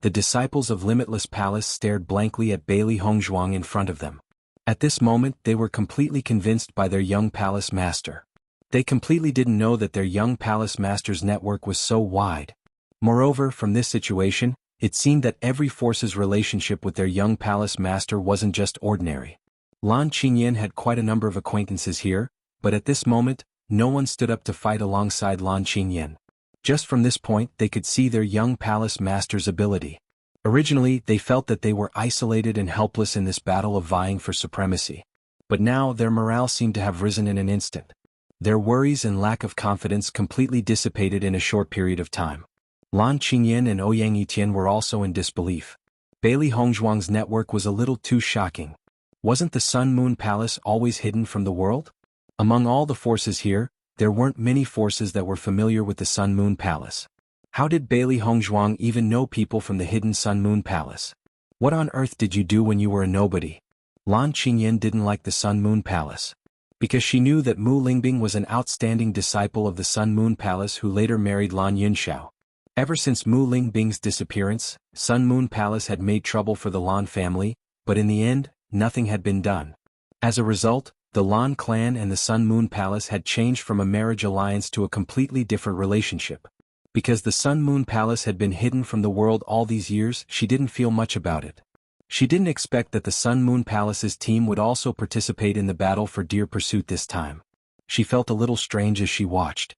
The disciples of Limitless Palace stared blankly at Bailey Hongzhuang in front of them. At this moment, they were completely convinced by their young palace master. They completely didn't know that their young palace master's network was so wide. Moreover, from this situation, it seemed that every force's relationship with their young palace master wasn't just ordinary. Lan Qingyan had quite a number of acquaintances here, but at this moment, no one stood up to fight alongside Lan Qingyan. Just from this point, they could see their young palace master's ability. Originally, they felt that they were isolated and helpless in this battle of vying for supremacy. But now their morale seemed to have risen in an instant. Their worries and lack of confidence completely dissipated in a short period of time. Lan Qingyan and Ouyang Yitian were also in disbelief. Bailey Hongzhuang's network was a little too shocking. Wasn't the Sun Moon Palace always hidden from the world? Among all the forces here, there weren't many forces that were familiar with the Sun Moon Palace. How did Bailey Hongzhuang even know people from the hidden Sun Moon Palace? What on earth did you do when you were a nobody? Lan Qingyan didn't like the Sun Moon Palace. Because she knew that Mu Lingbing was an outstanding disciple of the Sun Moon Palace who later married Lan Yunxiao. Ever since Mu Lingbing's disappearance, Sun Moon Palace had made trouble for the Lan family, but in the end, nothing had been done. As a result, the Lan clan and the Sun Moon Palace had changed from a marriage alliance to a completely different relationship. Because the Sun Moon Palace had been hidden from the world all these years, she didn't feel much about it. She didn't expect that the Sun Moon Palace's team would also participate in the battle for deer pursuit this time. She felt a little strange as she watched.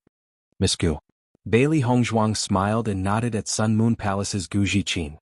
Miss Gu. Bailey Hongzhuang smiled and nodded at Sun Moon Palace's Gu Jiqin.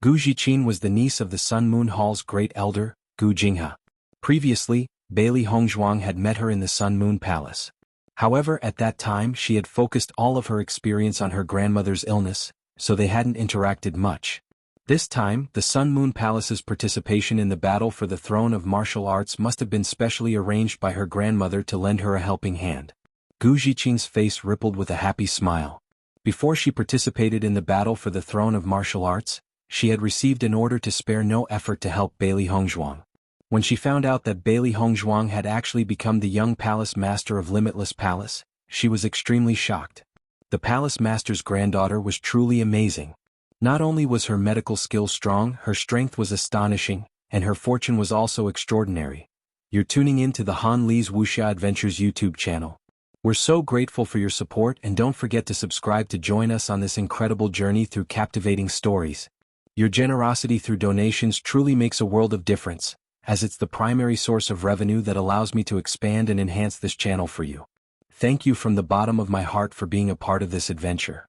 Gu Jiqin was the niece of the Sun Moon Hall's great elder, Gu Jinghe. Previously, Bailey Hongzhuang had met her in the Sun Moon Palace. However, at that time she had focused all of her experience on her grandmother's illness, so they hadn't interacted much. This time, the Sun Moon Palace's participation in the battle for the throne of martial arts must have been specially arranged by her grandmother to lend her a helping hand. Gu Jiqin's face rippled with a happy smile. Before she participated in the battle for the throne of martial arts, she had received an order to spare no effort to help Bailey Hongzhuang. When she found out that Bailey Hongzhuang had actually become the young palace master of Limitless Palace, she was extremely shocked. The palace master's granddaughter was truly amazing. Not only was her medical skill strong, her strength was astonishing, and her fortune was also extraordinary. You're tuning in to the Han Li's Wuxia Adventures YouTube channel. We're so grateful for your support, and don't forget to subscribe to join us on this incredible journey through captivating stories. Your generosity through donations truly makes a world of difference, as it's the primary source of revenue that allows me to expand and enhance this channel for you. Thank you from the bottom of my heart for being a part of this adventure.